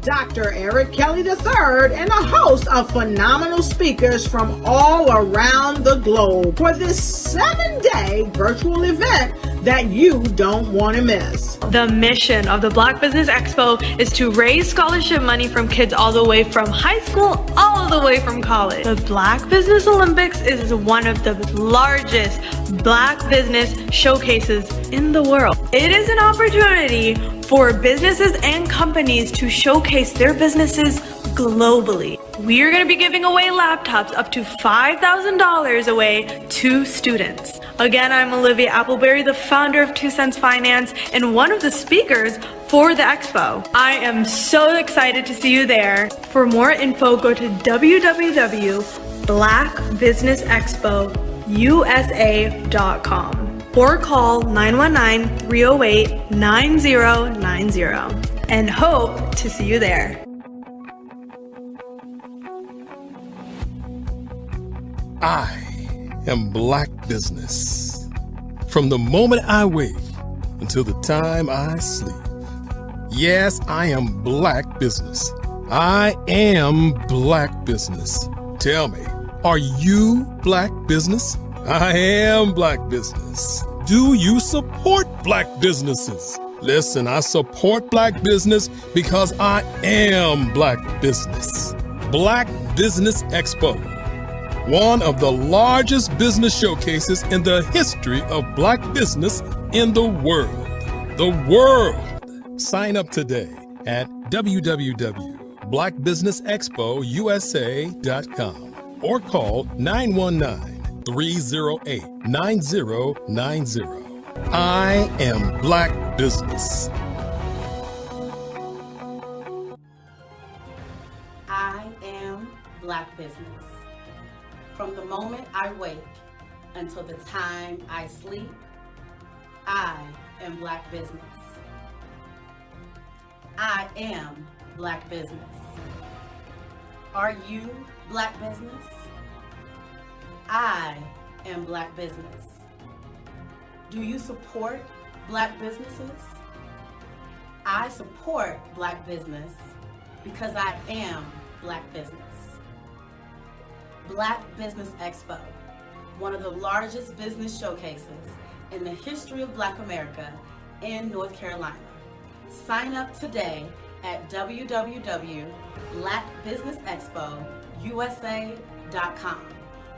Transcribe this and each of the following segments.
Dr. Eric Kelly III and a host of phenomenal speakers from all around the globe for this 7-day virtual event that you don't want to miss. The mission of the Black Business Expo is to raise scholarship money from kids all the way from high school all the way from college. The Black Business Olympics is one of the largest Black business showcases in the world. It is an opportunity for businesses and companies to showcase their businesses globally. We are going to be giving away laptops up to $5,000 away to students. Again, I'm Olivia Appleberry, the founder of 2 Cents Finance and one of the speakers for the expo. I am so excited to see you there. For more info, go to www.blackbusinessexpousa.com or call 919-308-9090 and hope to see you there. I am Black Business. From the moment I wake until the time I sleep. Yes, I am Black Business. I am Black Business. Tell me, are you Black Business? I am Black Business. Do you support Black businesses? Listen, I support Black business because I am Black Business. Black Business Expo, one of the largest business showcases in the history of Black business in the world. The world! Sign up today at www.blackbusinessexpousa.com or call 919-308-9090. I am Black Business. I am Black Business. From the moment I wake until the time I sleep, I am Black Business. I am Black Business. Are you Black Business? I am Black Business. Do you support Black businesses? I support Black business because I am Black business. Black Business Expo, one of the largest business showcases in the history of Black America in North Carolina. Sign up today at www.blackbusinessexpousa.com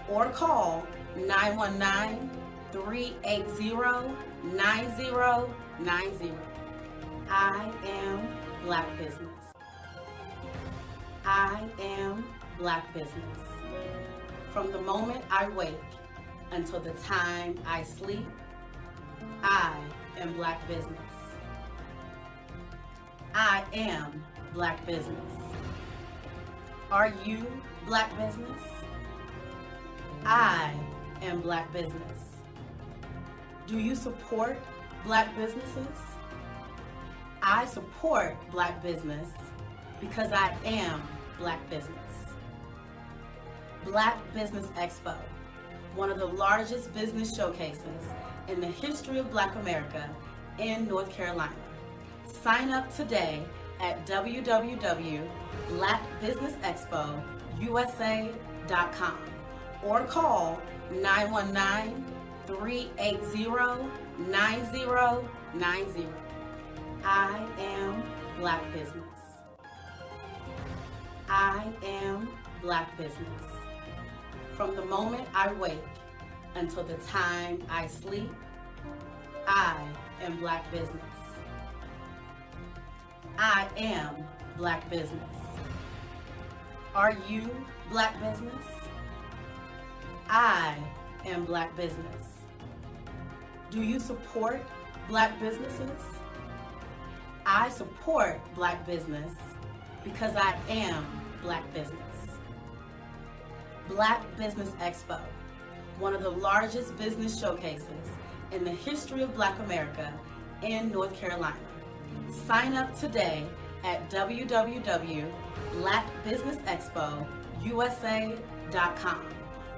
or call 919-380-9090. I am Black Business. I am Black Business. From the moment I wake until the time I sleep, I am Black Business. I am Black Business. Are you Black Business? I am Black Business. Do you support Black businesses? I support Black business because I am Black business. Black Business Expo, one of the largest business showcases in the history of Black America in North Carolina. Sign up today at www.blackbusinessexpousa.com or call 919-380-9090. I am Black Business. I am Black Business. From the moment I wake until the time I sleep, I am Black business. I am Black business. Are you Black business? I am Black business. Do you support Black businesses? I support Black business because I am Black business. Black Business Expo, one of the largest business showcases in the history of Black America in North Carolina. Sign up today at www.blackbusinessexpousa.com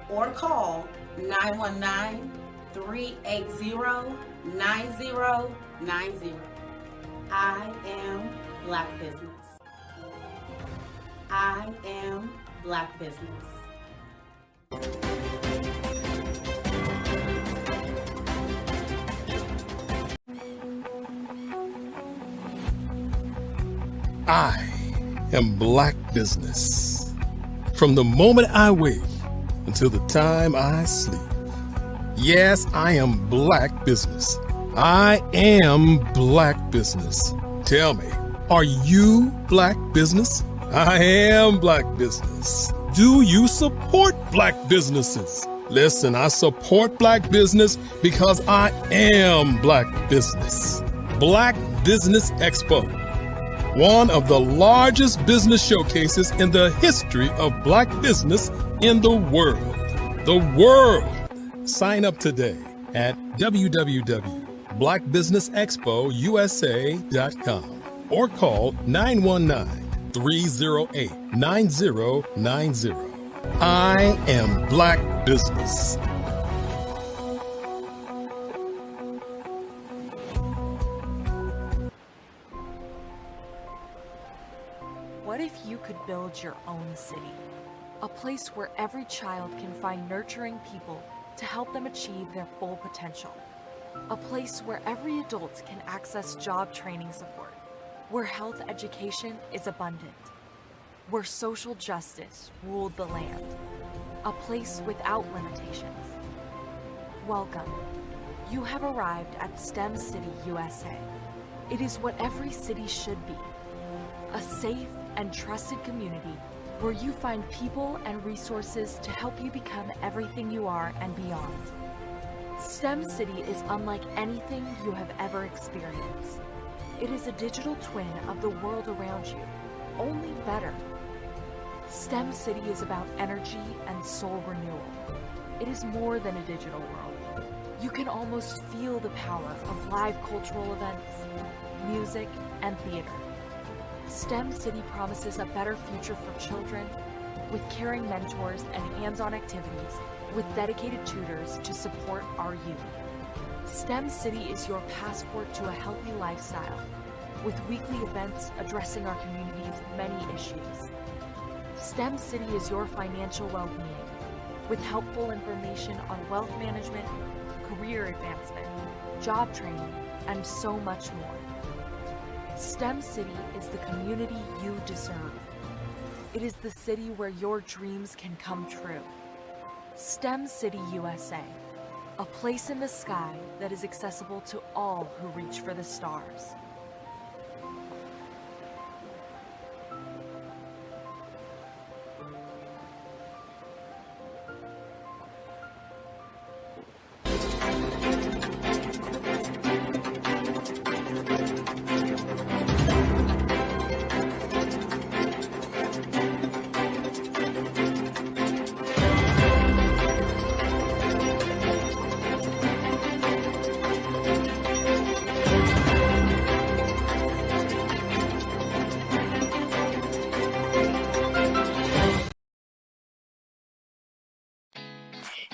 or call 919-380-9090. I am Black business. I am Black business. I am Black business. From the moment I wake until the time I sleep. Yes, I am Black business. I am Black business. Tell me, are you Black business? I am Black business. Do you support Black businesses? Listen, I support Black business because I am Black business. Black Business Expo, one of the largest business showcases in the history of Black business in the world. The world! Sign up today at www.blackbusinessexpousa.com or call 919-308-9090. I am Black business. What if you could build your own city? A place where every child can find nurturing people to help them achieve their full potential. A place where every adult can access job training support, where health education is abundant, where social justice ruled the land. A place without limitations. Welcome. You have arrived at STEM City USA. It is what every city should be. A safe and trusted community where you find people and resources to help you become everything you are and beyond. STEM City is unlike anything you have ever experienced. It is a digital twin of the world around you, only better. STEM City is about energy and soul renewal. It is more than a digital world. You can almost feel the power of live cultural events, music, and theater. STEM City promises a better future for children with caring mentors and hands-on activities with dedicated tutors to support our youth. STEM City is your passport to a healthy lifestyle with weekly events addressing our community's many issues. STEM City is your financial well-being with helpful information on wealth management, career advancement, job training, and so much more. STEM City is the community you deserve. It is the city where your dreams can come true. STEM City USA, a place in the sky that is accessible to all who reach for the stars.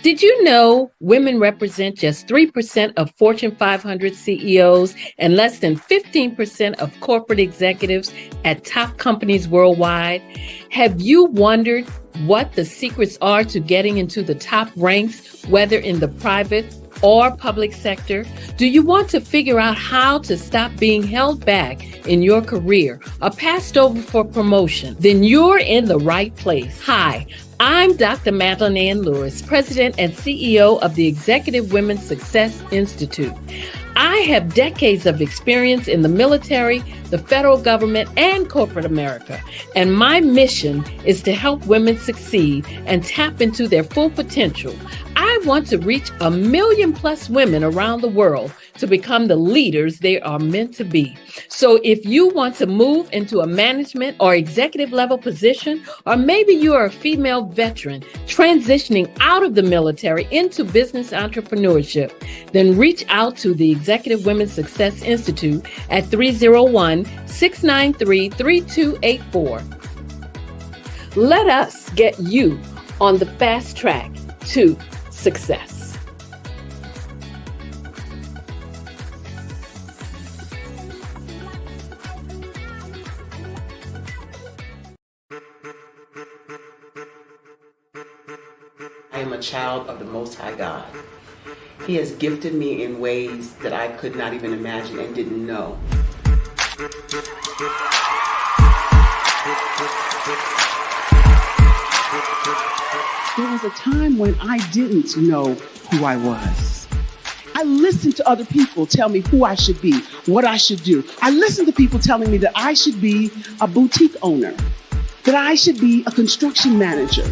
Did you know women represent just 3% of Fortune 500 CEOs and less than 15% of corporate executives at top companies worldwide? Have you wondered what the secrets are to getting into the top ranks, whether in the private or public sector? Do you want to figure out how to stop being held back in your career or passed over for promotion? Then you're in the right place. Hi, I'm Dr. Madeline Ann Lewis, President and CEO of the Executive Women's Success Institute. I have decades of experience in the military, the federal government, and corporate America, and my mission is to help women succeed and tap into their full potential. I want to reach 1 million+ women around the world to become the leaders they are meant to be. So if you want to move into a management or executive level position, or maybe you are a female veteran transitioning out of the military into business entrepreneurship, then reach out to the Executive Women's Success Institute at 301-693-3284. Let us get you on the fast track to success. I am a child of the Most High God. He has gifted me in ways that I could not even imagine and didn't know. There was a time when I didn't know who I was. I listened to other people tell me who I should be, what I should do. I listened to people telling me that I should be a boutique owner, that I should be a construction manager,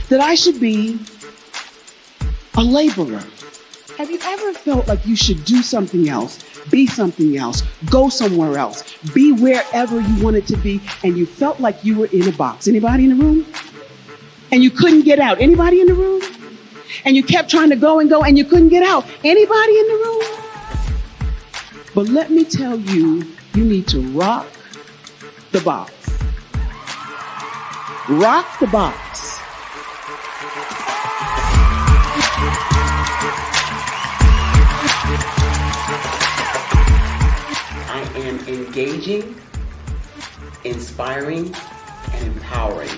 that I should be a laborer. Have you ever felt like you should do something else, be something else, go somewhere else, be wherever you wanted to be, and you felt like you were in a box? Anybody in the room? And you couldn't get out. Anybody in the room? And you kept trying to go and you couldn't get out. Anybody in the room? But let me tell you, you need to rock the box. Rock the box. I am engaging, inspiring, and empowering.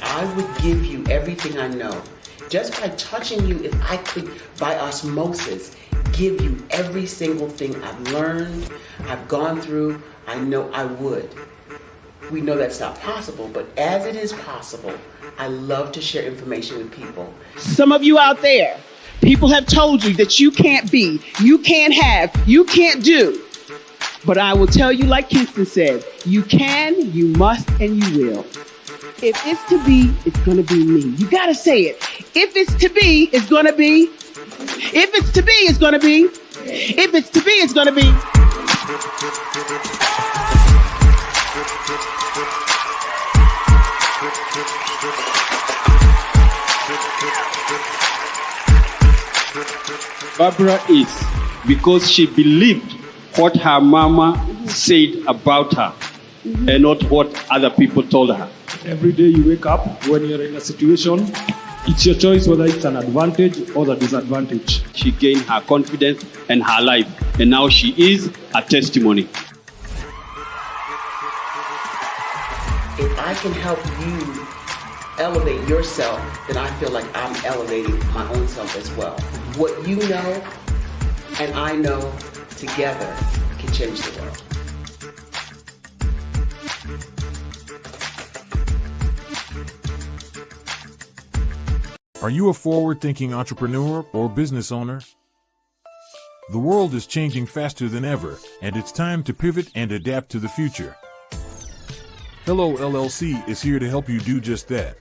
I would give you everything I know. Just by touching you, if I could, by osmosis, give you every single thing I've learned, I've gone through, I know I would. We know that's not possible, but as it is possible, I love to share information with people. Some of you out there, people have told you that you can't be, you can't have, you can't do. But I will tell you, like Kinston said, you can, you must, and you will. If it's to be, it's going to be me. You got to say it. If it's to be, it's going to be. If it's to be, it's going to be. If it's to be, it's going to be. Barbara is because she believed what her mama said about her and not what other people told her. Every day you wake up, when you're in a situation, it's your choice whether it's an advantage or the disadvantage. She gained her confidence and her life, and now she is a testimony. If I can help you elevate yourself, then I feel like I'm elevating my own self as well. What you know and I know together can change the world. Are you a forward-thinking entrepreneur or business owner? The world is changing faster than ever, and it's time to pivot and adapt to the future. Hello LLC is here to help you do just that.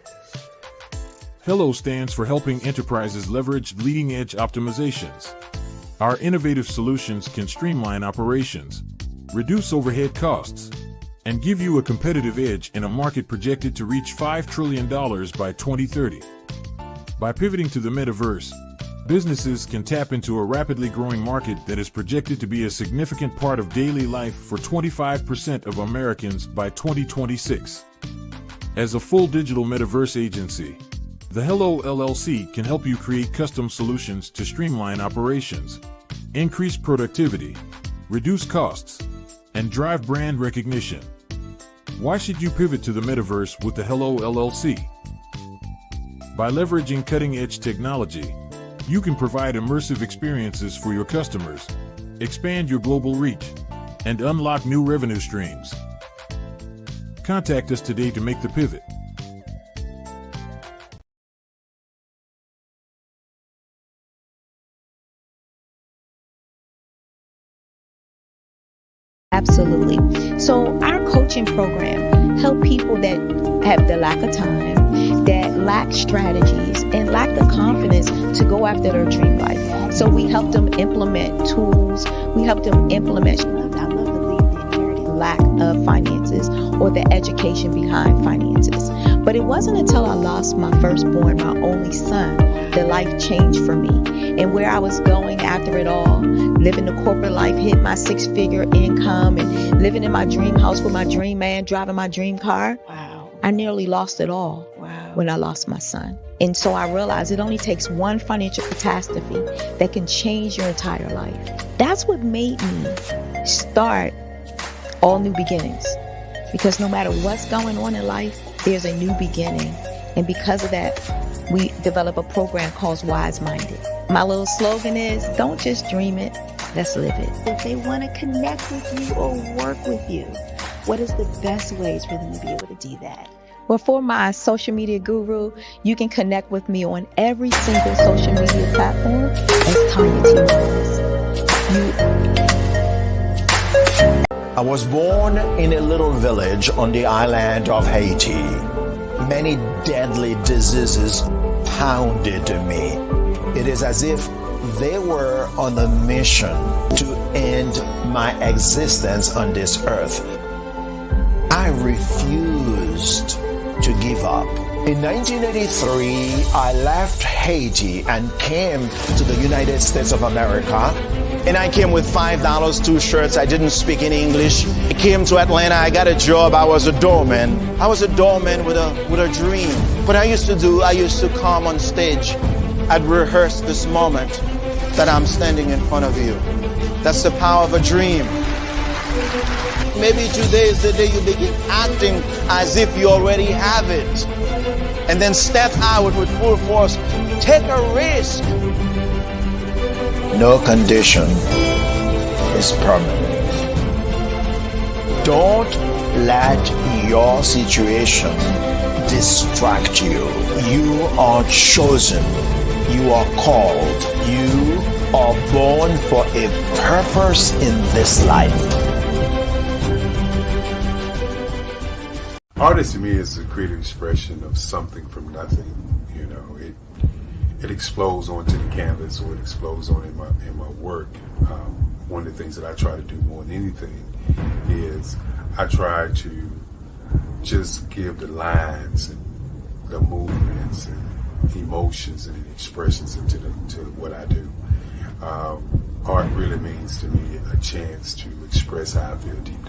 Hello stands for helping enterprises leverage leading-edge optimizations. Our innovative solutions can streamline operations, reduce overhead costs, and give you a competitive edge in a market projected to reach $5 trillion by 2030. By pivoting to the metaverse, businesses can tap into a rapidly growing market that is projected to be a significant part of daily life for 25% of Americans by 2026. As a full digital metaverse agency, the Hello LLC can help you create custom solutions to streamline operations, increase productivity, reduce costs, and drive brand recognition. Why should you pivot to the metaverse with the Hello LLC? By leveraging cutting-edge technology, you can provide immersive experiences for your customers, expand your global reach, and unlock new revenue streams. Contact us today to make the pivot. Absolutely. So our coaching program help people that have the lack of time, that lack strategies, and lack the confidence to go after their dream life. So we help them implement tools. We help them implement, I love to leave the inherited lack of finances or the education behind finances. But it wasn't until I lost my firstborn, my only son, that life changed for me. And where I was going after it all, living the corporate life, hit my 6-figure income, and living in my dream house with my dream man, driving my dream car. Wow. I nearly lost it all when I lost my son. And so I realized it only takes one financial catastrophe that can change your entire life. That's what made me start All New Beginnings. Because no matter what's going on in life, there's a new beginning. And because of that, we develop a program called Wise Minded. My little slogan is, don't just dream it, let's live it. If they want to connect with you or work with you, what is the best ways for them to be able to do that? Well, for my social media guru, you can connect with me on every single social media platform as Tanya T. Morris. I was born in a little village on the island of Haiti. Many deadly diseases pounded me. It is as if they were on a mission to end my existence on this earth. I refused to give up. In 1983, I left Haiti and came to the United States of America. And I came with $5, 2 shirts. I didn't speak in English. I came to Atlanta. I got a job. I was a doorman. I was a doorman with a dream. What I used to come on stage. I'd rehearse this moment that I'm standing in front of you. That's the power of a dream. Maybe today is the day you begin acting as if you already have it. And then step out with full force. Take a risk. No condition is permanent. Don't let your situation distract you. You are chosen. You are called. You are born for a purpose in this life. Artist to me is a creative expression of something from nothing. You know, it explodes onto the canvas, or it explodes on in my work. One of the things that I try to do more than anything is I try to just give the lines and the movements and emotions and expressions into what I do. Art really means to me a chance to express how I feel deep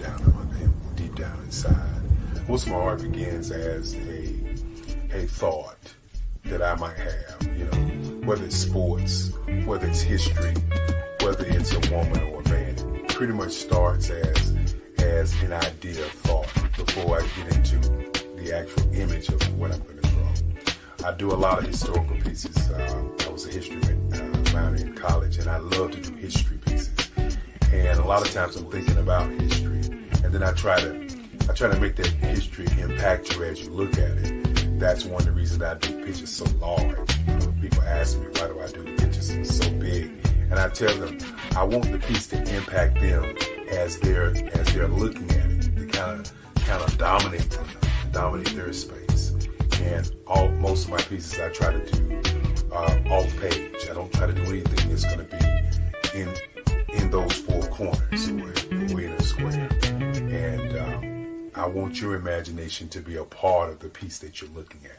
down inside. Most of my art begins as a thought that I might have, you know, whether it's sports, whether it's history, whether it's a woman or a man. It pretty much starts as an idea of thought before I get into the actual image of what I'm going to draw. I do a lot of historical pieces. I was a history minor in college, and I love to do history pieces. And a lot of times I'm thinking about history, and then I try to make that history impact you as you look at it. That's one of the reasons I do pictures so large. You know, people ask me, why do I do the pictures so big? And I tell them, I want the piece to impact them as they're looking at it, to kind of dominate them, dominate their space. And most of my pieces I try to do off page. I don't try to do anything that's going to be in those 4 corners or in a square. And I want your imagination to be a part of the piece that you're looking at.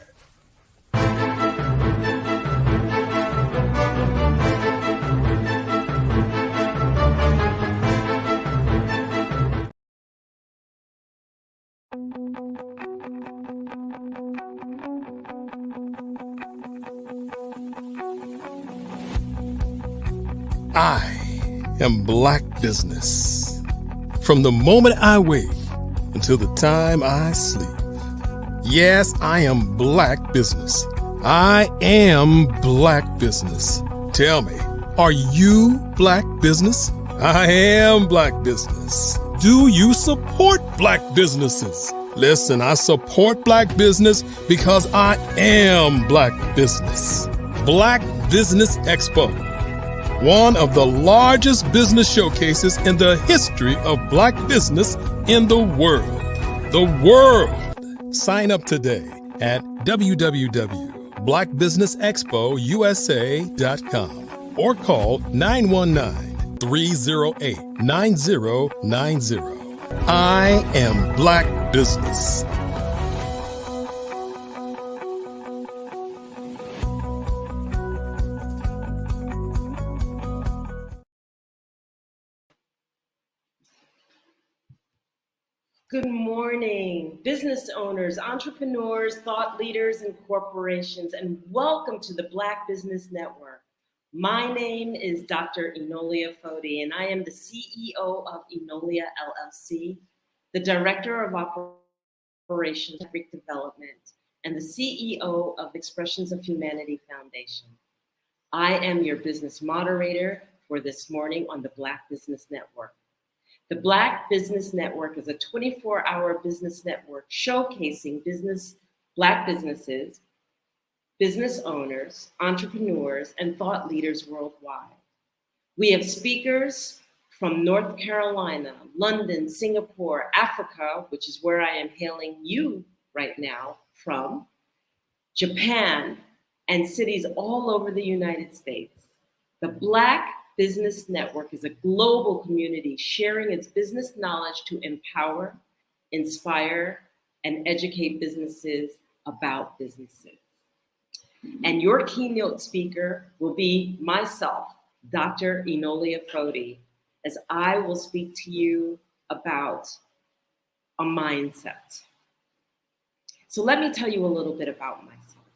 I am Black Business. From the moment I wake until the time I sleep. Yes, I am Black Business. I am Black Business. Tell me, are you Black Business? I am Black business. Do you support Black businesses? Listen, I support Black business because I am Black business. Black Business Expo, one of the largest business showcases in the history of Black business in the world. The world! Sign up today at www.blackbusinessexpousa.com or call 919-308-9090. I am Black business. Good morning, business owners, entrepreneurs, thought leaders, and corporations, and welcome to the Black Business Network. My name is Dr. Enolia Foti, and I am the CEO of Enolia LLC, the Director of Operations and Development, and the CEO of Expressions of Humanity Foundation. I am your business moderator for this morning on the Black Business Network. The Black Business Network is a 24-hour business network showcasing Black businesses, business owners, entrepreneurs, and thought leaders worldwide. We have speakers from North Carolina, London, Singapore, Africa, which is where I am hailing you right now from, Japan, and cities all over the United States. The Black Business Network is a global community sharing its business knowledge to empower, inspire, and educate businesses about businesses. And your keynote speaker will be myself, Dr. Enolia Foti, as I will speak to you about a mindset. So let me tell you a little bit about myself.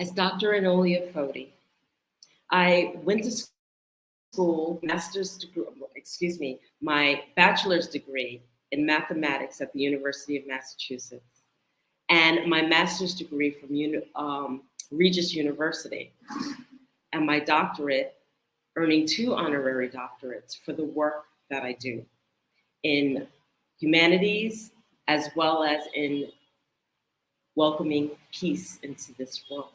As Dr. Enolia Foti, I went to school, my bachelor's degree in mathematics at the University of Massachusetts, and my master's degree from Regis University, and my doctorate, earning 2 honorary doctorates for the work that I do in humanities as well as in welcoming peace into this world.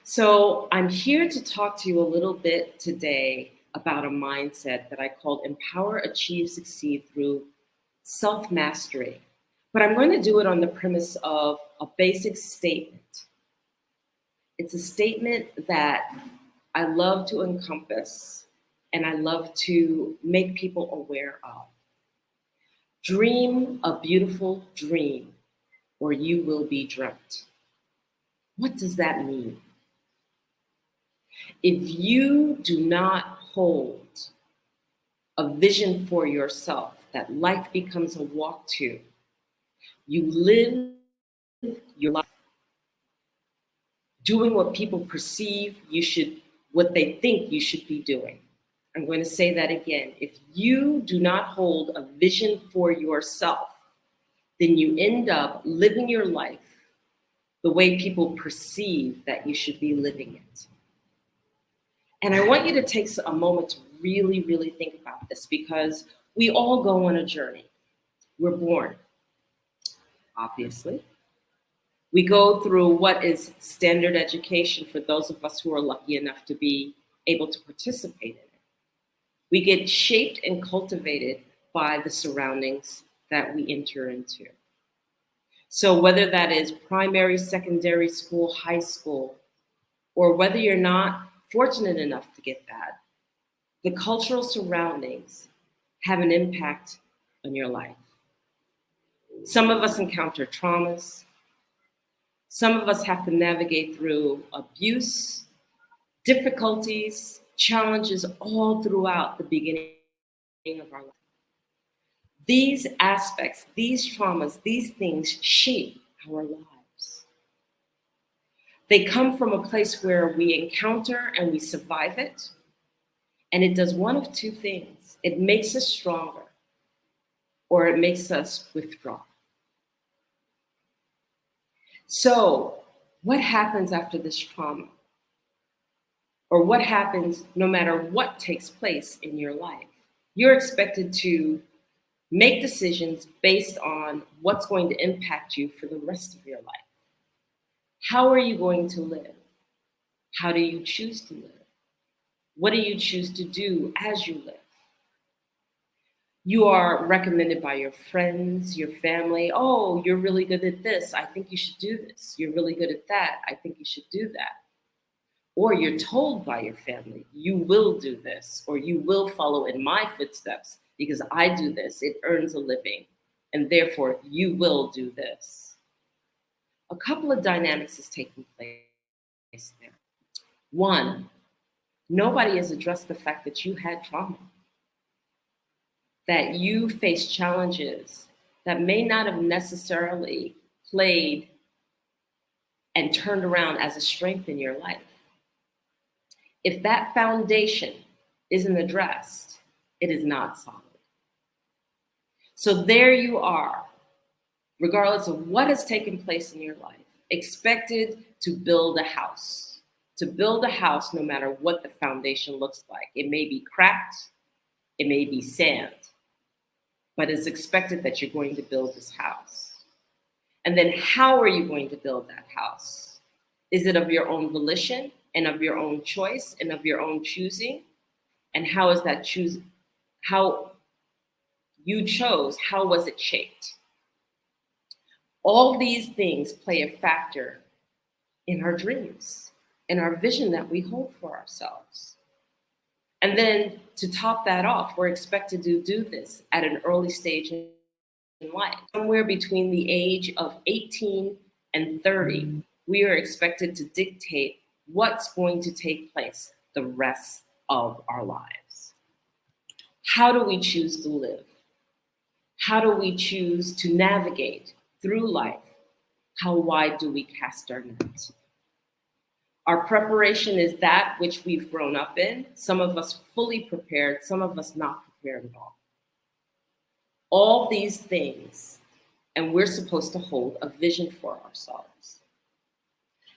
So I'm here to talk to you a little bit today about a mindset that I called Empower, Achieve, Succeed through Self-Mastery. But I'm going to do it on the premise of a basic statement. It's a statement that I love to encompass and I love to make people aware of. Dream a beautiful dream or you will be dreamt. What does that mean? If you do not hold a vision for yourself that life becomes a walk to, you live your life doing what people perceive what they think you should be doing. I'm going to say that again. If you do not hold a vision for yourself, then you end up living your life the way people perceive that you should be living it. And I want you to take a moment to really, really think about this, because we all go on a journey. We're born, obviously. We go through what is standard education for those of us who are lucky enough to be able to participate in it. We get shaped and cultivated by the surroundings that we enter into. So whether that is primary, secondary school, high school, or whether you're not fortunate enough to get that, the cultural surroundings have an impact on your life. Some of us encounter traumas. Some of us have to navigate through abuse, difficulties, challenges all throughout the beginning of our life. These aspects, these traumas, these things shape our lives. They come from a place where we encounter and we survive it, and it does one of two things. It makes us stronger, or it makes us withdraw. So what happens after this trauma? or what happens no matter what takes place in your life. You're expected to make decisions based on what's going to impact you for the rest of your life. How are you going to live? How do you choose to live? What do you choose to do as you live? You are recommended by your friends, your family. Oh, you're really good at this. I think you should do this. You're really good at that. I think you should do that. Or you're told by your family, you will do this, or you will follow in my footsteps because I do this. It earns a living, and therefore you will do this. A couple of dynamics is taking place there. One, nobody has addressed the fact that you had trauma, that you faced challenges that may not have necessarily played and turned around as a strength in your life. If that foundation isn't addressed, it is not solid. So there you are, regardless of what has taken place in your life, expected to build a house. To build a house, no matter what the foundation looks like. It may be cracked, it may be sand, but it's expected that you're going to build this house. And then how are you going to build that house? Is it of your own volition and of your own choice and of your own choosing? And how is that how you chose, how was it shaped? All these things play a factor in our dreams, in our vision that we hold for ourselves. And then to top that off, we're expected to do this at an early stage in life. Somewhere between the age of 18 and 30, we are expected to dictate what's going to take place the rest of our lives. How do we choose to live? How do we choose to navigate through life? How wide do we cast our net? Our preparation is that which we've grown up in. Some of us fully prepared, some of us not prepared at all. All these things, and we're supposed to hold a vision for ourselves.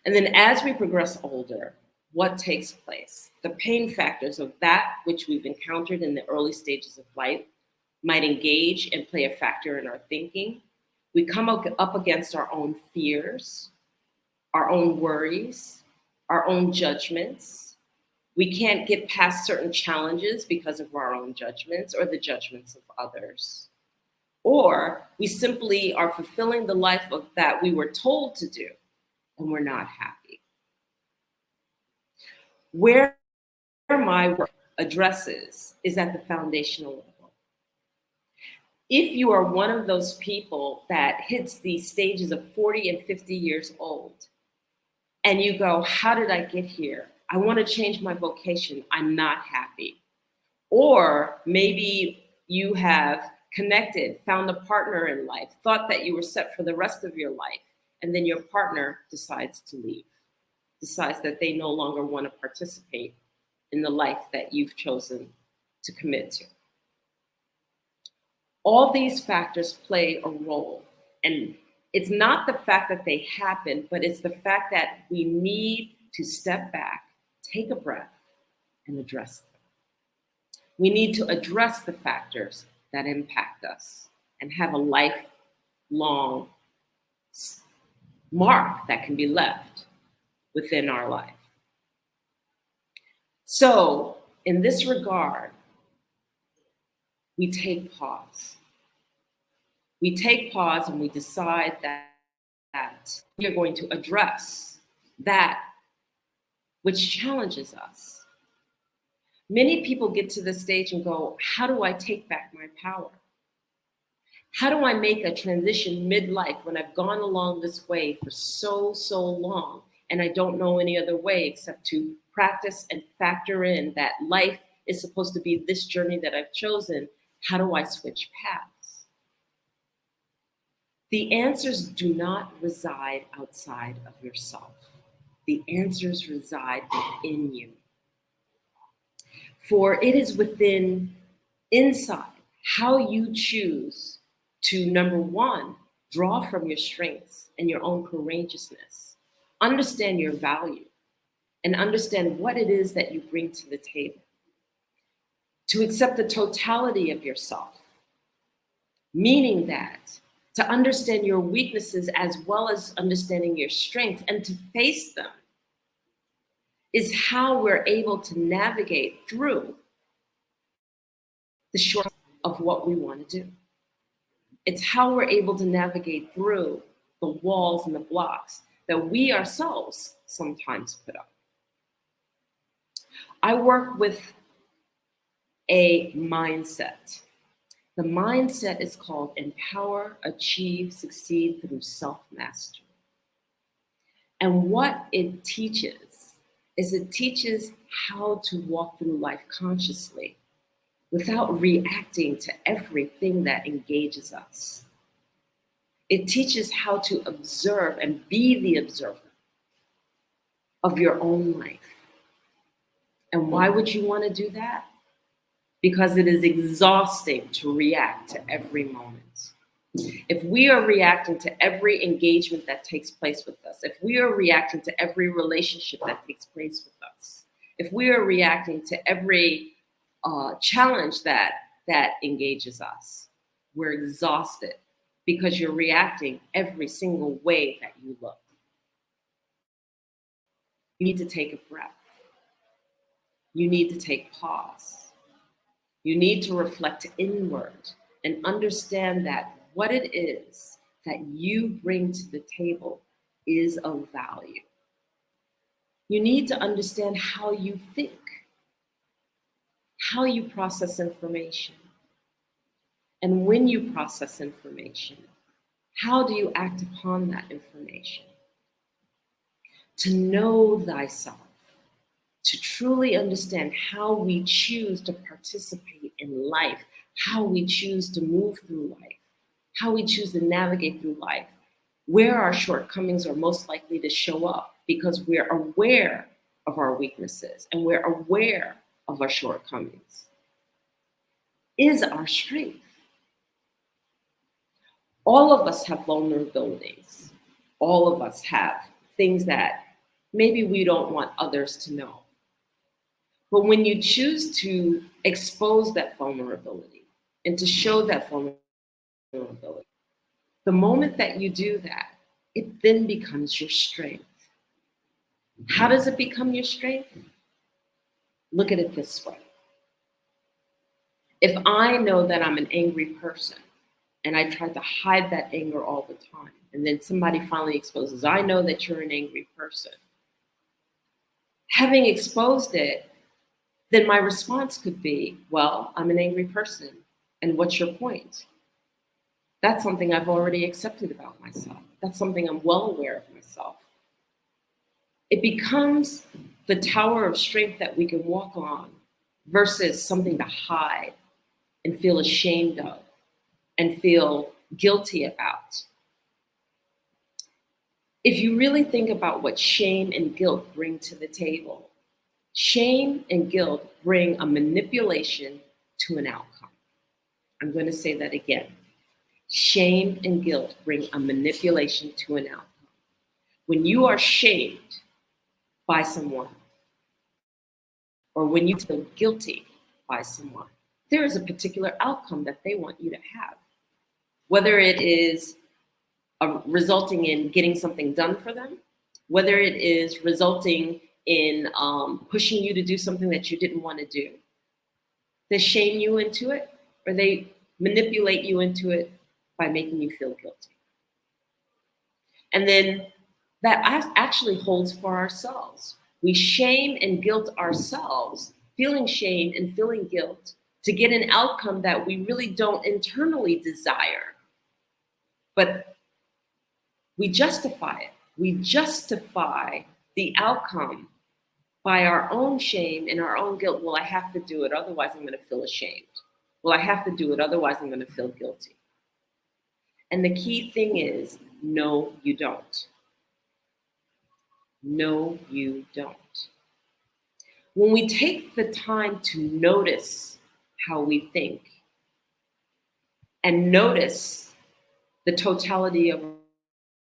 And then as we progress older, what takes place? The pain factors of that which we've encountered in the early stages of life might engage and play a factor in our thinking. We come up against our own fears, our own worries, our own judgments. We can't get past certain challenges because of our own judgments or the judgments of others. Or we simply are fulfilling the life of that we were told to do, and we're not happy. Where my work addresses is at the foundational level. If you are one of those people that hits these stages of 40 and 50 years old, and you go, how did I get here? I want to change my vocation. I'm not happy. Or maybe you have connected, found a partner in life, thought that you were set for the rest of your life, and then your partner decides to leave, decides that they no longer want to participate in the life that you've chosen to commit to. All these factors play a role, and it's not the fact that they happen, but it's the fact that we need to step back, take a breath, and address them. We need to address the factors that impact us and have a lifelong mark that can be left within our life. So, in this regard, we take pause. We take pause and we decide that we are going to address that which challenges us. Many people get to the stage and go, how do I take back my power? How do I make a transition midlife when I've gone along this way for so long and I don't know any other way except to practice and factor in that life is supposed to be this journey that I've chosen. How do I switch paths? The answers do not reside outside of yourself. The answers reside within you. For it is inside how you choose to, number one, draw from your strengths and your own courageousness. Understand your value. and understand what it is that you bring to the table. To accept the totality of yourself, meaning that to understand your weaknesses as well as understanding your strengths and to face them is how we're able to navigate through the short of what we want to do. It's how we're able to navigate through the walls and the blocks that we ourselves sometimes put up. I work with a mindset. The mindset is called Empower, Achieve, Succeed through Self-Mastery. And what it teaches is it teaches how to walk through life consciously without reacting to everything that engages us. It teaches how to observe and be the observer of your own life. And why would you want to do that? Because it is exhausting to react to every moment. If we are reacting to every engagement that takes place with us, if we are reacting to every relationship that takes place with us, if we are reacting to every challenge that engages us, we're exhausted because you're reacting every single way that you look. You need to take a breath. You need to take pause. You need to reflect inward and understand that what it is that you bring to the table is of value. You need to understand how you think, how you process information. And when you process information, how do you act upon that information? To know thyself, to truly understand how we choose to participate in life, how we choose to move through life, how we choose to navigate through life, where our shortcomings are most likely to show up because we're aware of our weaknesses and we're aware of our shortcomings, is our strength. All of us have vulnerabilities. All of us have things that maybe we don't want others to know. But when you choose to expose that vulnerability and to show that vulnerability, the moment that you do that, it then becomes your strength. How does it become your strength? Look at it this way. If I know that I'm an angry person and I try to hide that anger all the time, and then somebody finally exposes, I know that you're an angry person. Having exposed it, then my response could be, well, I'm an angry person. And what's your point? That's something I've already accepted about myself. That's something I'm well aware of myself. It becomes the tower of strength that we can walk on versus something to hide and feel ashamed of and feel guilty about. If you really think about what shame and guilt bring to the table, shame and guilt bring a manipulation to an outcome. I'm going to say that again. Shame and guilt bring a manipulation to an outcome. When you are shamed by someone, or when you feel guilty by someone, there is a particular outcome that they want you to have. Whether it is resulting in getting something done for them, whether it is resulting in pushing you to do something that you didn't want to do. They shame you into it, or they manipulate you into it by making you feel guilty. And then that actually holds for ourselves. We shame and guilt ourselves, feeling shame and feeling guilt to get an outcome that we really don't internally desire. But we justify it. We justify the outcome by our own shame and our own guilt. Well, I have to do it, otherwise I'm going to feel ashamed. Well, I have to do it, otherwise I'm going to feel guilty. And the key thing is, no, you don't. No, you don't. When we take the time to notice how we think and notice the totality of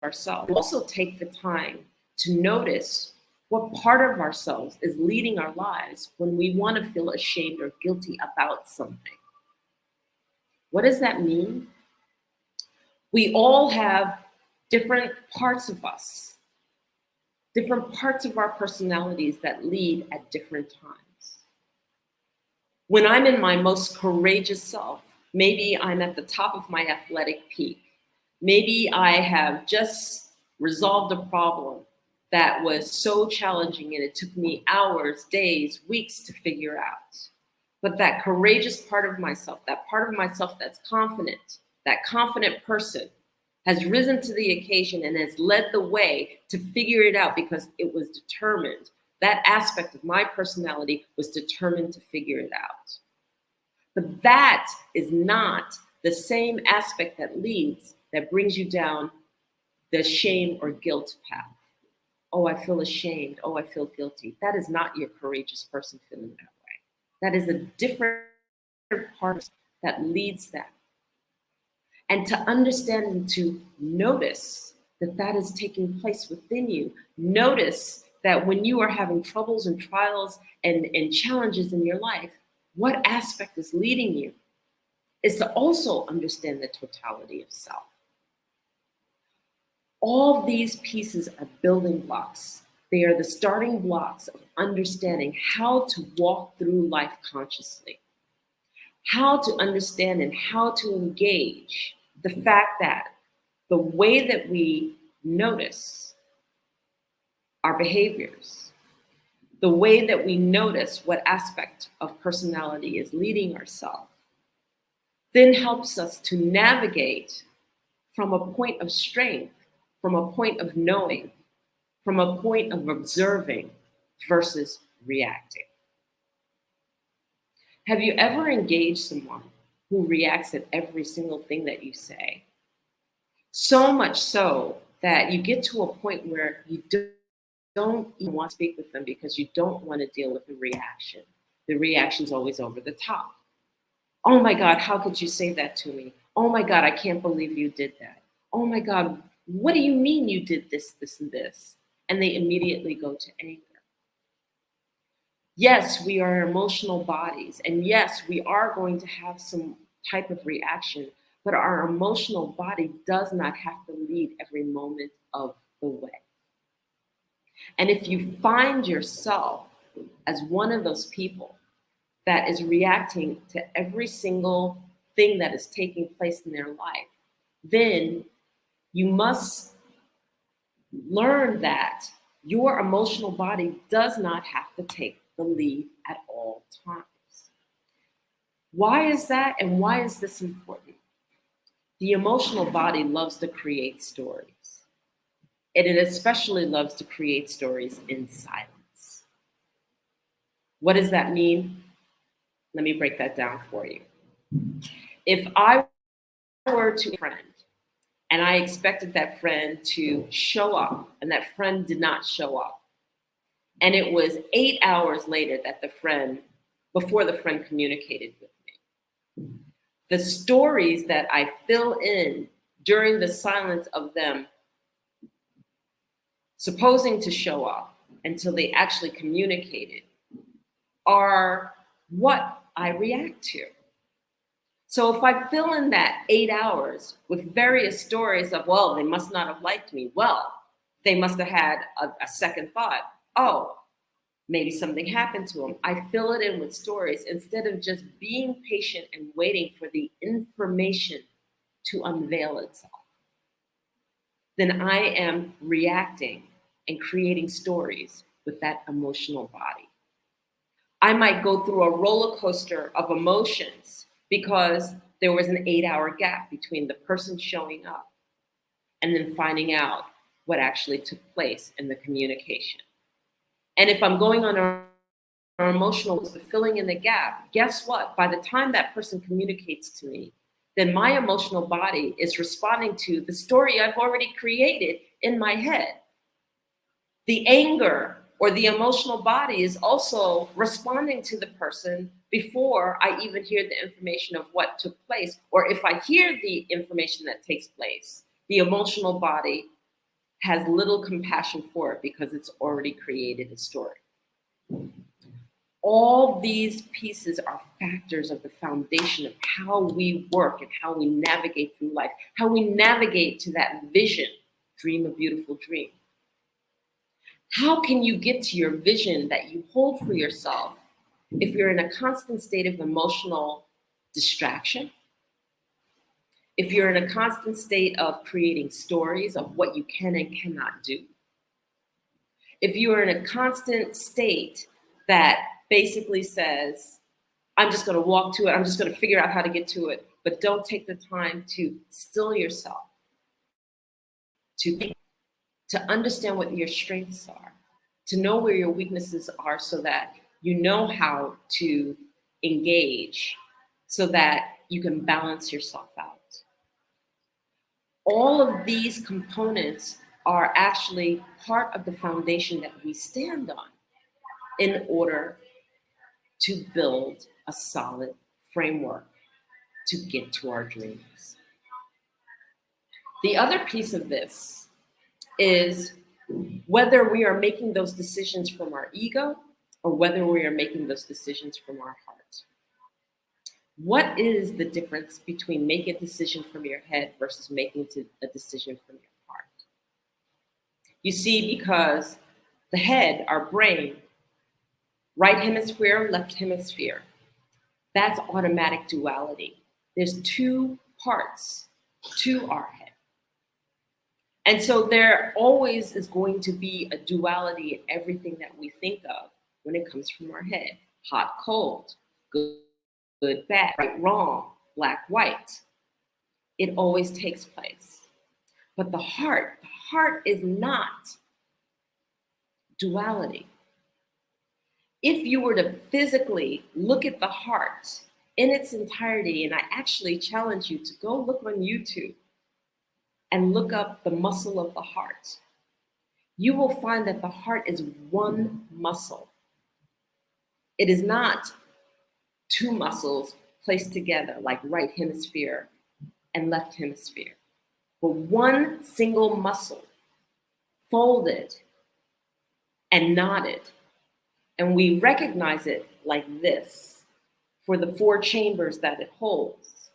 ourselves, we also take the time to notice What part of ourselves is leading our lives when we want to feel ashamed or guilty about something? What does that mean? We all have different parts of us, different parts of our personalities that lead at different times. When I'm in my most courageous self, maybe I'm at the top of my athletic peak. Maybe I have just resolved a problem that was so challenging and it took me hours, days, weeks to figure out. But that courageous part of myself, that part of myself that's confident, that confident person has risen to the occasion and has led the way to figure it out because it was determined. That aspect of my personality was determined to figure it out. But that is not the same aspect that leads, that brings you down the shame or guilt path. Oh, I feel ashamed. Oh, I feel guilty. That is not your courageous person feeling that way. That is a different part that leads that. And to understand and to notice that that is taking place within you. Notice that when you are having troubles and trials and challenges in your life, what aspect is leading you is to also understand the totality of self. All these pieces are building blocks. They are the starting blocks of understanding how to walk through life consciously, how to understand and how to engage the fact that the way that we notice our behaviors, the way that we notice what aspect of personality is leading ourselves, then helps us to navigate from a point of strength, from a point of knowing, from a point of observing versus reacting. Have you ever engaged someone who reacts at every single thing that you say? So much so that you get to a point where you don't even want to speak with them because you don't want to deal with the reaction. The reaction's always over the top. Oh my God, how could you say that to me? Oh my God, I can't believe you did that. Oh my God, what do you mean you did this, this, and this? And they immediately go to anger. Yes, we are emotional bodies. And yes, we are going to have some type of reaction, but our emotional body does not have to lead every moment of the way. And if you find yourself as one of those people that is reacting to every single thing that is taking place in their life, then you must learn that your emotional body does not have to take the lead at all times. Why is that, and why is this important? The emotional body loves to create stories, and it especially loves to create stories in silence. What does that mean? Let me break that down for you. If I were to a friend and I expected that friend to show up and that friend did not show up, and it was 8 hours later that before the friend communicated with me, the stories that I fill in during the silence of them supposing to show up until they actually communicated are what I react to. So if I fill in that 8 hours with various stories of, well, they must not have liked me. Well, they must have had a second thought. Oh, maybe something happened to them. I fill it in with stories instead of just being patient and waiting for the information to unveil itself. Then I am reacting and creating stories with that emotional body. I might go through a roller coaster of emotions because there was an 8-hour gap between the person showing up and then finding out what actually took place in the communication. And if I'm going on an emotional, filling in the gap, guess what? By the time that person communicates to me, then my emotional body is responding to the story I've already created in my head. The anger or the emotional body is also responding to the person before I even hear the information of what took place. Or if I hear the information that takes place, the emotional body has little compassion for it because it's already created a story. All these pieces are factors of the foundation of how we work and how we navigate through life, how we navigate to that vision, dream a beautiful dream. How can you get to your vision that you hold for yourself if you're in a constant state of emotional distraction? If you're in a constant state of creating stories of what you can and cannot do? If you are in a constant state that basically says, I'm just going to walk to it, I'm just going to figure out how to get to it, but don't take the time to still yourself, to think, to understand what your strengths are, to know where your weaknesses are so that you know how to engage so that you can balance yourself out. All of these components are actually part of the foundation that we stand on in order to build a solid framework to get to our dreams. The other piece of this is whether we are making those decisions from our ego or whether we are making those decisions from our heart. What is the difference between making a decision from your head versus making a decision from your heart? You see, because the head, our brain, right hemisphere, left hemisphere, that's automatic duality. There's two parts to our head. And so there always is going to be a duality in everything that we think of when it comes from our head. Hot, cold, good, bad, right, wrong, black, white. It always takes place. But the heart is not duality. If you were to physically look at the heart in its entirety, and I actually challenge you to go look on YouTube and look up the muscle of the heart, you will find that the heart is one muscle. It is not two muscles placed together like right hemisphere and left hemisphere, but one single muscle folded and knotted. And we recognize it like this for the 4 chambers that it holds.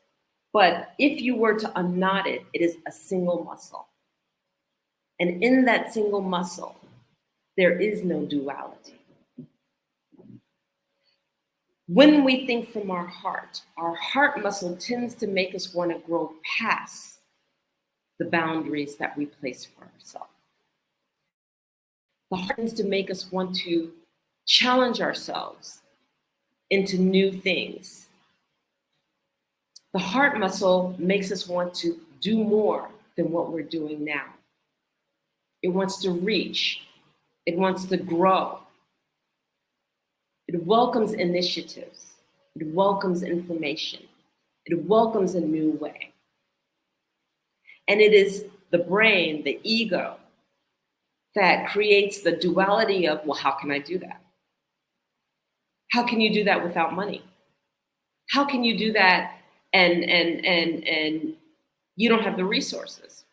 But if you were to unknot it, it is a single muscle. And in that single muscle, there is no duality. When we think from our heart muscle tends to make us want to grow past the boundaries that we place for ourselves. The heart tends to make us want to challenge ourselves into new things. The heart muscle makes us want to do more than what we're doing now. It wants to reach. It wants to grow. It welcomes initiatives. It welcomes information. It welcomes a new way. And it is the brain, the ego, that creates the duality of, well, how can I do that? How can you do that without money? How can you do that and you don't have the resources?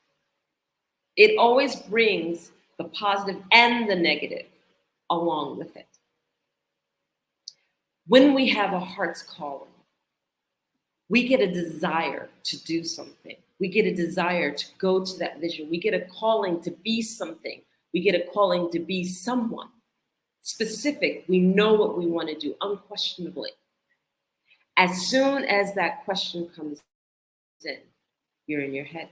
It always brings the positive and the negative along with it. When we have a heart's calling, we get a desire to do something. We get a desire to go to that vision. We get a calling to be something. We get a calling to be someone specific. We know what we want to do unquestionably. As soon as that question comes in, you're in your head.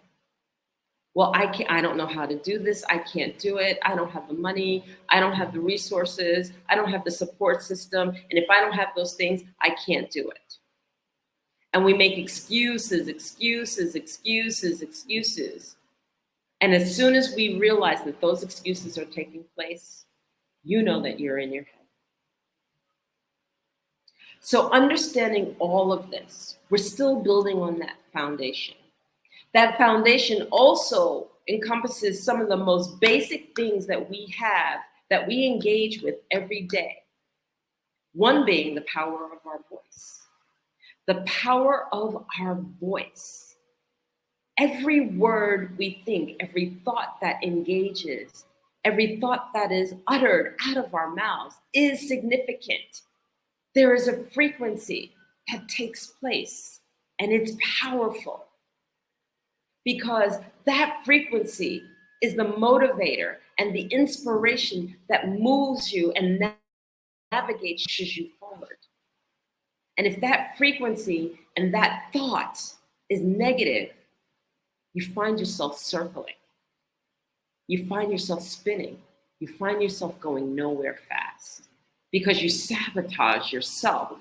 Well, I don't know how to do this. I can't do it. I don't have the money. I don't have the resources. I don't have the support system. And if I don't have those things, I can't do it. And we make excuses. And as soon as we realize that those excuses are taking place, you know that you're in your head. So understanding all of this, we're still building on that foundation. That foundation also encompasses some of the most basic things that we have, that we engage with every day. One being the power of our voice. The power of our voice. Every word we think, every thought that engages, every thought that is uttered out of our mouths is significant. There is a frequency that takes place, and it's powerful because that frequency is the motivator and the inspiration that moves you and navigates you forward. And if that frequency and that thought is negative, you find yourself circling. You find yourself spinning. You find yourself going nowhere fast because you sabotage yourself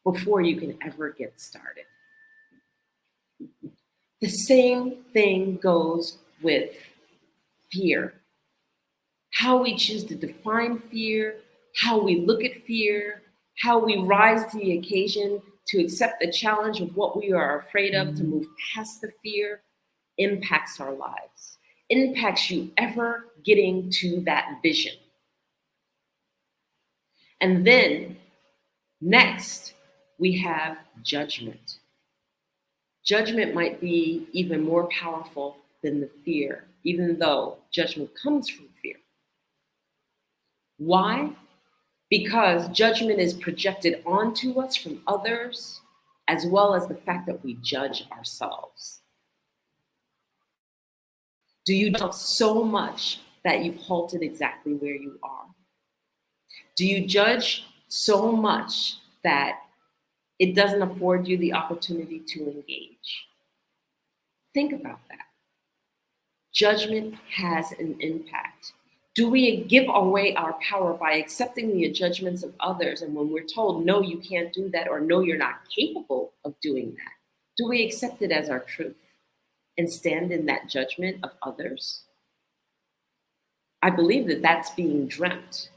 before you can ever get started. The same thing goes with fear. How we choose to define fear, how we look at fear, how we rise to the occasion to accept the challenge of what we are afraid of, to move past the fear, impacts our lives, impacts you ever getting to that vision. And then next, we have judgment. Judgment might be even more powerful than the fear, even though judgment comes from fear. Why? Because judgment is projected onto us from others, as well as the fact that we judge ourselves. Do you judge so much that you've halted exactly where you are? Do you judge so much that it doesn't afford you the opportunity to engage? Think about that. Judgment has an impact. Do we give away our power by accepting the judgments of others? And when we're told, no, you can't do that, or no, you're not capable of doing that, do we accept it as our truth and stand in that judgment of others? I believe that that's being dreamt.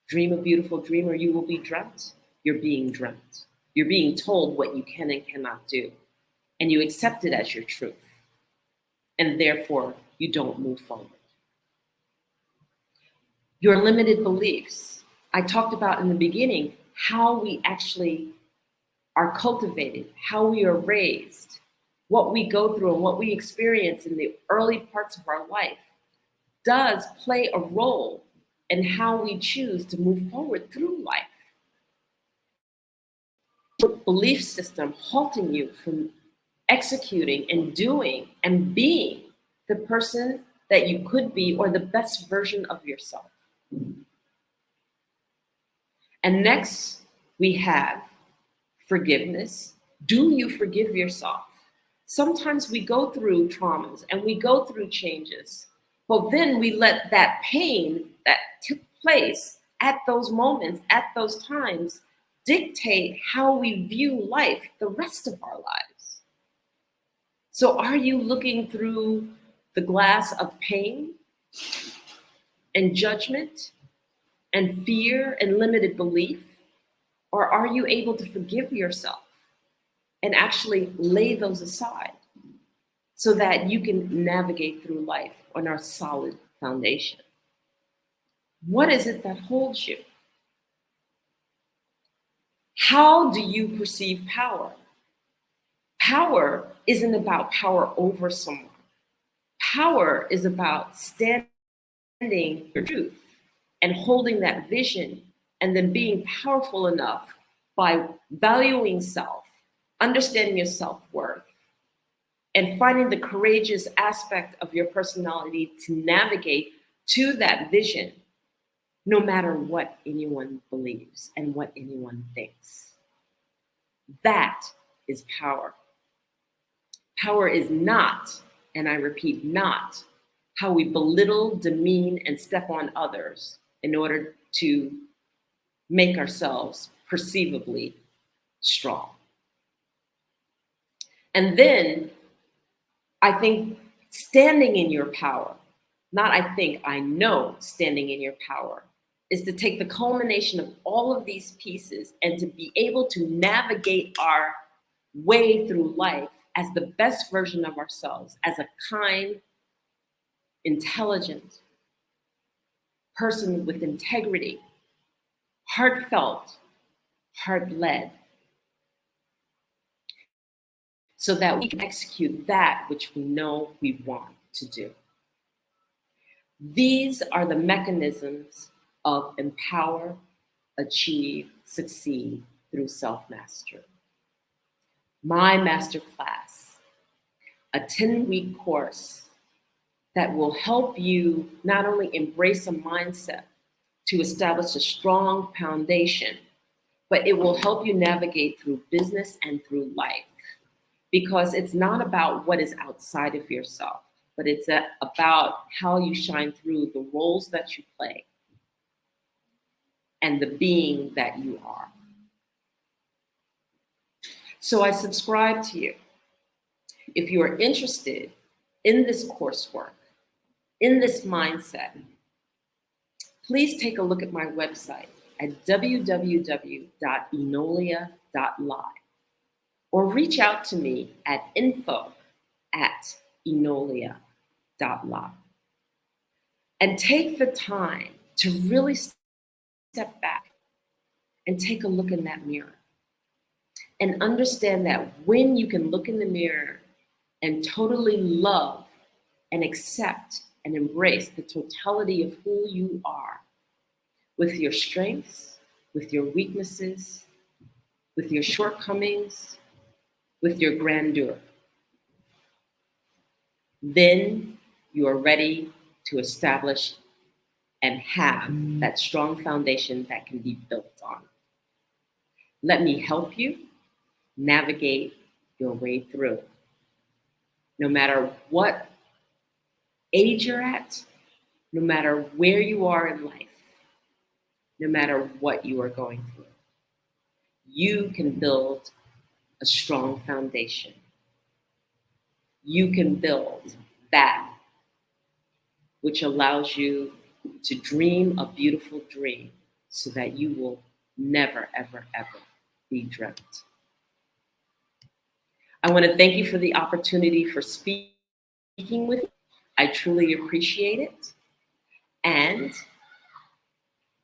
Dream a beautiful dream or you will be dreamt. You're being dreamt. You're being told what you can and cannot do. And you accept it as your truth. And therefore, you don't move forward. Your limited beliefs. I talked about in the beginning how we actually are cultivated, how we are raised, what we go through and what we experience in the early parts of our life does play a role in how we choose to move forward through life. Your belief system halting you from executing and doing and being the person that you could be or the best version of yourself. And next, we have forgiveness. Do you forgive yourself? Sometimes we go through traumas and we go through changes, but then we let that pain that took place at those moments, at those times, dictate how we view life the rest of our lives. So are you looking through the glass of pain and judgment and fear and limited belief? Or are you able to forgive yourself and actually lay those aside so that you can navigate through life on a solid foundation? What is it that holds you? How do you perceive power? Power isn't about power over someone. Power is about standing your truth and holding that vision and then being powerful enough by valuing self, understanding your self-worth, and finding the courageous aspect of your personality to navigate to that vision, no matter what anyone believes and what anyone thinks. That is power. Power is not, and I repeat, not how we belittle, demean, and step on others in order to make ourselves perceivably strong. And then I think standing in your power, not I think, I know standing in your power, is to take the culmination of all of these pieces and to be able to navigate our way through life as the best version of ourselves, as a kind, intelligent person with integrity, heartfelt, heart-led. so that we can execute that which we know we want to do. These are the mechanisms of empower, achieve, succeed through self-mastery. My masterclass, a 10-week course that will help you not only embrace a mindset to establish a strong foundation, but it will help you navigate through business and through life. Because it's not about what is outside of yourself, but it's about how you shine through the roles that you play and the being that you are. So I subscribe to you. If you are interested in this coursework, in this mindset, please take a look at my website at www.enolia.live or reach out to me at info@enolia.live. And take the time to really step back and take a look in that mirror and understand that when you can look in the mirror and totally love and accept and embrace the totality of who you are, with your strengths, with your weaknesses, with your shortcomings, with your grandeur, then you are ready to establish and have that strong foundation that can be built on. Let me help you navigate your way through. No matter what age you're at, no matter where you are in life, no matter what you are going through, you can build a strong foundation. You can build that which allows you to dream a beautiful dream so that you will never, ever, ever be dreamt. I want to thank you for the opportunity for speaking with me. I truly appreciate it. And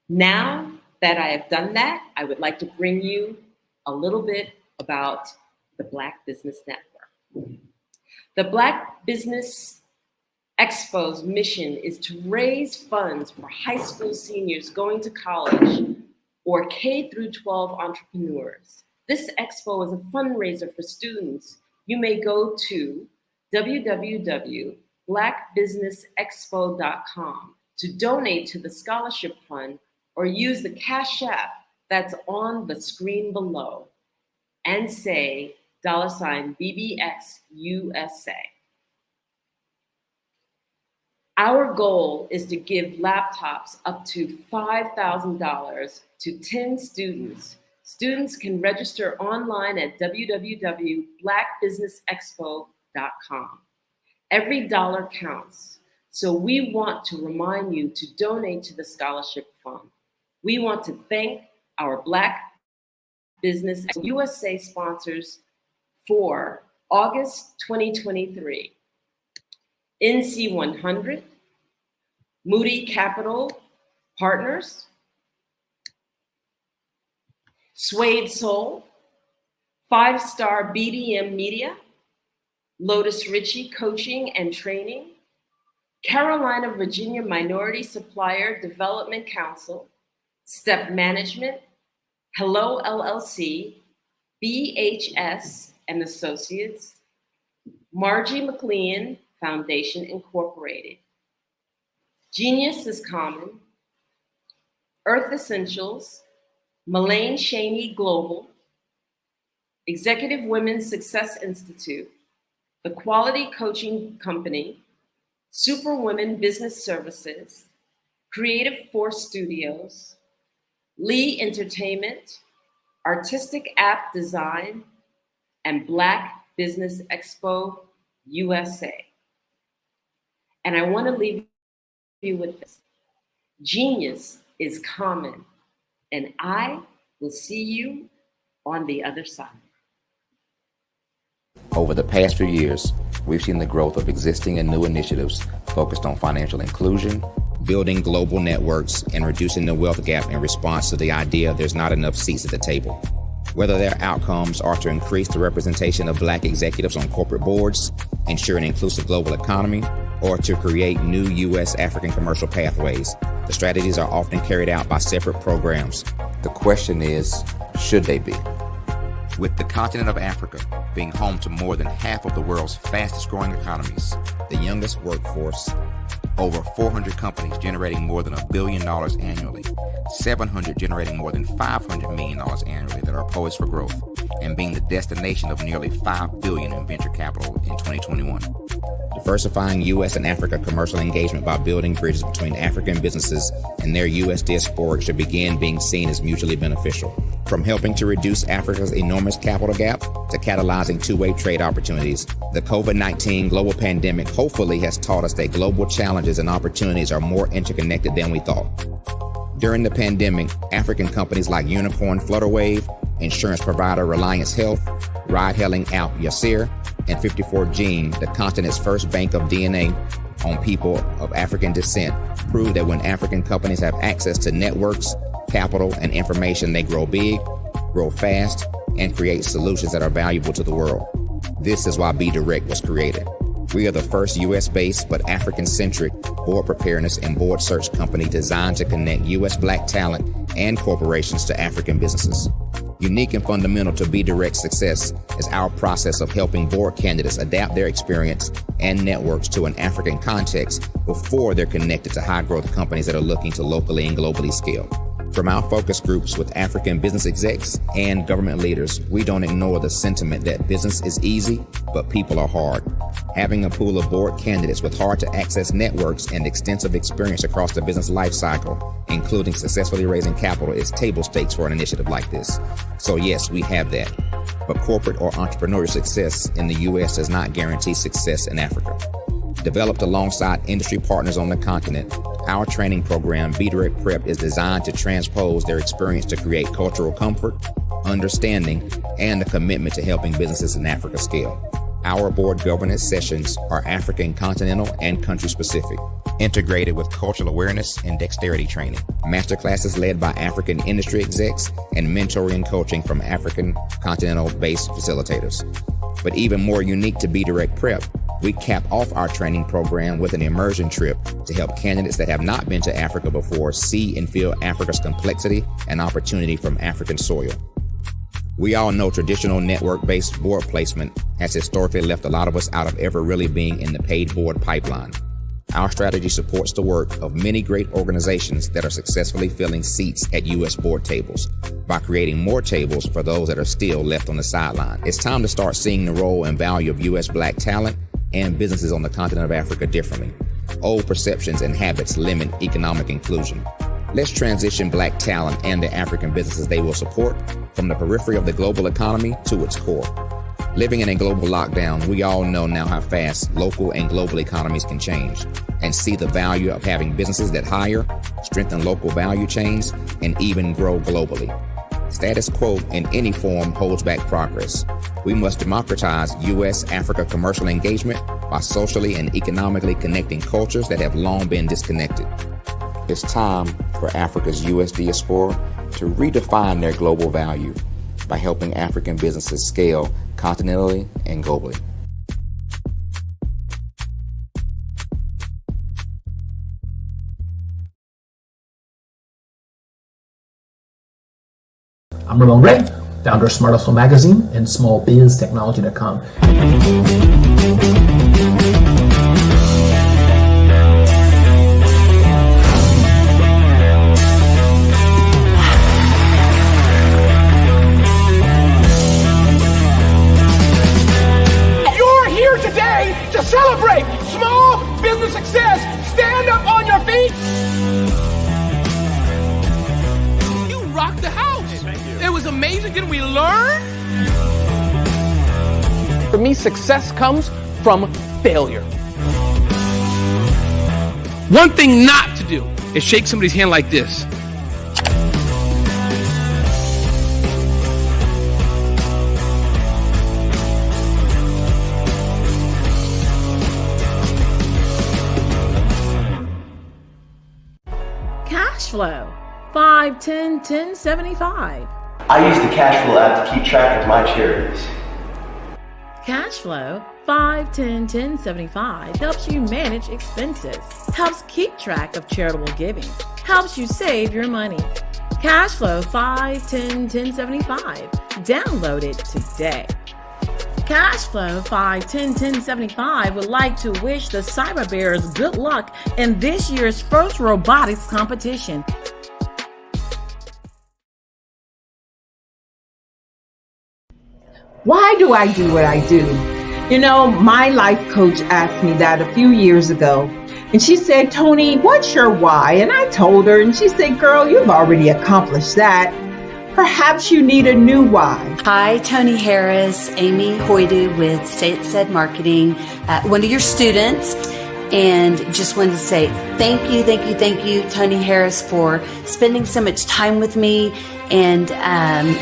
now that I have done that, I would like to bring you a little bit about the Black Business Network. The Black Business Expo's mission is to raise funds for high school seniors going to college or K through 12 entrepreneurs. This expo is a fundraiser for students. You may go to www.blackbusinessexpo.com to donate to the scholarship fund or use the Cash App that's on the screen below and say $BBX USA. Our goal is to give laptops up to $5,000 to 10 students. Students can register online at www.blackbusinessexpo.com. Every dollar counts. So we want to remind you to donate to the scholarship fund. We want to thank our Black Business USA sponsors for August 2023. NC 100, Moody Capital Partners, Suede Soul, 5-Star BDM Media, Lotus Ritchie Coaching and Training, Carolina, Virginia Minority Supplier Development Council, Step Management, Hello LLC, BHS and Associates, Margie McLean Foundation Incorporated, Genius is Common, Earth Essentials, Mullane Cheney Global, Executive Women's Success Institute, The Quality Coaching Company, Superwomen Business Services, Creative Force Studios, Lee Entertainment, Artistic App Design, and Black Business Expo USA. And I want to leave you with this. Genius is common, and I will see you on the other side. Over the past few years, we've seen the growth of existing and new initiatives focused on financial inclusion, building global networks, and reducing the wealth gap in response to the idea there's not enough seats at the table. whether their outcomes are to increase the representation of Black executives on corporate boards, ensure an inclusive global economy, or to create new U.S. African commercial pathways. The strategies are often carried out by separate programs. The question is, should they be? With the continent of Africa being home to more than half of the world's fastest growing economies, the youngest workforce, over 400 companies generating more than $1 billion annually, 700 generating more than $500 million annually that are poised for growth, and being the destination of nearly $5 billion in venture capital in 2021. Diversifying U.S. and Africa commercial engagement by building bridges between African businesses and their U.S. diaspora should begin being seen as mutually beneficial. From helping to reduce Africa's enormous capital gap to catalyzing two-way trade opportunities, the COVID-19 global pandemic hopefully has taught us that global challenges and opportunities are more interconnected than we thought. During the pandemic, African companies like Unicorn Flutterwave, insurance provider Reliance Health, ride-hailing app Yasir, and 54Gene, the continent's first bank of DNA on people of African descent, proved that when African companies have access to networks, capital, and information, they grow big, grow fast, and create solutions that are valuable to the world. This is why Be Direct was created. We are the first U.S.-based but African-centric board preparedness and board search company designed to connect U.S. Black talent and corporations to African businesses. Unique and fundamental to Be Direct's success is our process of helping board candidates adapt their experience and networks to an African context before they're connected to high-growth companies that are looking to locally and globally scale. From our focus groups with African business execs and government leaders, we don't ignore the sentiment that business is easy, but people are hard. Having a pool of board candidates with hard-to-access networks and extensive experience across the business life cycle, including successfully raising capital, is table stakes for an initiative like this. So yes, we have that. But corporate or entrepreneurial success in the U.S. does not guarantee success in Africa. Developed alongside industry partners on the continent, our training program, Be Direct Prep, is designed to transpose their experience to create cultural comfort, understanding, and a commitment to helping businesses in Africa scale. Our board governance sessions are African, continental, and country-specific, integrated with cultural awareness and dexterity training, masterclasses led by African industry execs, and mentoring and coaching from African continental-based facilitators. But even more unique to Be Direct Prep, we cap off our training program with an immersion trip to help candidates that have not been to Africa before see and feel Africa's complexity and opportunity from African soil. We all know traditional network-based board placement has historically left a lot of us out of ever really being in the paid board pipeline. Our strategy supports the work of many great organizations that are successfully filling seats at U.S. board tables by creating more tables for those that are still left on the sideline. It's time to start seeing the role and value of U.S. Black talent and businesses on the continent of Africa differently. Old perceptions and habits limit economic inclusion. Let's transition Black talent and the African businesses they will support from the periphery of the global economy to its core. Living in a global lockdown, we all know now how fast local and global economies can change, and see the value of having businesses that hire, strengthen local value chains, and even grow globally. Status quo in any form holds back progress. We must democratize U.S.-Africa commercial engagement by socially and economically connecting cultures that have long been disconnected. It's time for Africa's U.S. diaspora to redefine their global value by helping African businesses scale continentally and globally. I'm Ramon Ray, founder of Smart Hustle Magazine and smallbiztechnology.com. You're here today to celebrate small business success. Stand up on your feet. You rocked the house. It was amazing. Didn't we learn? For me, success comes from failure. One thing not to do is shake somebody's hand like this. Cash flow, 5, 10, 10, 75. I use the cash flow app to keep track of my charities. Cashflow 5-10-10-75 helps you manage expenses, helps keep track of charitable giving, helps you save your money. Cashflow 5-10-10-75. Download it today. Cashflow 5-10-10-75 would like to wish the Cyber Bears good luck in this year's first robotics competition. Why do I do what I do? You know, my life coach asked me that a few years ago. And she said, Tony, what's your why? And I told her, and she said, girl, you've already accomplished that. Perhaps you need a new why. Hi, Tony Harris, Amy Hoydu with Say It Said Marketing, one of your students. And just wanted to say thank you, Tony Harris, for spending so much time with me and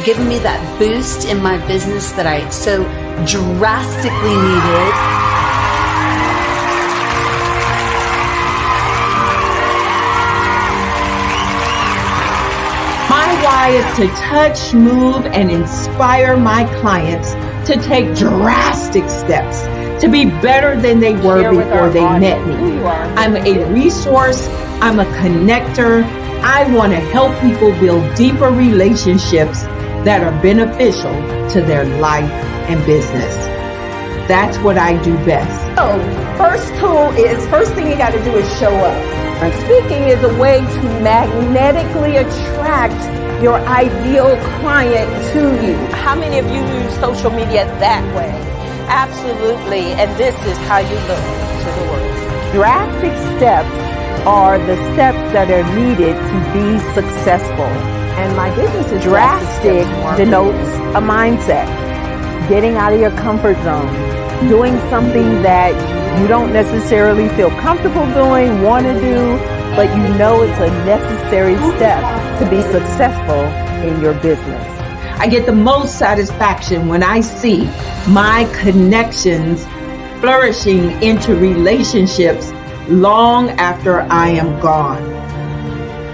giving me that boost in my business that I so drastically needed. My why is to touch, move, and inspire my clients to take drastic steps to be better than they were before they met me. I'm a resource. I'm a connector. I want to help people build deeper relationships that are beneficial to their life and business. That's what I do best. So, first thing you got to do is show up. And speaking is a way to magnetically attract your ideal client to you. How many of you use social media that way? Absolutely, and this is how you look to the world. Drastic steps are the steps that are needed to be successful. And my business is drastic denotes a mindset. Getting out of your comfort zone. Doing something that you don't necessarily feel comfortable doing, want to do, but you know it's a necessary step to be successful in your business. I get the most satisfaction when I see my connections flourishing into relationships long after I am gone.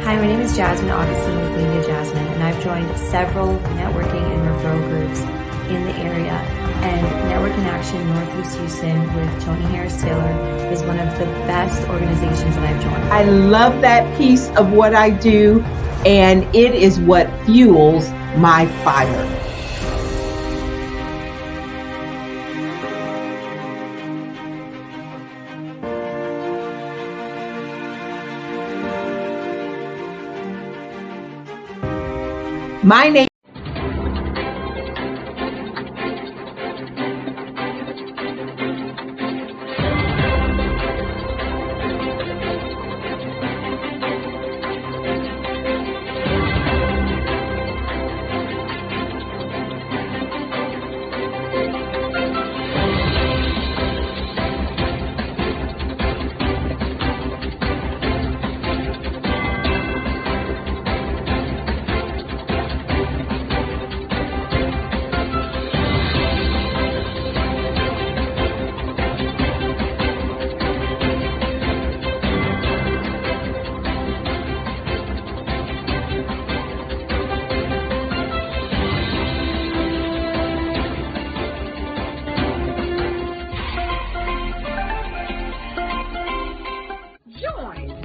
Hi, my name is Jasmine Augustine with Media Jasmine, and I've joined several networking and referral groups in the area. And Network in Action Northeast Houston with Tony Harris Taylor is one of the best organizations that I've joined. I love that piece of what I do, and it is what fuels my fire. My name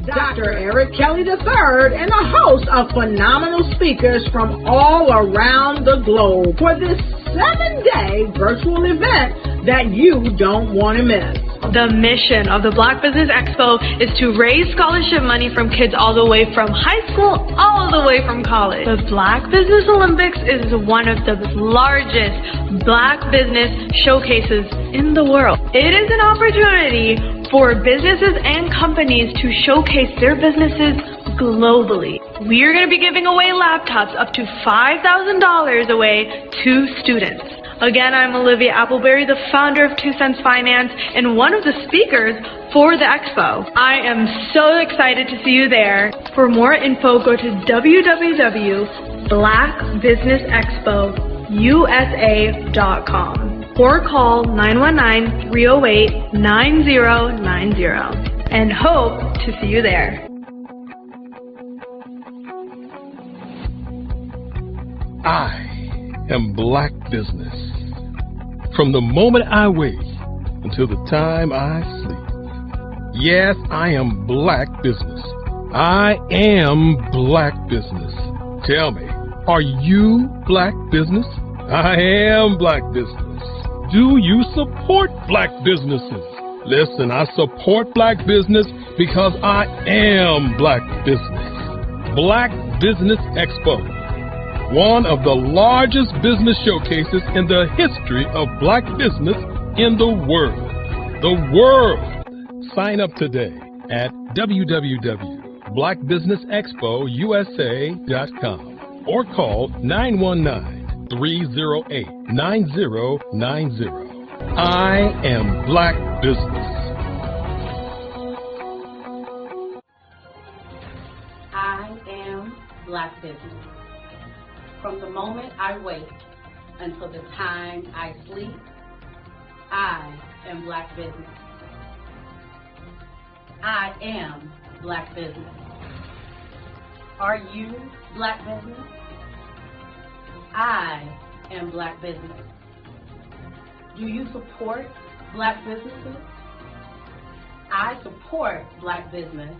Dr. Eric Kelly III and a host of phenomenal speakers from all around the globe for this 7-day virtual event that you don't want to miss. The mission of the Black Business Expo is to raise scholarship money from kids all the way from high school, all the way from college. The Black Business Olympics is one of the largest Black business showcases in the world. It is an opportunity for businesses and companies to showcase their businesses globally. We are going to be giving away laptops up to $5,000 away to students. Again, I'm Olivia Appleberry, the founder of 2 Cents Finance and one of the speakers for the expo. I am so excited to see you there. For more info, go to www.blackbusinessexpousa.com or call 919-308-9090 and hope to see you there. I am Black Business. From the moment I wake until the time I sleep. Yes, I am Black Business. I am Black Business. Tell me, are you Black Business? I am Black Business. Do you support Black businesses? Listen, I support Black business because I am Black Business. Black Business Expo, one of the largest business showcases in the history of Black business in the world. The world! Sign up today at www.blackbusinessexpousa.com or call 919-308-9090. I am Black Business. I am Black Business. From the moment I wake until the time I sleep, I am Black Business. I am Black Business. Are you Black Business? I am Black Business. Do you support Black businesses? I support Black business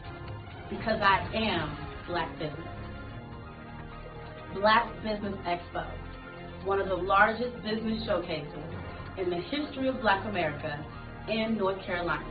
because I am Black Business. Black Business Expo, one of the largest business showcases in the history of Black America in North Carolina.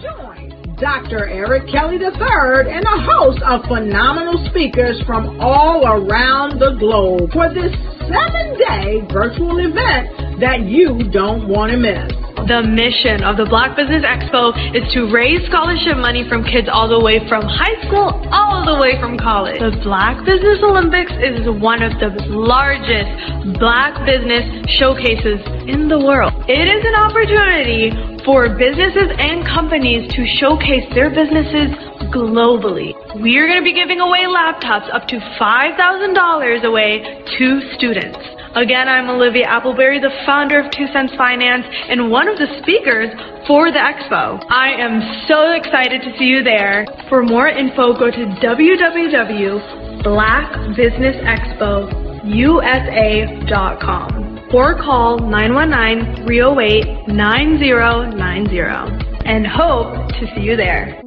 Join Dr. Eric Kelly III and a host of phenomenal speakers from all around the globe for this 7-day virtual event that you don't want to miss. The mission of the Black Business Expo is to raise scholarship money from kids all the way from high school all the way from college. The Black Business Olympics is one of the largest Black business showcases in the world. It is an opportunity for businesses and companies to showcase their businesses globally. We are going to be giving away laptops up to $5,000 away to students. Again, I'm Olivia Appleberry, the founder of 2 Cents Finance and one of the speakers for the expo. I am so excited to see you there. For more info, go to www.blackbusinessexpousa.com or call 919-308-9090 and hope to see you there.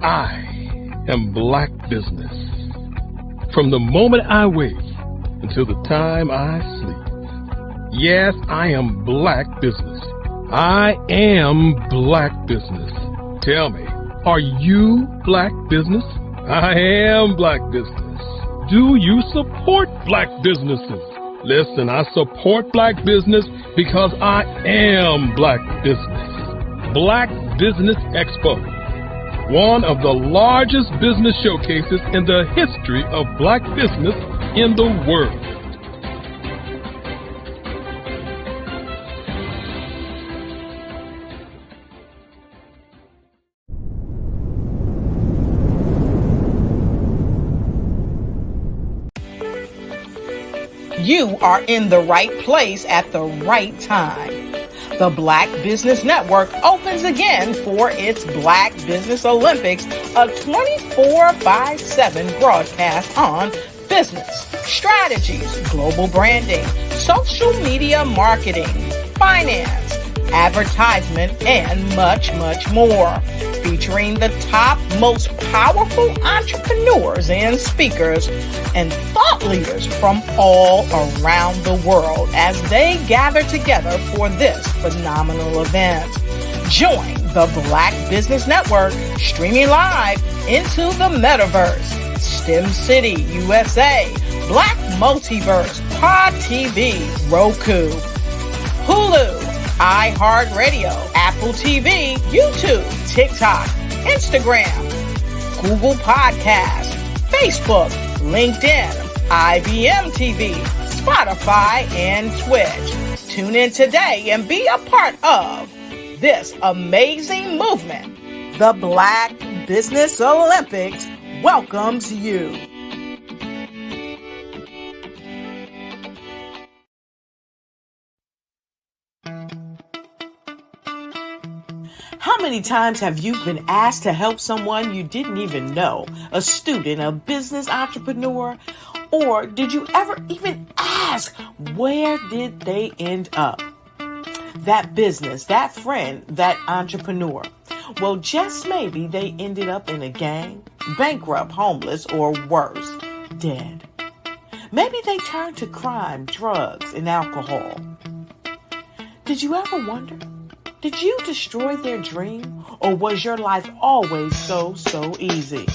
I am Black Business. From the moment I wake until the time I sleep. Yes, I am Black Business. I am Black Business. Tell me, are you Black Business? I am Black Business. Do you support Black businesses? Listen, I support Black business because I am Black Business. Black Business Expo, one of the largest business showcases in the history of Black business in the world. You are in the right place at the right time. The Black Business Network opens again for its Black Business Olympics, a 24/7 broadcast on business, strategies, global branding, social media marketing, finance, advertisement, and much, much more. Featuring the top, most powerful entrepreneurs and speakers and thought leaders from all around the world as they gather together for this phenomenal event. Join the Black Business Network streaming live into the metaverse, STEM City, USA, Black Multiverse, Pod TV, Roku, Hulu, iHeartRadio, Apple TV, YouTube, TikTok, Instagram, Google Podcasts, Facebook, LinkedIn, IBM TV, Spotify, and Twitch. Tune in today and be a part of this amazing movement. The Black Business Olympics welcomes you. How many many times have you been asked to help someone you didn't even know? A student, a business entrepreneur? Or did you ever even ask, where did they end up? That business, that friend, that entrepreneur. Well, just maybe they ended up in a gang, bankrupt, homeless, or worse, dead. Maybe they turned to crime, drugs, and alcohol. Did you ever wonder? Did you destroy their dream, or was your life always so easy?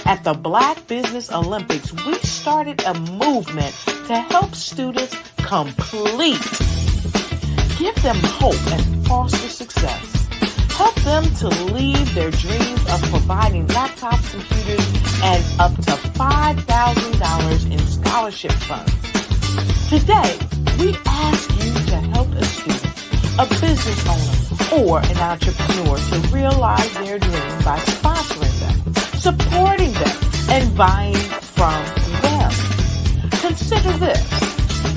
At the Black Business Olympics, we started a movement to help students complete. Give them hope and foster success. Help them to leave their dreams of providing laptops, computers, and up to $5,000 in scholarship funds. Today, we ask you to help a student, a business owner, or an entrepreneur to realize their dream by sponsoring them, supporting them, and buying from them. Consider this.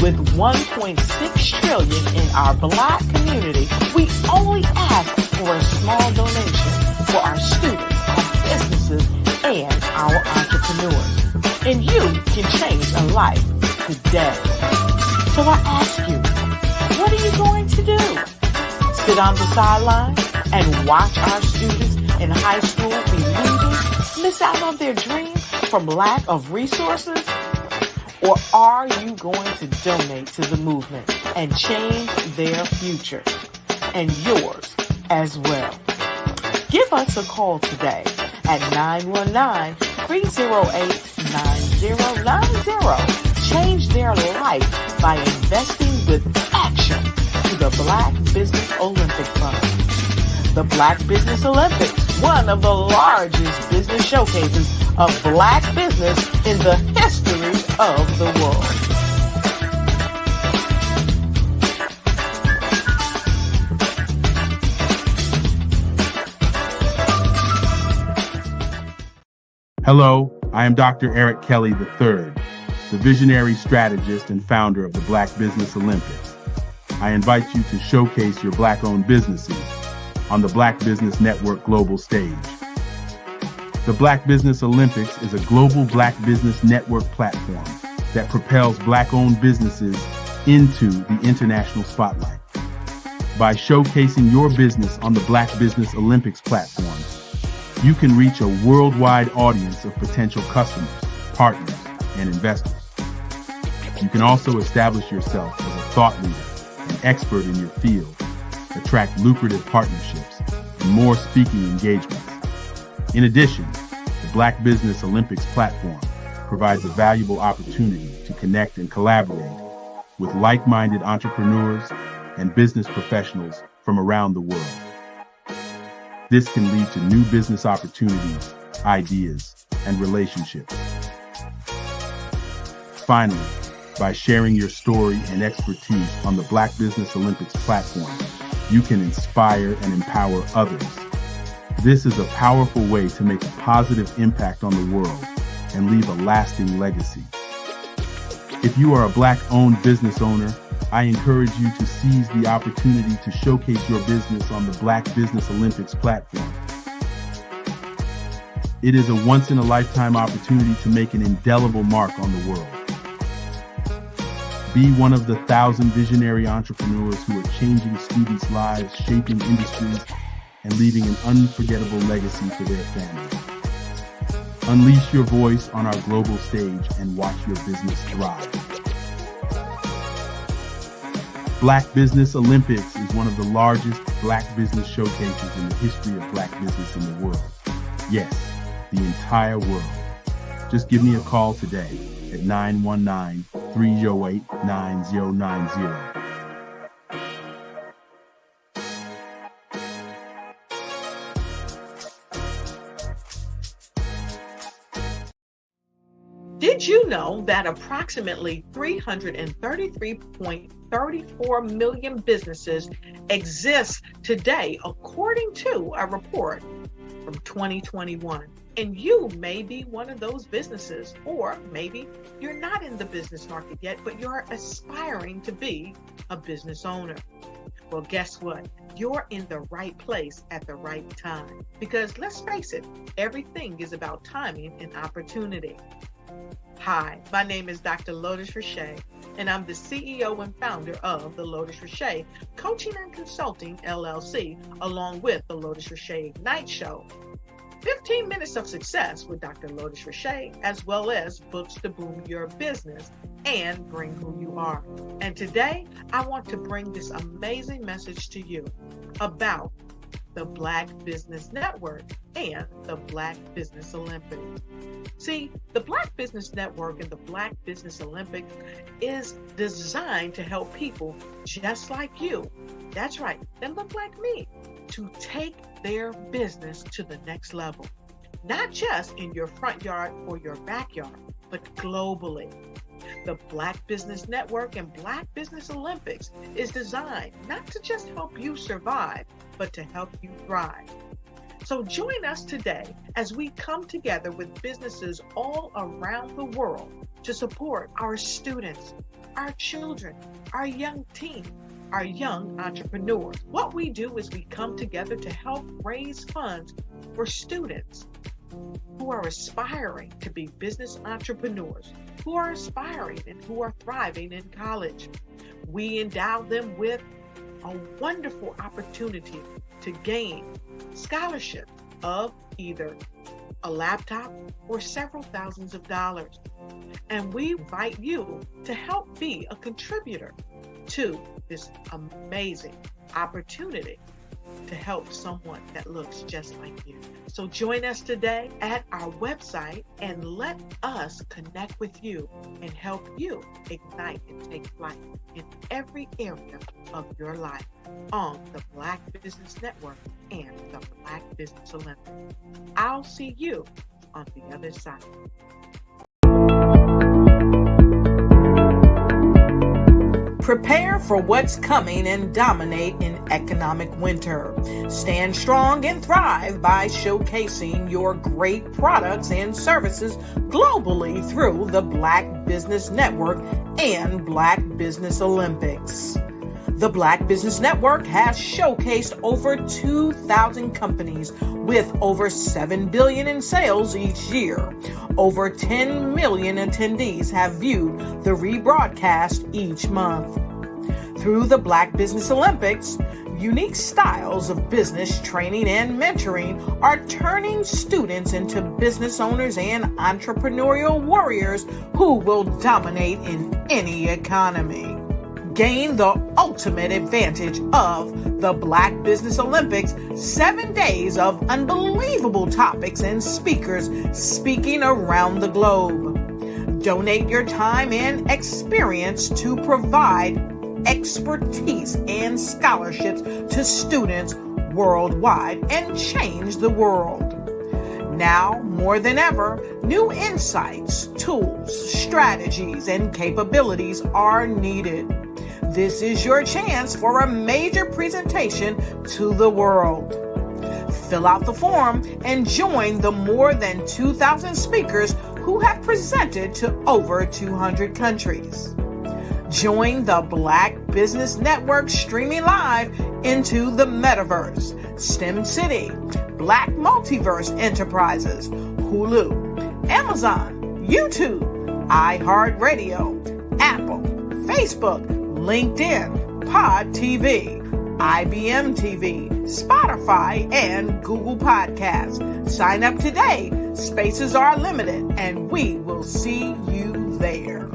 With $1.6 trillion in our Black community, we only ask for a small donation for our students, our businesses, and our entrepreneurs. And you can change a life today. So I ask you, what are you going to do? Sit on the sideline and watch our students in high school be losers, miss out on their dream from lack of resources? Or are you going to donate to the movement and change their future and yours as well? Give us a call today at 919-308-9090. Change their life by investing with action to the Black Business Olympic Fund. The Black Business Olympics, one of the largest business showcases of Black business in the history of the world. Hello, I am Dr. Eric Kelly III, the visionary strategist and founder of the Black Business Olympics. I invite you to showcase your Black-owned businesses on the Black Business Network global stage. The Black Business Olympics is a global Black Business Network platform that propels Black-owned businesses into the international spotlight. By showcasing your business on the Black Business Olympics platform, you can reach a worldwide audience of potential customers, partners, and investors. You can also establish yourself as a thought leader, an expert in your field, attract lucrative partnerships, and more speaking engagements. In addition, the Black Business Olympics platform provides a valuable opportunity to connect and collaborate with like-minded entrepreneurs and business professionals from around the world. This can lead to new business opportunities, ideas, and relationships. Finally, by sharing your story and expertise on the Black Business Olympics platform, you can inspire and empower others. This is a powerful way to make a positive impact on the world and leave a lasting legacy. If you are a Black-owned business owner, I encourage you to seize the opportunity to showcase your business on the Black Business Olympics platform. It is a once-in-a-lifetime opportunity to make an indelible mark on the world. Be one of the 1,000 visionary entrepreneurs who are changing students' lives, shaping industries, and leaving an unforgettable legacy for their families. Unleash your voice on our global stage and watch your business thrive. Black Business Olympics is one of the largest Black business showcases in the history of Black business in the world. Yes, the entire world. Just give me a call today at 919-308-9090. Did you know that approximately 333.34 million businesses exist today, according to a report from 2021? And you may be one of those businesses, or maybe you're not in the business market yet, but you're aspiring to be a business owner. Well, guess what? you're in the right place at the right time. Because let's face it, everything is about timing and opportunity. Hi, my name is Dr. Lotus Richey, and I'm the CEO and founder of the Lotus Richey Coaching and Consulting LLC, along with the Lotus Richey Ignite Show. 15 minutes of success with Dr. Lotus Richey, as well as books to boom your business and bring who you are. And today, I want to bring this amazing message to you about the Black Business Network and the Black Business Olympics. See, the Black Business Network and the Black Business Olympics is designed to help people just like you, that's right, that look like me, to take their business to the next level. Not just in your front yard or your backyard, but globally. The Black Business Network and Black Business Olympics is designed not to just help you survive, but to help you thrive. So join us today as we come together with businesses all around the world to support our students, our children, our young teens, our young entrepreneurs. What we do is we come together to help raise funds for students who are aspiring to be business entrepreneurs, who are aspiring and who are thriving in college. We endow them with a wonderful opportunity to gain scholarship of either a laptop or several thousands of dollars. And we invite you to help be a contributor to this amazing opportunity to help someone that looks just like you. So join us today at our website and let us connect with you and help you ignite and take flight in every area of your life on the Black Business Network and the Black Business Olympics. I'll see you on the other side. Prepare for what's coming and dominate in economic winter. Stand strong and thrive by showcasing your great products and services globally through the Black Business Network and Black Business Olympics. The Black Business Network has showcased over 2,000 companies with over $7 billion in sales each year. Over 10 million attendees have viewed the rebroadcast each month. Through the Black Business Olympics, unique styles of business training and mentoring are turning students into business owners and entrepreneurial warriors who will dominate in any economy. Gain the ultimate advantage of the Black Business Olympics, 7 days of unbelievable topics and speakers speaking around the globe. Donate your time and experience to provide expertise and scholarships to students worldwide and change the world. Now, more than ever, new insights, tools, strategies, and capabilities are needed. This is your chance for a major presentation to the world. Fill out the form and join the more than 2,000 speakers who have presented to over 200 countries. Join the Black Business Network streaming live into the Metaverse, STEM City, Black Multiverse Enterprises, Hulu, Amazon, YouTube, iHeartRadio, Apple, Facebook, LinkedIn, Pod TV, IBM TV, Spotify, and Google Podcasts. Sign up today. Spaces are limited, and we will see you there.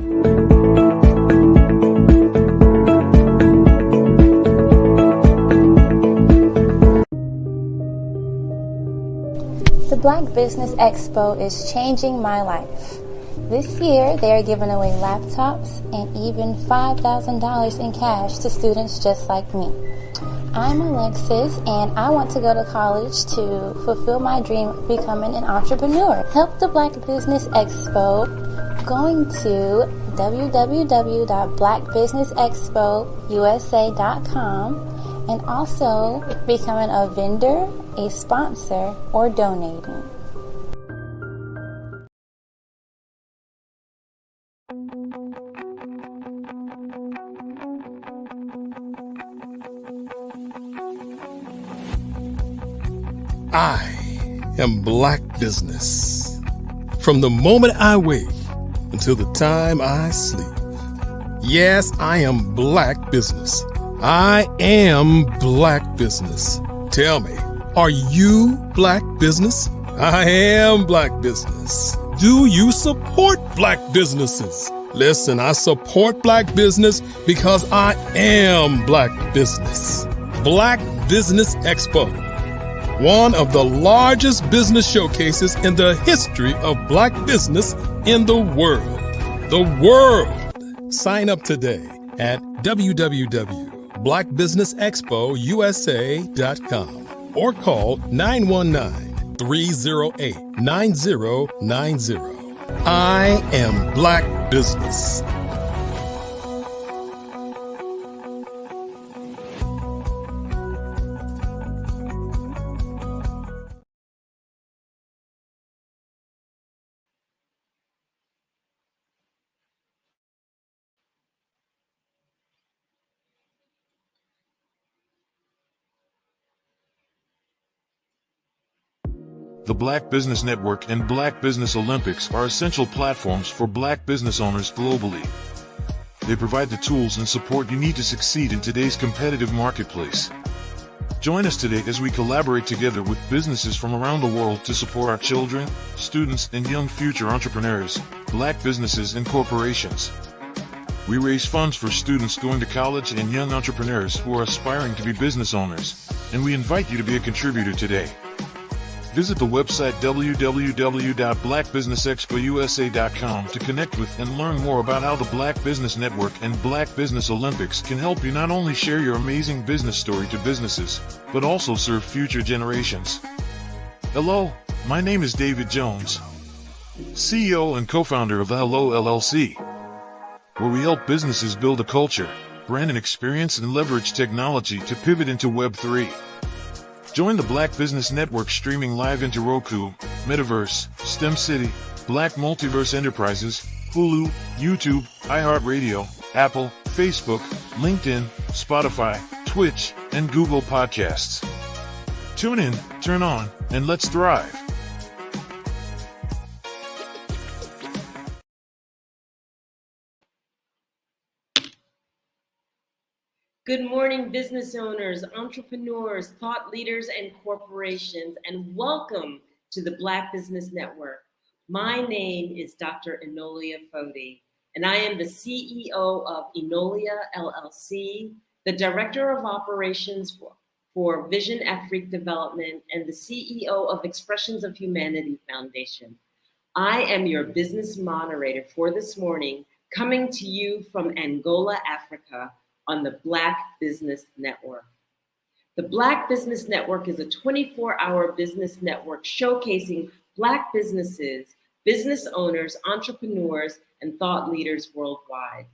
The Black Business Expo is changing my life. This year, they are giving away laptops and even $5,000 in cash to students just like me. I'm Alexis, and I want to go to college to fulfill my dream of becoming an entrepreneur. Help the Black Business Expo going to www.blackbusinessexpousa.com and also becoming a vendor, a sponsor, or donating. am Black business. From the moment I wake until the time I sleep. Yes, I am Black business. I am Black business. Tell me, are you Black business? I am Black business. Do you support Black businesses? Listen, I support Black business because I am Black business. Black Business Expo, one of the largest business showcases in the history of Black business in the world. The world! Sign up today at www.blackbusinessexpousa.com or call 919-308-9090. I am Black business. The Black Business Network and Black Business Olympics are essential platforms for Black business owners globally. They provide the tools and support you need to succeed in today's competitive marketplace. Join us today as we collaborate together with businesses from around the world to support our children, students, and young future entrepreneurs, Black businesses and corporations. We raise funds for students going to college and young entrepreneurs who are aspiring to be business owners, and we invite you to be a contributor today. Visit the website www.blackbusinessexpousa.com to connect with and learn more about how the Black Business Network and Black Business Olympics can help you not only share your amazing business story to businesses, but also serve future generations. Hello, my name is David Jones, CEO and co-founder of the Hello LLC, where we help businesses build a culture, brand and experience, and leverage technology to pivot into Web3. Join the Black Business Network streaming live into Roku, Metaverse, STEM City, Black Multiverse Enterprises, Hulu, YouTube, iHeartRadio, Apple, Facebook, LinkedIn, Spotify, Twitch, and Google Podcasts. Tune in, turn on, and let's thrive. Good morning, business owners, entrepreneurs, thought leaders, and corporations, and welcome to the Black Business Network. My name is Dr. Enolia Foti, and I am the CEO of Enolia LLC, the Director of Operations for Vision Afrique Development, and the CEO of Expressions of Humanity Foundation. I am your business moderator for this morning, coming to you from Angola, Africa, on the Black Business Network. The Black Business Network is a 24-hour business network showcasing Black businesses, business owners, entrepreneurs, and thought leaders worldwide.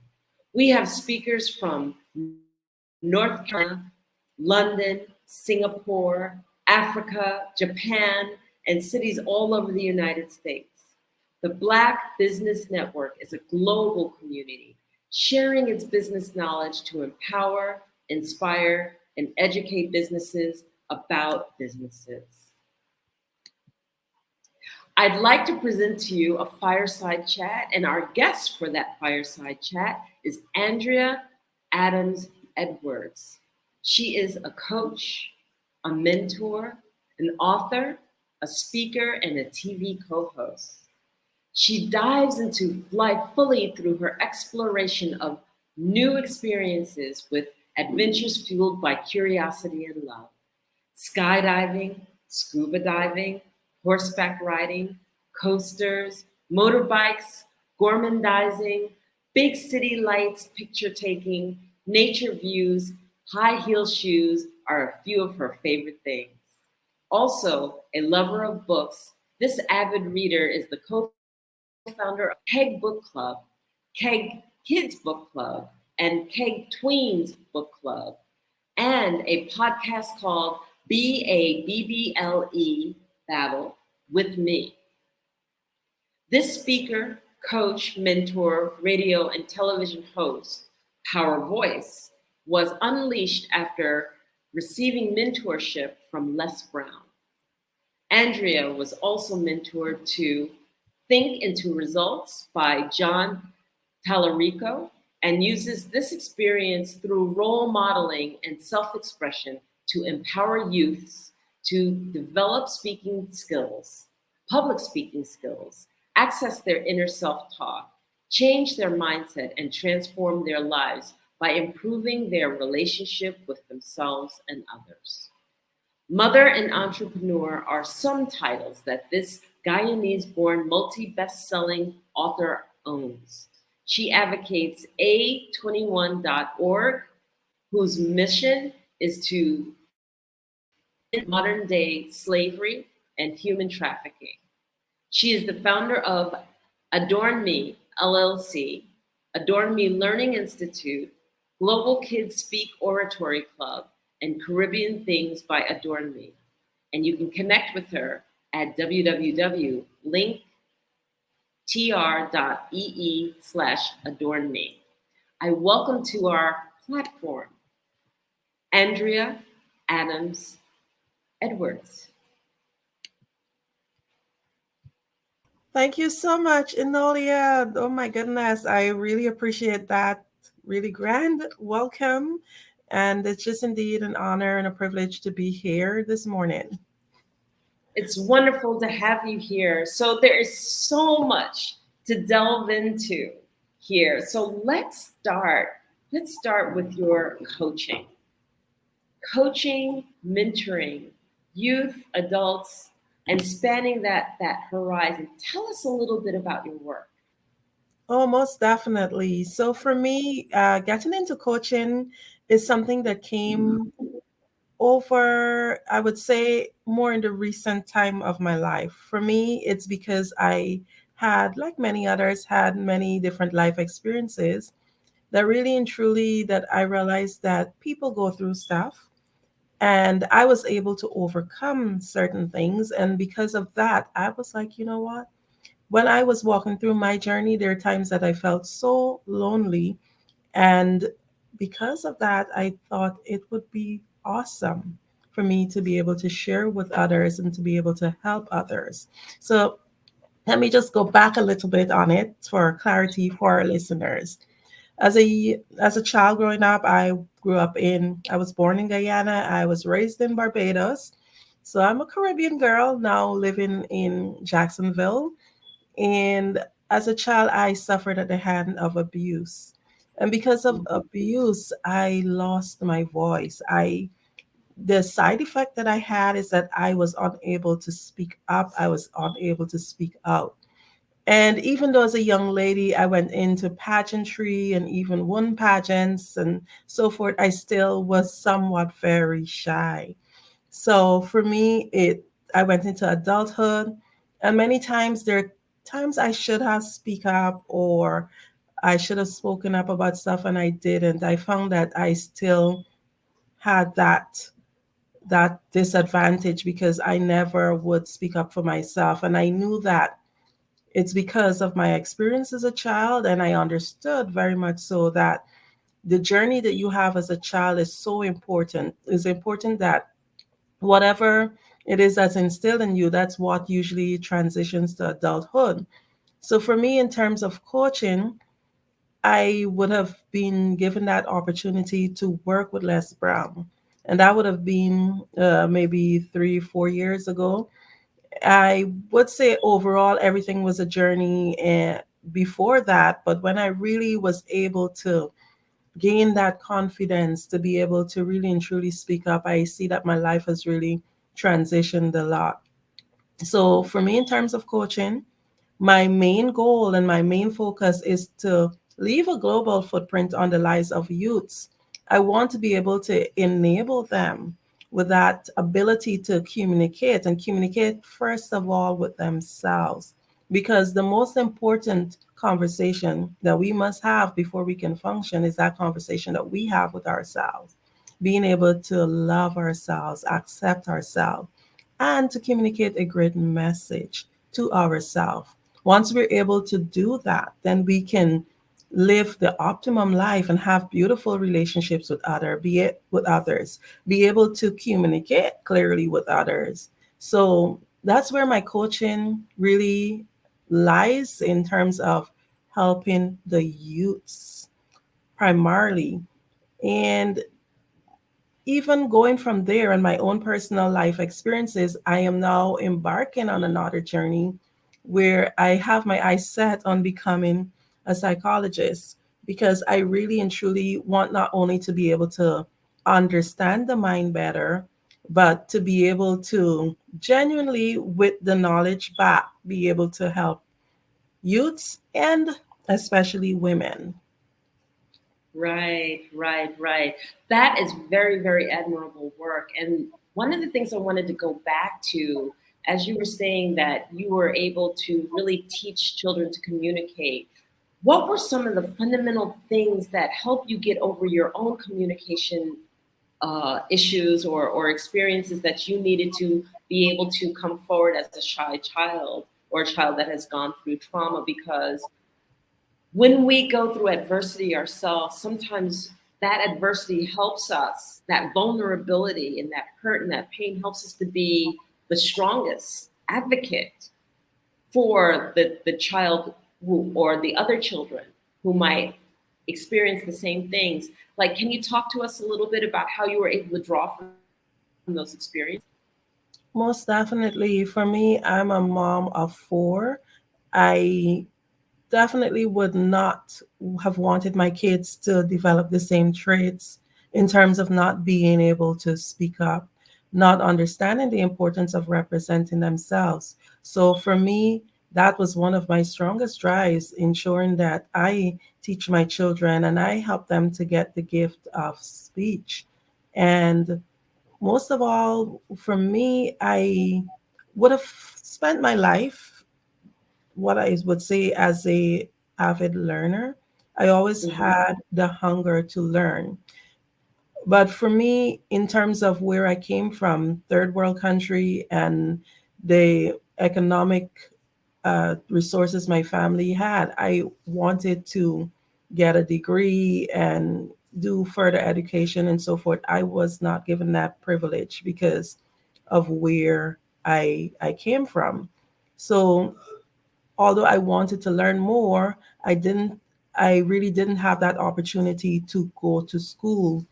We have speakers from North Carolina, London, Singapore, Africa, Japan, and cities all over the United States. The Black Business Network is a global community sharing its business knowledge to empower, inspire, and educate businesses about businesses. I'd like to present to you a fireside chat, and our guest for that fireside chat is Andrea Adams Edwards. She is a coach, a mentor, an author, a speaker, and a TV co-host. She dives into life fully through her exploration of new experiences with adventures fueled by curiosity and love. Skydiving, scuba diving, horseback riding, coasters, motorbikes, gourmandizing, big city lights, picture taking, nature views, high heel shoes are a few of her favorite things. Also, a lover of books, this avid reader is the co-founder of Keg Book Club, Keg Kids Book Club, and Keg Tweens Book Club, and a podcast called BABBLE Battle with Me. This speaker, coach, mentor, radio, and television host, Power Voice, was unleashed after receiving mentorship from Les Brown. Andrea was also mentored to Think into Results by John Tallarico and uses this experience through role modeling and self-expression to empower youths to develop speaking skills, public speaking skills, access their inner self-talk, change their mindset, and transform their lives by improving their relationship with themselves and others. Mother and Entrepreneur are some titles that this Guyanese-born multi-best-selling author owns. She advocates A21.org, whose mission is to end modern-day slavery and human trafficking. She is the founder of Adorn Me, LLC, Adorn Me Learning Institute, Global Kids Speak Oratory Club, and Caribbean Things by Adorn Me. And you can connect with her at www.linktr.ee/adornme. I welcome to our platform Andrea Adams Edwards. Thank you so much, Enolia. Oh my goodness, I really appreciate that really grand welcome. And it's just indeed an honor and a privilege to be here this morning. It's wonderful to have you here. So there is so much to delve into here. So let's start with your coaching. Coaching, mentoring, youth, adults, and spanning that horizon. Tell us a little bit about your work. Oh, most definitely. So for me, getting into coaching is something that came over, I would say, more in the recent time of my life. For me, it's because I had, like many others, had many different life experiences that really and truly that I realized that people go through stuff. And I was able to overcome certain things. And because of that, I was like, you know what? When I was walking through my journey, there are times that I felt so lonely. And because of that, I thought it would be awesome for me to be able to share with others and to be able to help others. So let me just go back a little bit on it for clarity for our listeners. As a child growing up, I was born in Guyana. I was raised in Barbados. So I'm a Caribbean girl now living in Jacksonville. And as a child, I suffered at the hand of abuse. And because of abuse, I lost my voice. The side effect that I had is that I was unable to speak up. I was unable to speak out. And even though as a young lady, I went into pageantry and even won pageants and so forth, I still was somewhat very shy. So for me, I went into adulthood, and many times there are times I should have speak up or I should have spoken up about stuff and I didn't. I found that I still had that disadvantage because I never would speak up for myself. And I knew that it's because of my experience as a child, and I understood very much so that the journey that you have as a child is so important. It's important that whatever it is that's instilled in you, that's what usually transitions to adulthood. So for me, in terms of coaching, I would have been given that opportunity to work with Les Brown. And that would have been maybe 3-4 years ago. I would say overall, everything was a journey before that. But when I really was able to gain that confidence to be able to really and truly speak up, I see that my life has really transitioned a lot. So for me, in terms of coaching, my main goal and my main focus is to leave a global footprint on the lives of youths. I want to be able to enable them with that ability to communicate and communicate first of all with themselves. Because the most important conversation that we must have before we can function is that conversation that we have with ourselves. Being able to love ourselves, accept ourselves, and to communicate a great message to ourselves. Once we're able to do that, then we can live the optimum life and have beautiful relationships with others, be able to communicate clearly with others. So that's where my coaching really lies in terms of helping the youths primarily. And even going from there and my own personal life experiences, I am now embarking on another journey where I have my eyes set on becoming a psychologist because I really and truly want not only to be able to understand the mind better, but to be able to genuinely, with the knowledge back, be able to help youths and especially women. Right, right, right. That is very, very admirable work. And one of the things I wanted to go back to, as you were saying that you were able to really teach children to communicate, what were some of the fundamental things that help you get over your own communication issues or experiences that you needed to be able to come forward as a shy child or a child that has gone through trauma? Because when we go through adversity ourselves, sometimes that adversity helps us, that vulnerability and that hurt and that pain helps us to be the strongest advocate for the child who, or the other children who might experience the same things. Like, can you talk to us a little bit about how you were able to draw from those experiences? Most definitely. For me, I'm a mom of four. I definitely would not have wanted my kids to develop the same traits in terms of not being able to speak up, not understanding the importance of representing themselves. So for me, that was one of my strongest drives, ensuring that I teach my children and I help them to get the gift of speech. And most of all, for me, I would have spent my life, what I would say, as a avid learner. I always had the hunger to learn. But for me, in terms of where I came from, third world country, and the economic resources my family had, I wanted to get a degree and do further education and so forth. I was not given that privilege because of where I came from. So although I wanted to learn more, I really didn't have that opportunity to go to school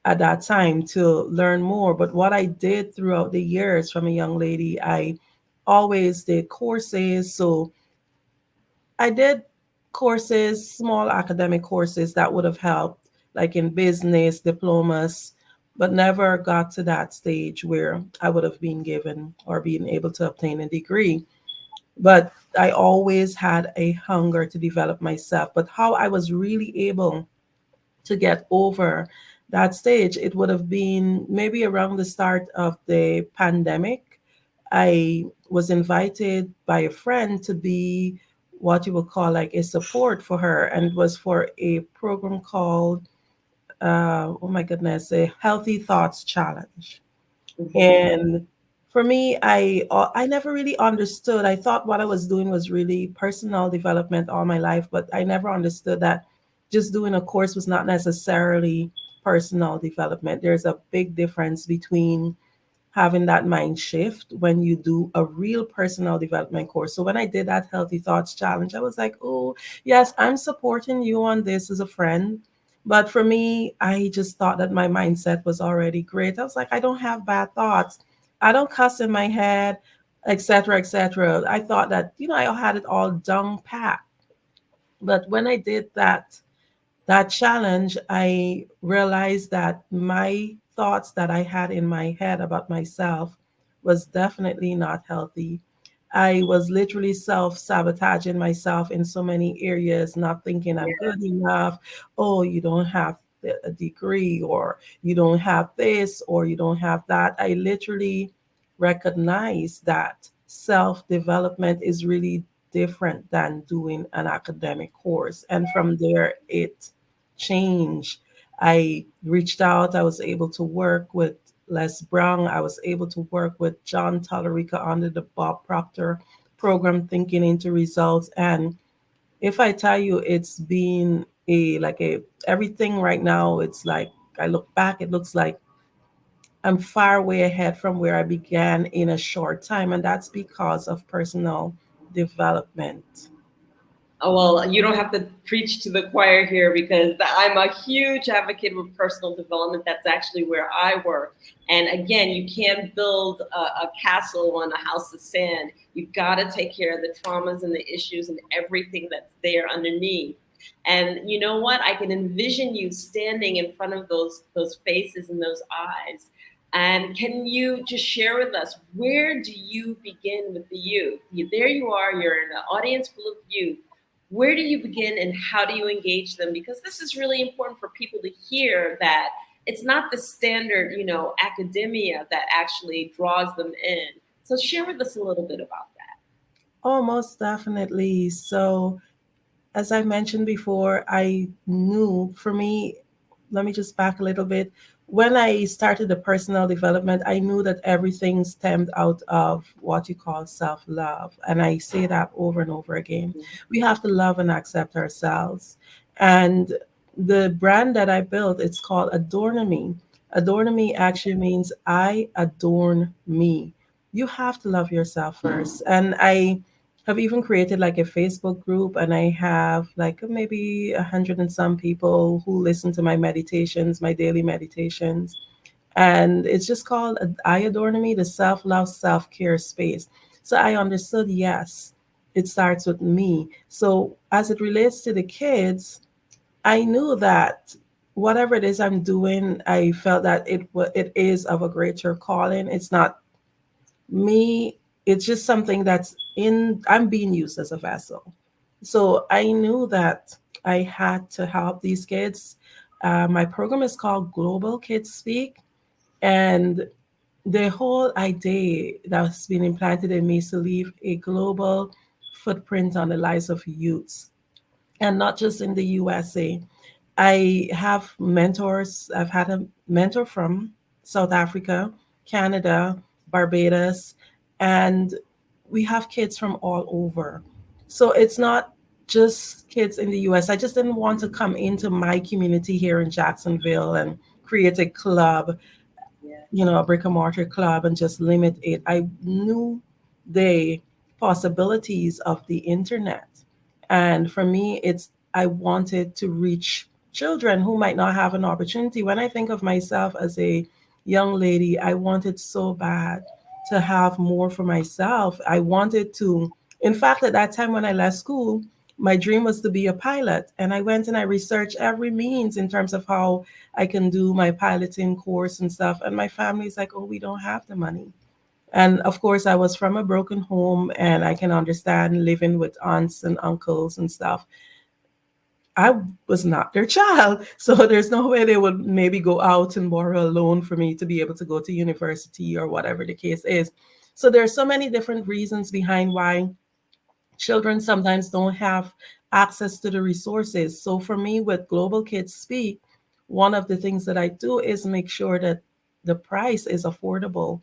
at that time to learn more. But what I did throughout the years from a young lady, I always did courses. So I did courses, small academic courses that would have helped, like in business, diplomas, but never got to that stage where I would have been given or being able to obtain a degree. But I always had a hunger to develop myself. But how I was really able to get over that stage, it would have been maybe around the start of the pandemic. I was invited by a friend to be what you would call like a support for her, and it was for a program called, oh my goodness, a Healthy Thoughts Challenge. And for me, I never really understood. I thought what I was doing was really personal development all my life, but I never understood that just doing a course was not necessarily personal development. There's a big difference between having that mind shift when you do a real personal development course. So when I did that Healthy Thoughts Challenge, I was like, oh, yes, I'm supporting you on this as a friend. But for me, I just thought that my mindset was already great. I was like, I don't have bad thoughts. I don't cuss in my head, etc., etc. I thought that, I had it all down pat. But when I did that challenge, I realized that my thoughts that I had in my head about myself was definitely not healthy. I was literally self sabotaging myself in so many areas, not thinking I'm good enough. Oh, you don't have a degree, or you don't have this, or you don't have that. I literally recognize that self development is really different than doing an academic course. And from there, it changed. I reached out. I was able to work with Les Brown. I was able to work with John Tallarica under the Bob Proctor program, Thinking into Results. And if I tell you, it's been everything right now. It's like, I look back, it looks like I'm far way ahead from where I began in a short time, and that's because of personal development. Oh, well, you don't have to preach to the choir here because I'm a huge advocate with personal development. That's actually where I work. And again, you can't build a castle on a house of sand. You've got to take care of the traumas and the issues and everything that's there underneath. And you know what? I can envision you standing in front of those faces and those eyes. And can you just share with us, where do you begin with the youth? There you are, you're in an audience full of youth. Where do you begin and how do you engage them? Because this is really important for people to hear, that it's not the standard, academia that actually draws them in. So share with us a little bit about that. Oh, most definitely. So, as I mentioned before, I knew, for me, let me just back a little bit. When I started the personal development, I knew that everything stemmed out of what you call self love. And I say that over and over again. We have to love and accept ourselves. And the brand that I built, it's called Adorn Me. Adorn Me actually means I adorn me. You have to love yourself first. And I have even created like a Facebook group, and I have like maybe 100 and some people who listen to my meditations, my daily meditations. And it's just called I Adorn Me, the self-love, self-care space. So I understood, yes, it starts with me. So as it relates to the kids, I knew that whatever it is I'm doing, I felt that it is of a greater calling. It's not me, it's just something that's in, I'm being used as a vessel. So I knew that I had to help these kids. My program is called Global Kids Speak, and the whole idea that's been implanted in me is to leave a global footprint on the lives of youths, and not just in the USA. I have mentors. I've had a mentor from South Africa, Canada, Barbados, and we have kids from all over. So it's not just kids in the US. I just didn't want to come into my community here in Jacksonville and create a club, a brick and mortar club, and just limit it. I knew the possibilities of the internet. And for me, I wanted to reach children who might not have an opportunity. When I think of myself as a young lady, I wanted so bad to have more for myself. I wanted to, in fact, at that time when I left school, my dream was to be a pilot. And I went and I researched every means in terms of how I can do my piloting course and stuff. And my family's like, oh, we don't have the money. And of course, I was from a broken home, and I can understand living with aunts and uncles and stuff. I was not their child. So there's no way they would maybe go out and borrow a loan for me to be able to go to university or whatever the case is. So there's so many different reasons behind why children sometimes don't have access to the resources. So for me, with Global Kids Speak, one of the things that I do is make sure that the price is affordable.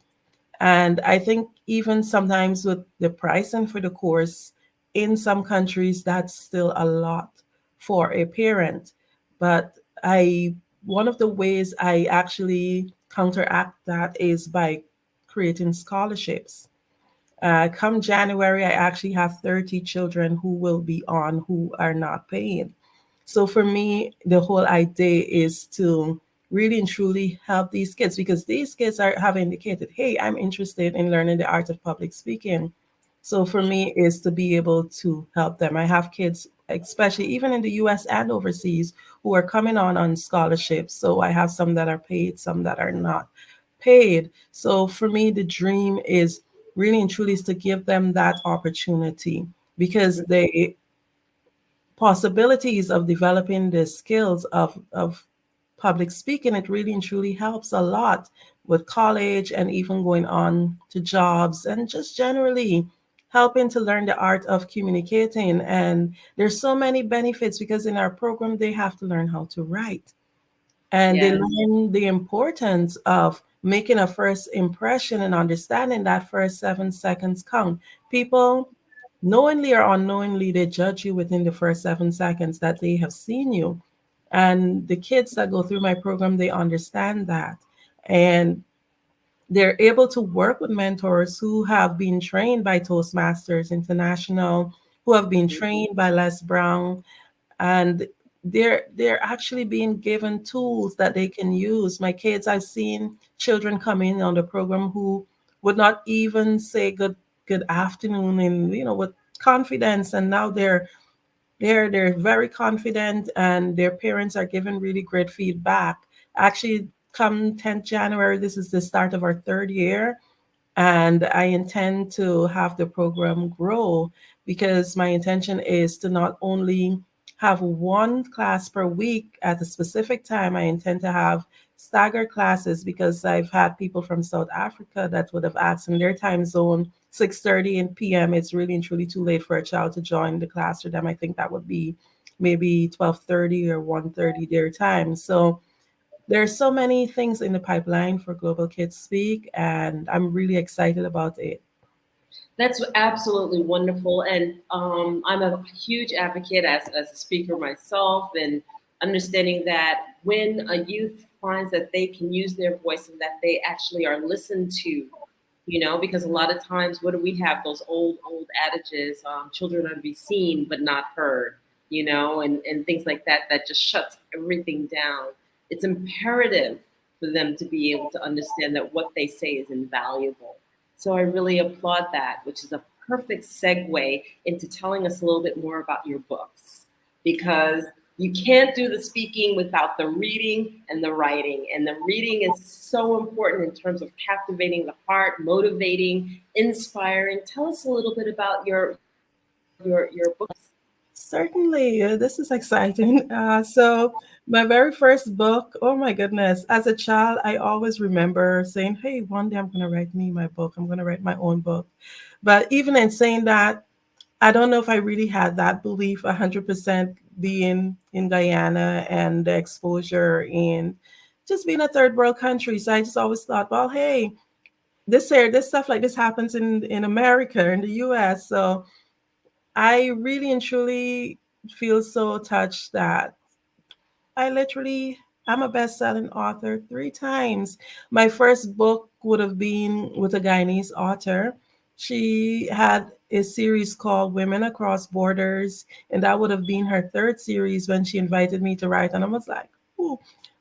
And I think even sometimes with the pricing for the course, in some countries, that's still a lot for a parent. But one of the ways I actually counteract that is by creating scholarships. Come January, I actually have 30 children who will be on who are not paying. So for me, the whole idea is to really and truly help these kids, because these kids have indicated, hey, I'm interested in learning the art of public speaking. So for me is to be able to help them. I have kids, especially even in the US and overseas, who are coming on scholarships. So I have some that are paid, some that are not paid. So for me, the dream is really and truly is to give them that opportunity, because the possibilities of developing the skills of public speaking, it really and truly helps a lot with college and even going on to jobs and just generally helping to learn the art of communicating. And there's so many benefits, because in our program they have to learn how to write, and they learn the importance of making a first impression and understanding that first 7 seconds count. People, knowingly or unknowingly, they judge you within the first 7 seconds that they have seen you. And the kids that go through my program, they understand that. And they're able to work with mentors who have been trained by Toastmasters International, who have been trained by Les Brown, and they're actually being given tools that they can use. My kids, I've seen children come in on the program who would not even say good afternoon, and with confidence, and now they're very confident, and their parents are giving really great feedback. Actually, come 10th January, this is the start of our third year, and I intend to have the program grow, because my intention is to not only have one class per week at a specific time. I intend to have staggered classes, because I've had people from South Africa that would have asked in their time zone 6:30 in p.m. It's really and truly too late for a child to join the class for them. I think that would be maybe 12:30 or 1:30 their time. So there are so many things in the pipeline for Global Kids Speak, and I'm really excited about it. That's absolutely wonderful. And I'm a huge advocate as a speaker myself, and understanding that when a youth finds that they can use their voice and that they actually are listened to, because a lot of times, what do we have? Those old adages, children are to be seen but not heard, and things like that, that just shuts everything down. It's imperative for them to be able to understand that what they say is invaluable. So I really applaud that, which is a perfect segue into telling us a little bit more about your books, because you can't do the speaking without the reading and the writing. And the reading is so important in terms of captivating the heart, motivating, inspiring. Tell us a little bit about your books. Certainly, this is exciting. So, my very first book, oh my goodness, as a child, I always remember saying, hey, one day I'm going to write me my book. I'm going to write my own book. But even in saying that, I don't know if I really had that belief 100%, being in Guyana and the exposure in just being a third world country. So I just always thought, well, hey, this stuff like this happens in America, in the US. So I really and truly feel so touched that I'm a best-selling author 3 times. My first book would have been with a Guyanese author. She had a series called Women Across Borders, and that would have been her third series when she invited me to write. And I was like, ooh,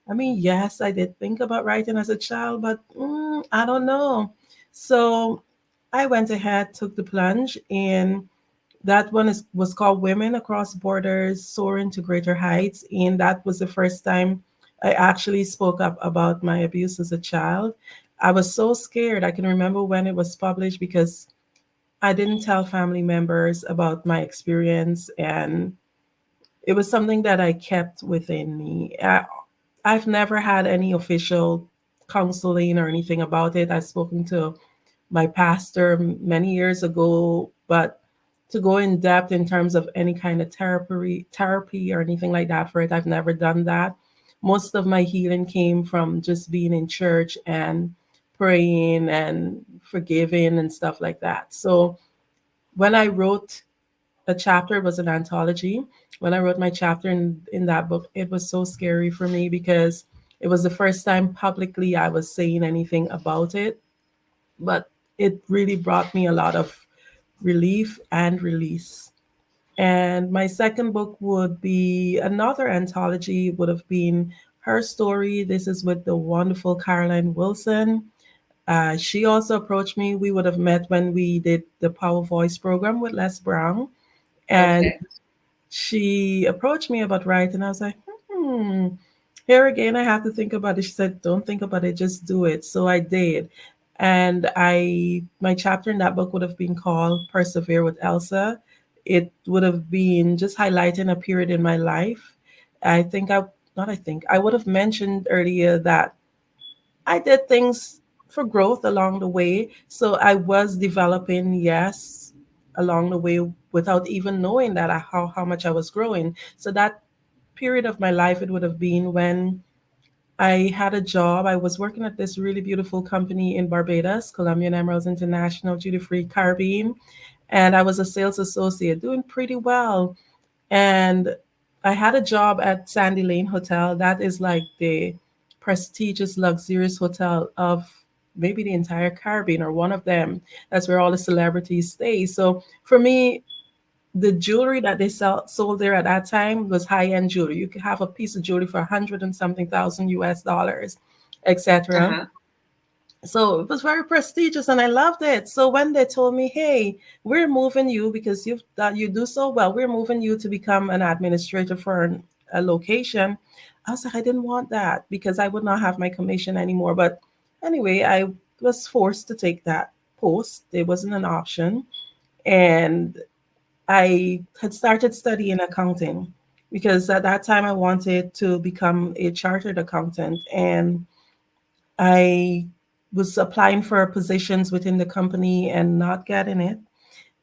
I mean, yes, I did think about writing as a child, but I don't know. So I went ahead, took the plunge, and that one was called Women Across Borders Soaring to Greater Heights. And that was the first time I actually spoke up about my abuse as a child. I was so scared. I can remember when it was published, because I didn't tell family members about my experience. And it was something that I kept within me. I've never had any official counseling or anything about it. I've spoken to my pastor many years ago, but to go in depth in terms of any kind of therapy or anything like that for it, I've never done that. Most of my healing came from just being in church and praying and forgiving and stuff like that. So when I wrote a chapter, it was an anthology. When I wrote my chapter in that book, it was so scary for me, because it was the first time publicly I was saying anything about it. But it really brought me a lot of relief and release. And my second book would be another anthology, would have been Her Story. This is with the wonderful Caroline Wilson. She also approached me. We would have met when we did the Power Voice program with Les Brown. And Okay. she approached me about writing. I was like, hmm, here again, I have to think about it. She said, don't think about it, just do it. So I did. And my chapter in that book would have been called Persevere with Elsa. It would have been just highlighting a period in my life. I would have mentioned earlier that I did things for growth along the way. So I was developing, yes, along the way without even knowing that how much I was growing. So that period of my life, it would have been when I had a job. I was working at this really beautiful company in Barbados, Colombian Emeralds International, duty free Caribbean. And I was a sales associate doing pretty well. And I had a job at Sandy Lane Hotel. That is like the prestigious, luxurious hotel of maybe the entire Caribbean or one of them. That's where all the celebrities stay. So for me, the jewelry that they sold there at that time was high-end jewelry. You could have a piece of jewelry for 100 and something thousand US dollars, etc. Uh-huh. So it was very prestigious and I loved it. So when they told me, hey, we're moving you because you do so well, we're moving you to become an administrator for a location. I was like, I didn't want that because I would not have my commission anymore. But anyway, I was forced to take that post. It wasn't an option. And I had started studying accounting because at that time I wanted to become a chartered accountant. And I was applying for positions within the company and not getting it.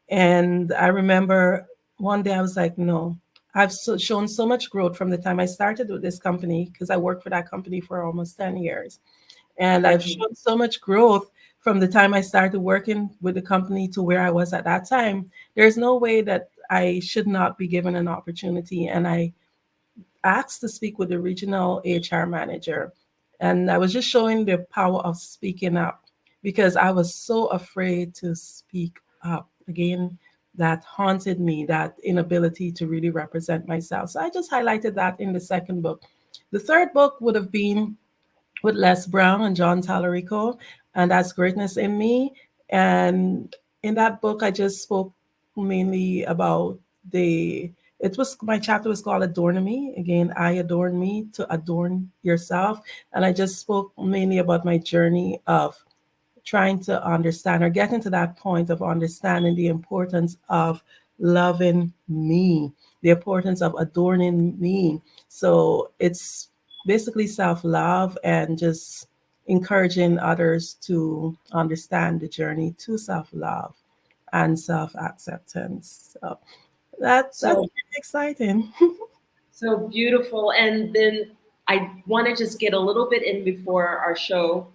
And I remember one day I was like, no, I've shown so much growth from the time I started with this company because I worked for that company for almost 10 years. And I've shown so much growth from the time I started working with the company to where I was at that time. There's no way that I should not be given an opportunity. And I asked to speak with the regional HR manager. And I was just showing the power of speaking up because I was so afraid to speak up. Again, that haunted me, that inability to really represent myself. So I just highlighted that in the second book. The third book would have been with Les Brown and John Tallarico, and that's Greatness in Me. And in that book, I just spoke mainly about my chapter was called Adorn Me. Again, I adorn me to adorn yourself. And I just spoke mainly about my journey of trying to understand or getting to that point of understanding the importance of loving me, the importance of adorning me. So it's basically self-love and just encouraging others to understand the journey to self-love and self-acceptance. So that's pretty exciting. So beautiful. And then I want to just get a little bit in before our show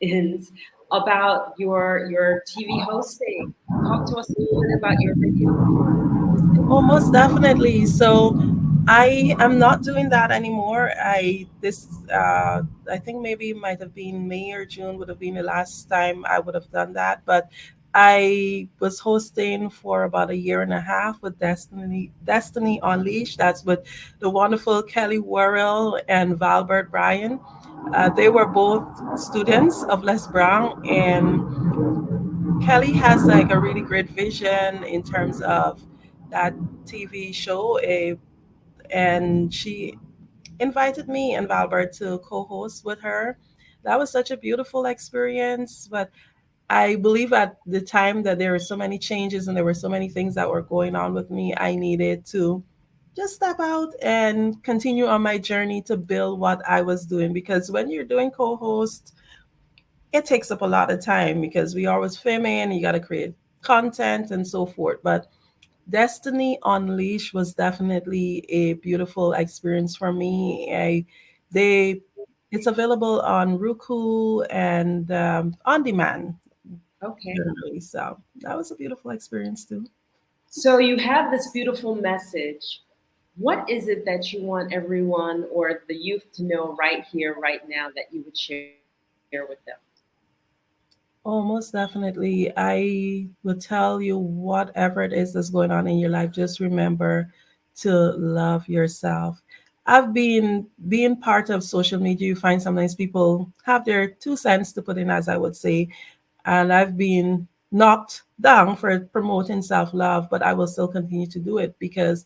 ends about your TV hosting. Talk to us a little bit about your radio. Oh, most definitely. So I am not doing that anymore. I think maybe it might have been May or June would have been the last time I would have done that. But I was hosting for about a year and a half with Destiny Unleashed. That's with the wonderful Kelly Worrell and Valbert Bryan. They were both students of Les Brown, and Kelly has like a really great vision in terms of that TV show, and she invited me and Valbert to co-host with her. That was such a beautiful experience, but I believe at the time that there were so many changes and there were so many things that were going on with me, I needed to just step out and continue on my journey to build what I was doing. Because when you're doing co-host, it takes up a lot of time because we always filming, you got to create content and so forth. But Destiny Unleashed was definitely a beautiful experience for me. It's available on Roku and on demand. Okay. Generally, so that was a beautiful experience too. So you have this beautiful message. What is it that you want everyone or the youth to know right here, right now, that you would share with them? Oh, most definitely. I will tell you whatever it is that's going on in your life, just remember to love yourself. I've been being part of social media, you find sometimes people have their 2 cents to put in, as I would say, and I've been knocked down for promoting self-love, but I will still continue to do it because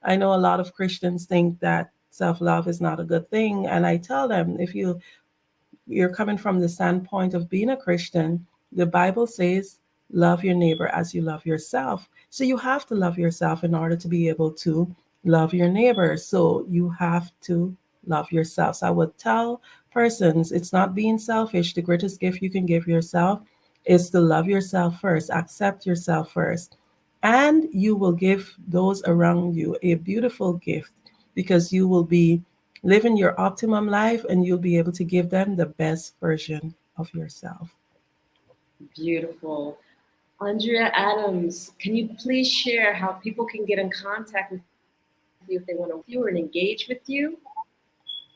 I know a lot of Christians think that self-love is not a good thing. And I tell them, if you're coming from the standpoint of being a Christian, the Bible says, love your neighbor as you love yourself. So you have to love yourself in order to be able to love your neighbor. So you have to love yourself. So I would tell persons, it's not being selfish. The greatest gift you can give yourself is to love yourself first, accept yourself first. And you will give those around you a beautiful gift because you will be living your optimum life and you'll be able to give them the best version of yourself. Beautiful. Andrea Adams, can you please share how people can get in contact with you if they want to view and engage with you?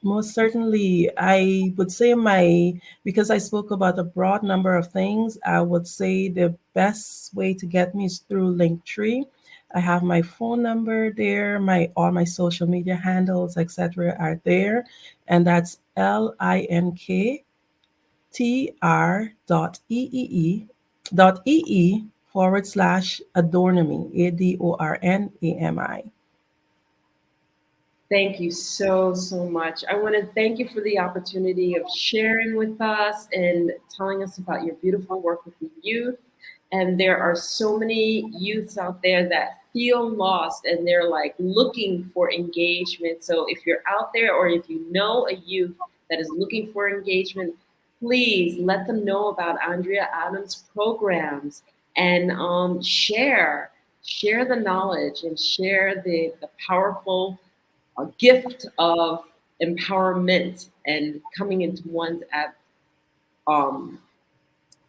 Most certainly, I would say because I spoke about a broad number of things, I would say the best way to get me is through Linktree. I have my phone number there, all my social media handles, etc. are there, and that's linktr.ee.ee/adornami, ADORNAMI. Thank you so, so much. I want to thank you for the opportunity of sharing with us and telling us about your beautiful work with the youth. And there are so many youths out there that feel lost and they're like looking for engagement. So if you're out there or if you know a youth that is looking for engagement, please let them know about Andrea Adams' programs and share the knowledge and share the powerful a gift of empowerment and coming into one's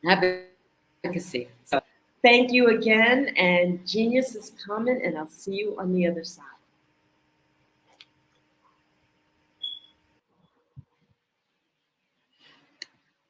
advocacy. So thank you again, and genius is coming, and I'll see you on the other side.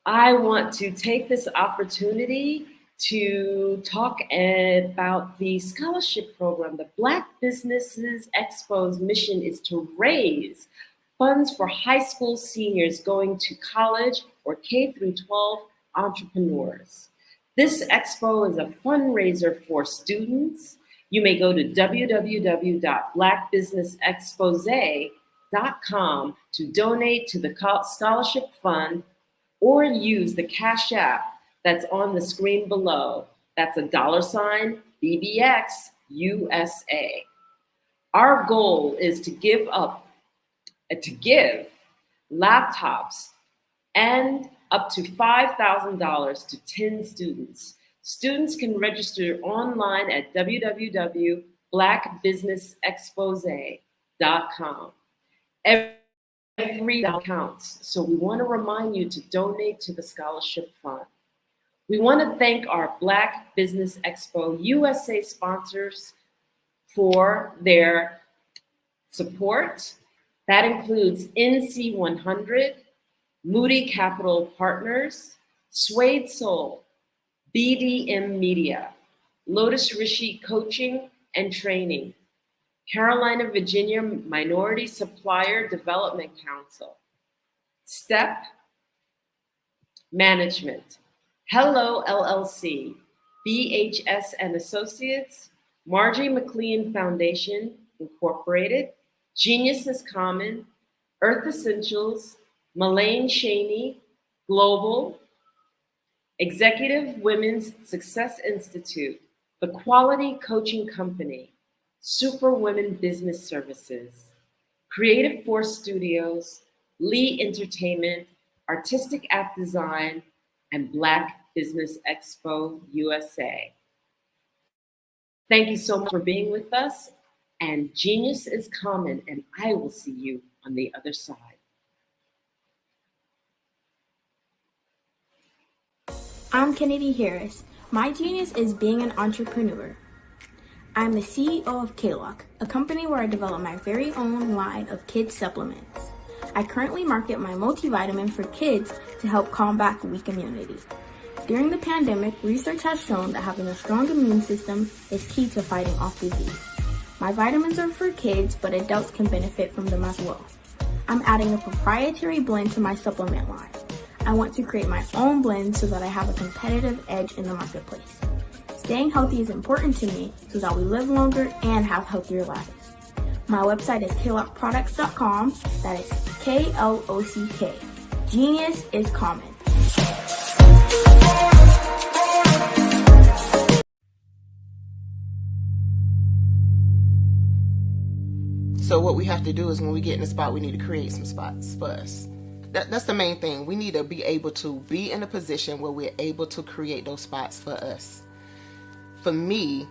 I want to take this opportunity to talk about the scholarship program. The Black Businesses Expo's mission is to raise funds for high school seniors going to college or K through 12 entrepreneurs. This expo is a fundraiser for students. You may go to www.blackbusinessexpose.com to donate to the scholarship fund or use the Cash App that's on the screen below. That's $BBX USA. Our goal is to give laptops and up to $5,000 to 10 students. Students can register online at www.blackbusinessexpose.com. Every dollar counts, so we want to remind you to donate to the scholarship fund. We want to thank our Black Business Expo USA sponsors for their support. That includes NC100, Moody Capital Partners, Suede Soul, BDM Media, Lotus Rishi Coaching and Training, Carolina, Virginia Minority Supplier Development Council, STEP Management, Hello LLC, BHS and Associates, Margie McLean Foundation Incorporated, Genius is Common, Earth Essentials, Malaine Cheney Global, Executive Women's Success Institute, The Quality Coaching Company, Super Women Business Services, Creative Force Studios, Lee Entertainment, Artistic App Design, and Black Business Expo USA. Thank you so much for being with us, and genius is common, and I will see you on the other side. I'm Kennedy Harris. My genius is being an entrepreneur. I'm the CEO of K-Lock, a company where I develop my very own line of kids supplements. I currently market my multivitamin for kids to help combat weak immunity. During the pandemic, research has shown that having a strong immune system is key to fighting off disease. My vitamins are for kids, but adults can benefit from them as well. I'm adding a proprietary blend to my supplement line. I want to create my own blend so that I have a competitive edge in the marketplace. Staying healthy is important to me so that we live longer and have healthier lives. My website is klockproducts.com. That is KLOCK. Genius is common. So what we have to do is when we get in a spot, we need to create some spots for us. That's the main thing. We need to be able to be in a position where we're able to create those spots for us. For me,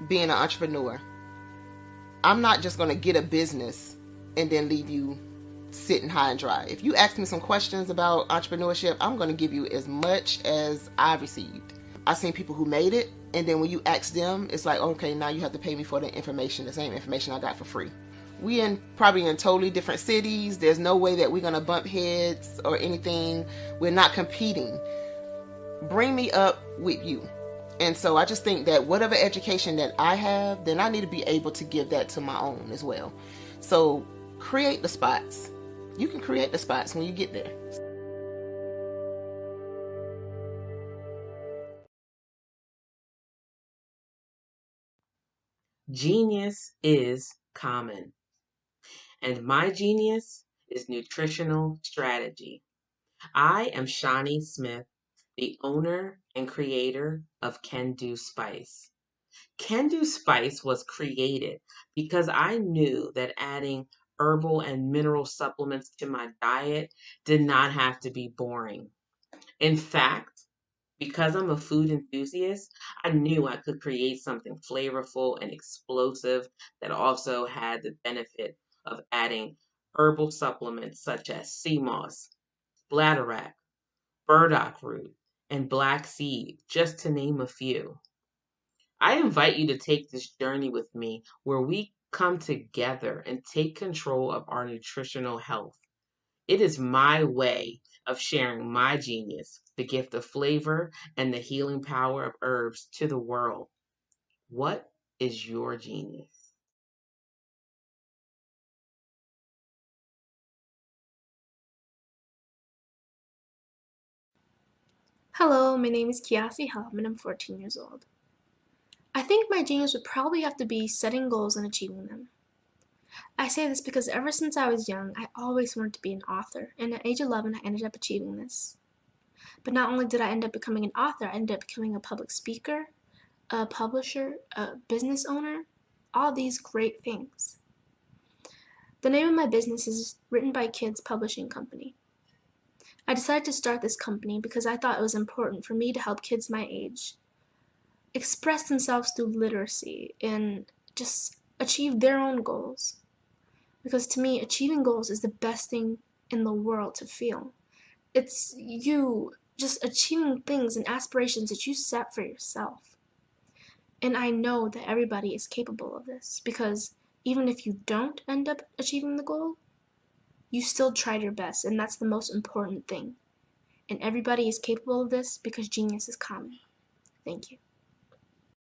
being an entrepreneur, I'm not just going to get a business and then leave you sitting high and dry. If you ask me some questions about entrepreneurship, I'm going to give you as much as I've received. I've seen people who made it, and then when you ask them, it's like, okay, now you have to pay me for the information, the same information I got for free. We probably in totally different cities. There's no way that we're going to bump heads or anything. We're not competing. Bring me up with you. And so I just think that whatever education that I have, then I need to be able to give that to my own as well. So create the spots. You can create the spots when you get there. Genius is common. And my genius is nutritional strategy. I am Shawnee Smith, the owner and creator of Can Do Spice. Can Do Spice was created because I knew that adding herbal and mineral supplements to my diet did not have to be boring. In fact, because I'm a food enthusiast, I knew I could create something flavorful and explosive that also had the benefit of adding herbal supplements such as sea moss, bladderwrack, burdock root, and black seed, just to name a few. I invite you to take this journey with me where we come together and take control of our nutritional health. It is my way of sharing my genius, the gift of flavor and the healing power of herbs to the world. What is your genius? Hello, my name is Kiasi Helm and I'm 14 years old. I think my genius would probably have to be setting goals and achieving them. I say this because ever since I was young, I always wanted to be an author, and at age 11, I ended up achieving this. But not only did I end up becoming an author, I ended up becoming a public speaker, a publisher, a business owner, all these great things. The name of my business is Written by Kids Publishing Company. I decided to start this company because I thought it was important for me to help kids my age express themselves through literacy and just achieve their own goals. Because to me, achieving goals is the best thing in the world to feel. It's you just achieving things and aspirations that you set for yourself. And I know that everybody is capable of this because even if you don't end up achieving the goal, you still tried your best, and that's the most important thing. And everybody is capable of this because genius is common. Thank you.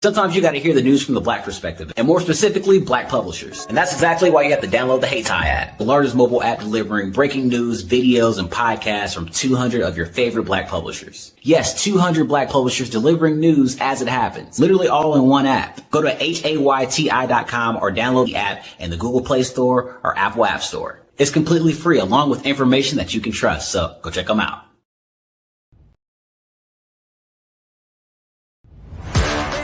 Sometimes you got to hear the news from the Black perspective, and more specifically, Black publishers. And that's exactly why you have to download the Hey Tie app, the largest mobile app delivering breaking news, videos, and podcasts from 200 of your favorite Black publishers. Yes, 200 Black publishers delivering news as it happens, literally all in one app. Go to HAYTI.com or download the app in the Google Play Store or Apple App Store. It's completely free, along with information that you can trust, so go check them out.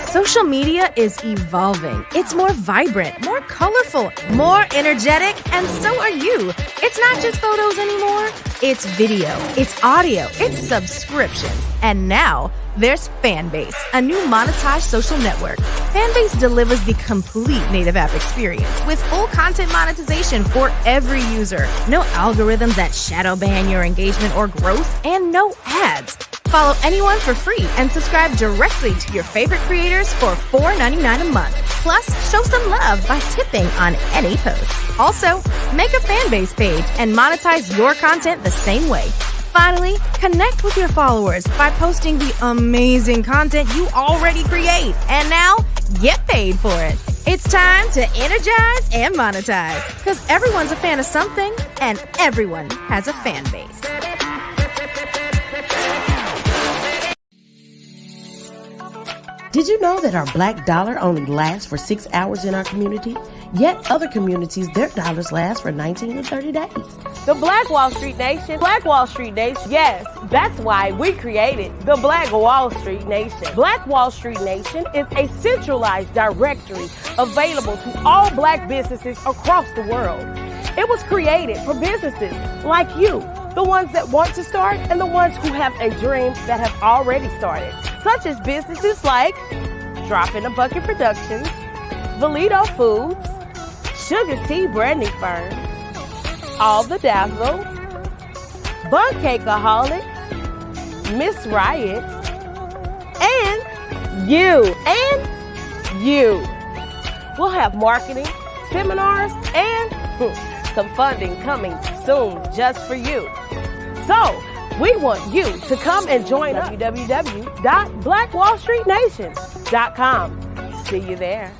Social media is evolving. It's more vibrant, more colorful, more energetic, and so are you. It's not just photos anymore. It's video, it's audio, it's subscriptions. And now there's Fanbase, a new monetized social network. Fanbase delivers the complete native app experience with full content monetization for every user. No algorithms that shadow ban your engagement or growth, and no ads. Follow anyone for free and subscribe directly to your favorite creators for $4.99 a month. Plus, show some love by tipping on any post. Also, make a Fanbase page and monetize your content the same way. Finally, connect with your followers by posting the amazing content you already create. And now, get paid for it. It's time to energize and monetize. Because everyone's a fan of something, and everyone has a fan base. Did you know that our black dollar only lasts for 6 hours in our community? Yet other communities, their dollars last for 19 to 30 days. The Black Wall Street Nation. Black Wall Street Nation. Yes, that's why we created the Black Wall Street Nation. Black Wall Street Nation is a centralized directory available to all black businesses across the world. It was created for businesses like you, the ones that want to start and the ones who have a dream that have already started, such as businesses like Drop in a Bucket Productions, Valito Foods, Sugar Tea Branding Firm, All the Dazzle, Buncakeaholic, Miss Riot, and you. We'll have marketing, seminars, and some funding coming soon just for you. So, we want you to come and join us. www.blackwallstreetnation.com. See you there.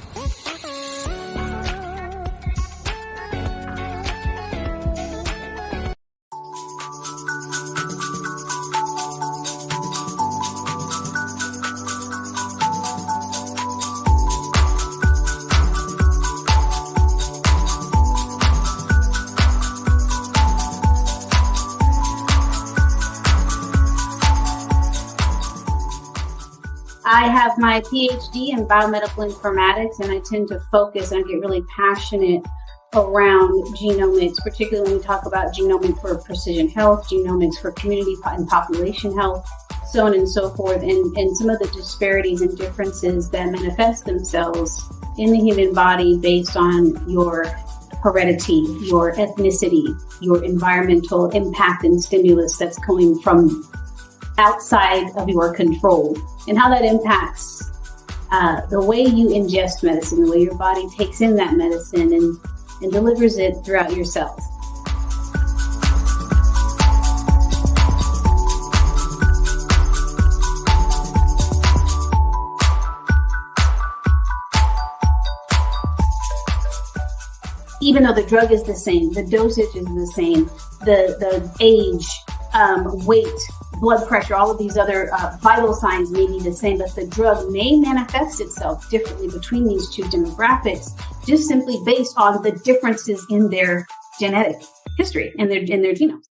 I have my PhD in biomedical informatics, and I tend to focus and get really passionate around genomics, particularly when we talk about genomics for precision health, genomics for community and population health, so on and so forth, and some of the disparities and differences that manifest themselves in the human body based on your heredity, your ethnicity, your environmental impact and stimulus that's coming from outside of your control, and how that impacts the way you ingest medicine, the way your body takes in that medicine and delivers it throughout your cells. Even though the drug is the same, the dosage is the same, the age, weight, blood pressure, all of these other vital signs may be the same, but the drug may manifest itself differently between these two demographics, just simply based on the differences in their genetic history and their genomes.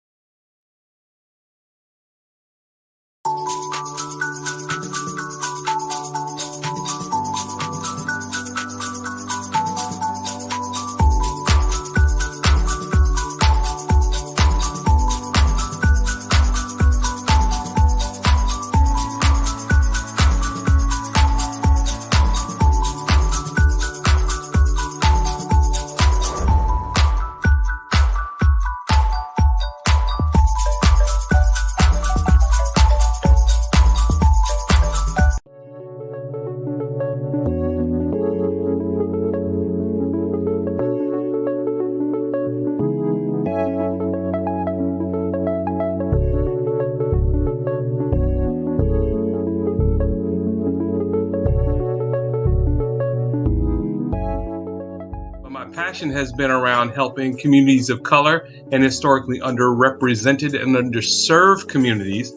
Passion has been around helping communities of color and historically underrepresented and underserved communities,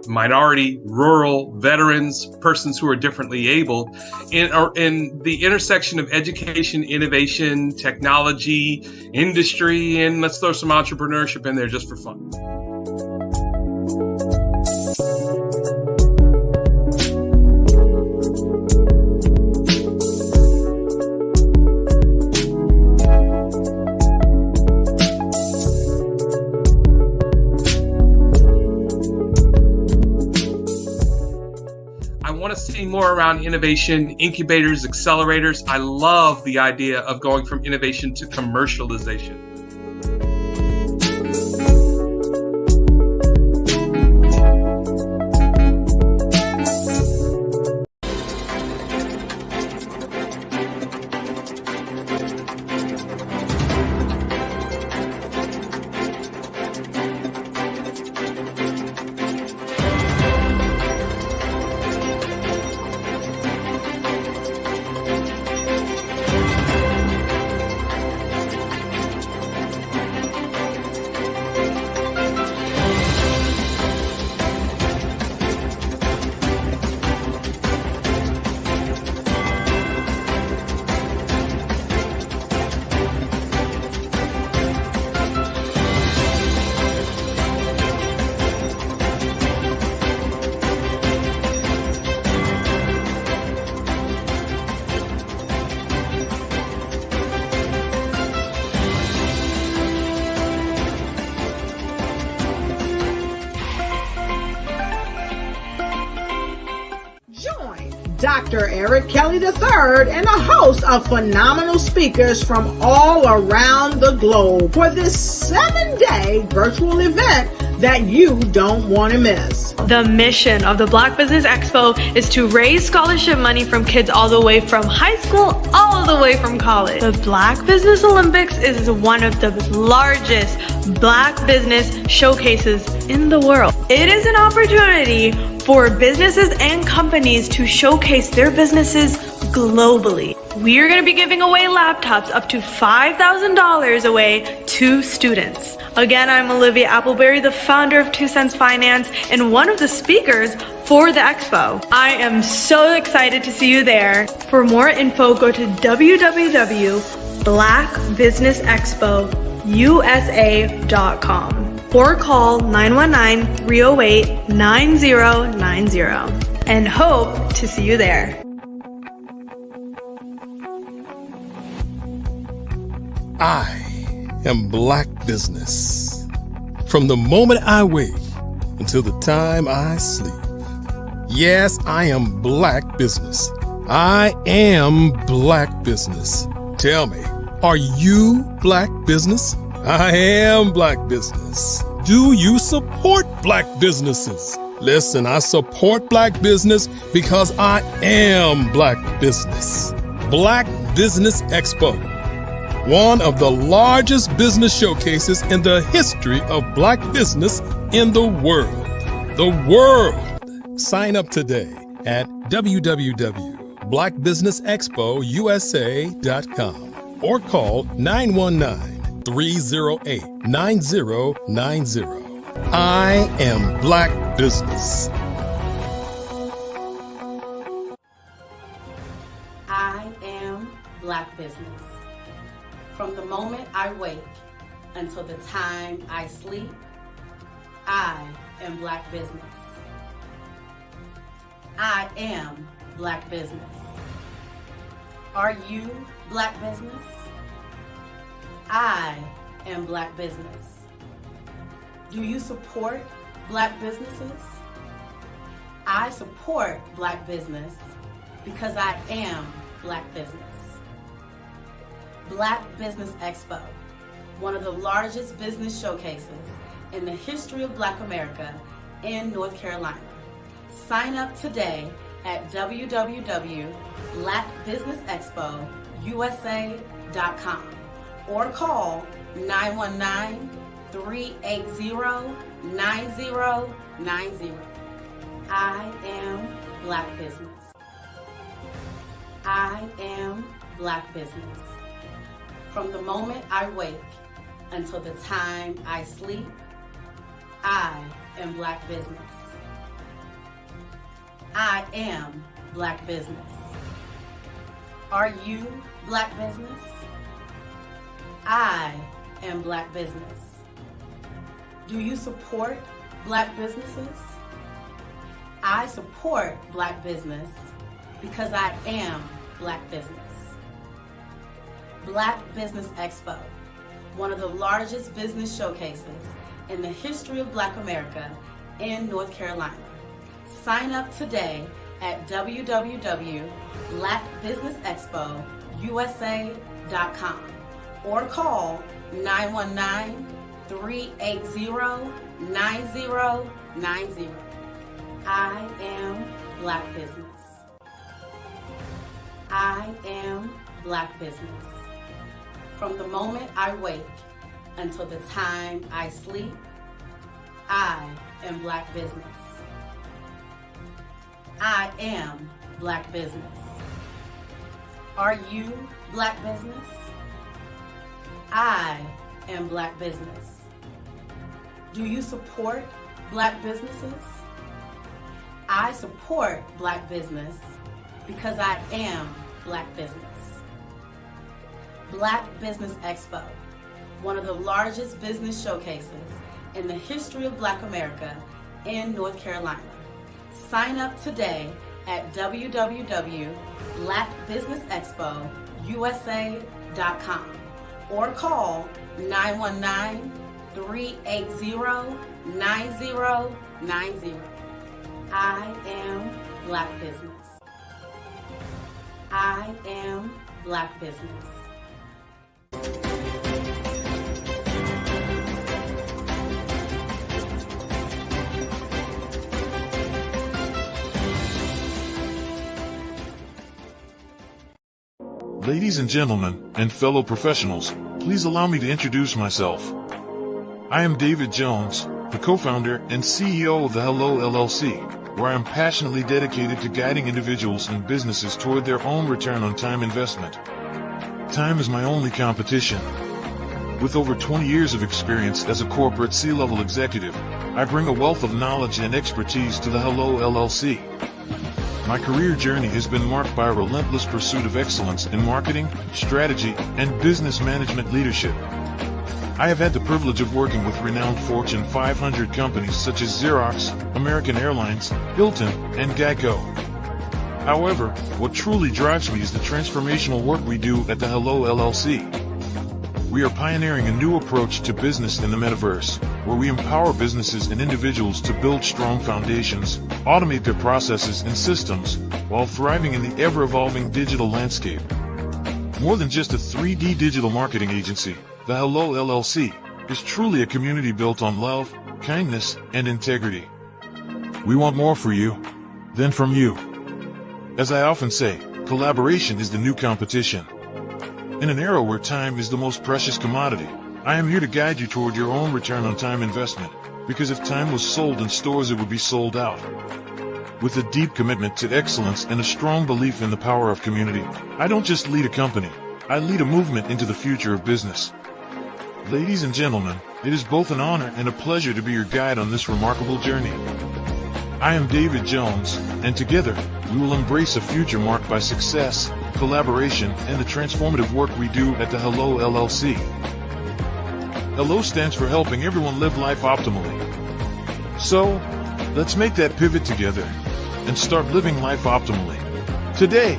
minority, rural, veterans, persons who are differently able, in the intersection of education, innovation, technology, industry, and let's throw some entrepreneurship in there just for fun. See more around innovation, incubators, accelerators. I love the idea of going from innovation to commercialization. Dr. Eric Kelly III and a host of phenomenal speakers from all around the globe for this 7-day virtual event that you don't want to miss. The mission of the Black Business Expo is to raise scholarship money from kids all the way from high school, all the way from college. The Black Business Olympics is one of the largest Black business showcases in the world. It is an opportunity for businesses and companies to showcase their businesses globally. We are going to be giving away laptops up to $5,000 away to students. Again, I'm Olivia Appleberry, the founder of 2 Cents Finance and one of the speakers for the expo. I am so excited to see you there. For more info, go to www.blackbusinessexpousa.com or call 919-308-9090 and hope to see you there. I am Black Business. From the moment I wake until the time I sleep. Yes, I am Black Business. I am Black Business. Tell me, are you Black Business? I am Black Business. Do you support Black businesses? Listen, I support Black business because I am Black Business. Black Business Expo, one of the largest business showcases in the history of Black business in the world. The world. Sign up today at www.blackbusinessexpousa.com or call 919-308-9090. I am Black Business. I am Black Business. From the moment I wake until the time I sleep, I am Black Business. I am Black Business. Are you Black Business? I am Black Business. Do you support Black businesses? I support Black business because I am Black Business. Black Business Expo, one of the largest business showcases in the history of Black America in North Carolina. Sign up today at www.blackbusinessexpousa.com or call 919-380-9090. I am Black Business. I am Black Business. From the moment I wake until the time I sleep, I am Black Business. I am Black Business. Are you Black Business? I am Black Business. Do you support Black businesses? I support Black business because I am Black Business. Black Business Expo, one of the largest business showcases in the history of Black America in North Carolina. Sign up today at www.blackbusinessexpousa.com or call 919-380-9090. I am Black Business. I am Black Business. From the moment I wake until the time I sleep, I am Black Business. I am Black Business. Are you Black Business? I am Black Business. Do you support Black businesses? I support Black business because I am Black Business. Black Business Expo, one of the largest business showcases in the history of Black America in North Carolina. Sign up today at www.blackbusinessexpousa.com or call 919-380-9090. I am Black Business. I am Black Business. Ladies and gentlemen, and fellow professionals, please allow me to introduce myself. I am David Jones, the co-founder and CEO of the Hello LLC, where I am passionately dedicated to guiding individuals and businesses toward their own return on time investment. Time is my only competition. With over 20 years of experience as a corporate C-level executive, I bring a wealth of knowledge and expertise to the Hello LLC. My career journey has been marked by a relentless pursuit of excellence in marketing, strategy, and business management leadership. I have had the privilege of working with renowned Fortune 500 companies such as Xerox, American Airlines, Hilton, and Geico. However, what truly drives me is the transformational work we do at the Hello LLC. We are pioneering a new approach to business in the metaverse, where we empower businesses and individuals to build strong foundations, automate their processes and systems, while thriving in the ever-evolving digital landscape. More than just a 3D digital marketing agency, the Hello LLC is truly a community built on love, kindness, and integrity. We want more for you than from you. As I often say, collaboration is the new competition. In an era where time is the most precious commodity, I am here to guide you toward your own return on time investment, because if time was sold in stores, it would be sold out. With a deep commitment to excellence and a strong belief in the power of community, I don't just lead a company, I lead a movement into the future of business. Ladies and gentlemen, it is both an honor and a pleasure to be your guide on this remarkable journey. I am David Jones, and together, we will embrace a future marked by success, collaboration, and the transformative work we do at the Hello LLC. Hello stands for helping everyone live life optimally. So, let's make that pivot together and start living life optimally today.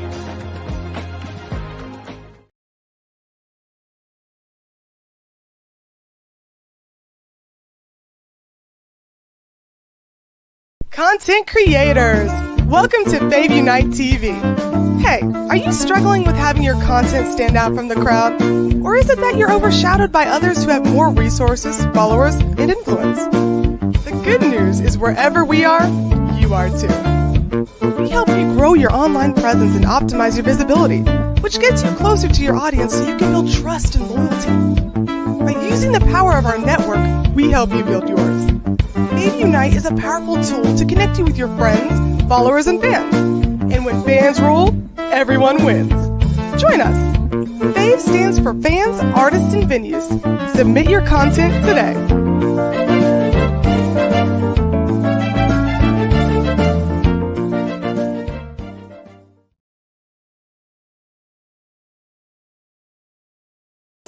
Content creators, welcome to Fave Unite TV. Hey, are you struggling with having your content stand out from the crowd? Or is it that you're overshadowed by others who have more resources, followers, and influence? The good news is wherever we are, you are too. We help you grow your online presence and optimize your visibility, which gets you closer to your audience so you can build trust and loyalty. By using the power of our network, we help you build yours. Fave Unite is a powerful tool to connect you with your friends, followers, and fans. And when fans rule, everyone wins. Join us. Fave stands for fans, artists, and venues. Submit your content today.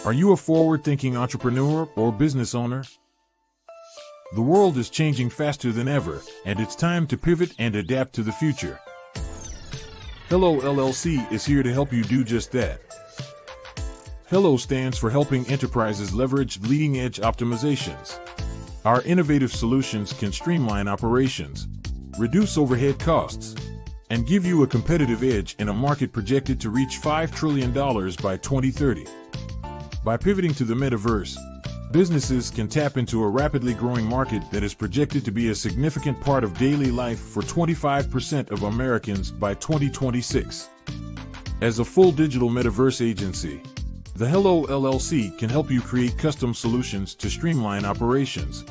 Are you a forward-thinking entrepreneur or business owner? The world is changing faster than ever, and it's time to pivot and adapt to the future. Hello LLC is here to help you do just that. Hello stands for helping enterprises leverage leading-edge optimizations. Our innovative solutions can streamline operations, reduce overhead costs, and give you a competitive edge in a market projected to reach $5 trillion by 2030. By pivoting to the metaverse, businesses can tap into a rapidly growing market that is projected to be a significant part of daily life for 25% of Americans by 2026. As a full digital metaverse agency, the Hello LLC can help you create custom solutions to streamline operations,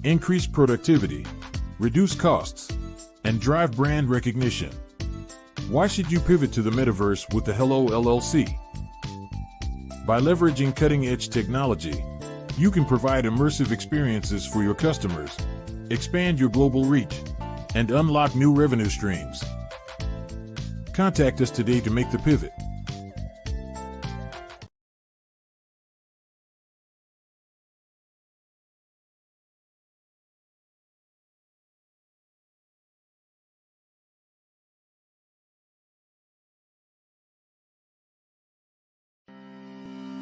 increase productivity, reduce costs, and drive brand recognition. Why should you pivot to the metaverse with the Hello LLC? By leveraging cutting-edge technology, you can provide immersive experiences for your customers, expand your global reach, and unlock new revenue streams. Contact us today to make the pivot.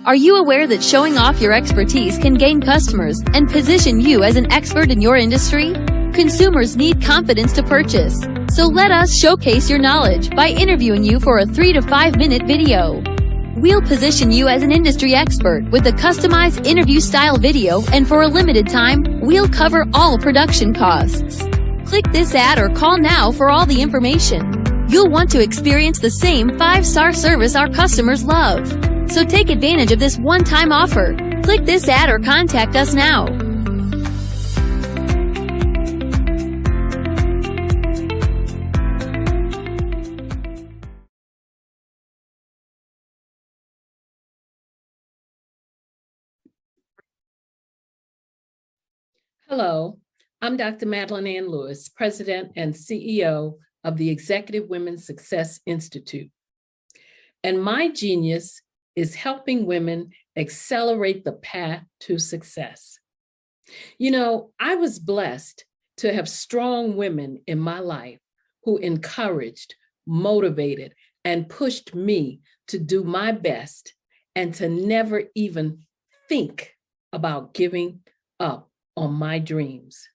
Are you aware that showing off your expertise can gain customers and position you as an expert in your industry? consumers need confidence to purchase. So let us showcase your knowledge by interviewing you for a 3 to 5 minute video. We'll position you as an industry expert with a customized interview style video, and for a limited time, we'll cover all production costs. Click this ad or call now for all the information. You'll want to experience the same 5-star service our customers love. So take advantage of this one-time offer. Click this ad or contact us now. Hello, I'm Dr. Madeline Ann Lewis, President and CEO of the Executive Women's Success Institute. And my genius is helping women accelerate the path to success. You know, I was blessed to have strong women in my life who encouraged, motivated, and pushed me to do my best and to never even think about giving up on my dreams.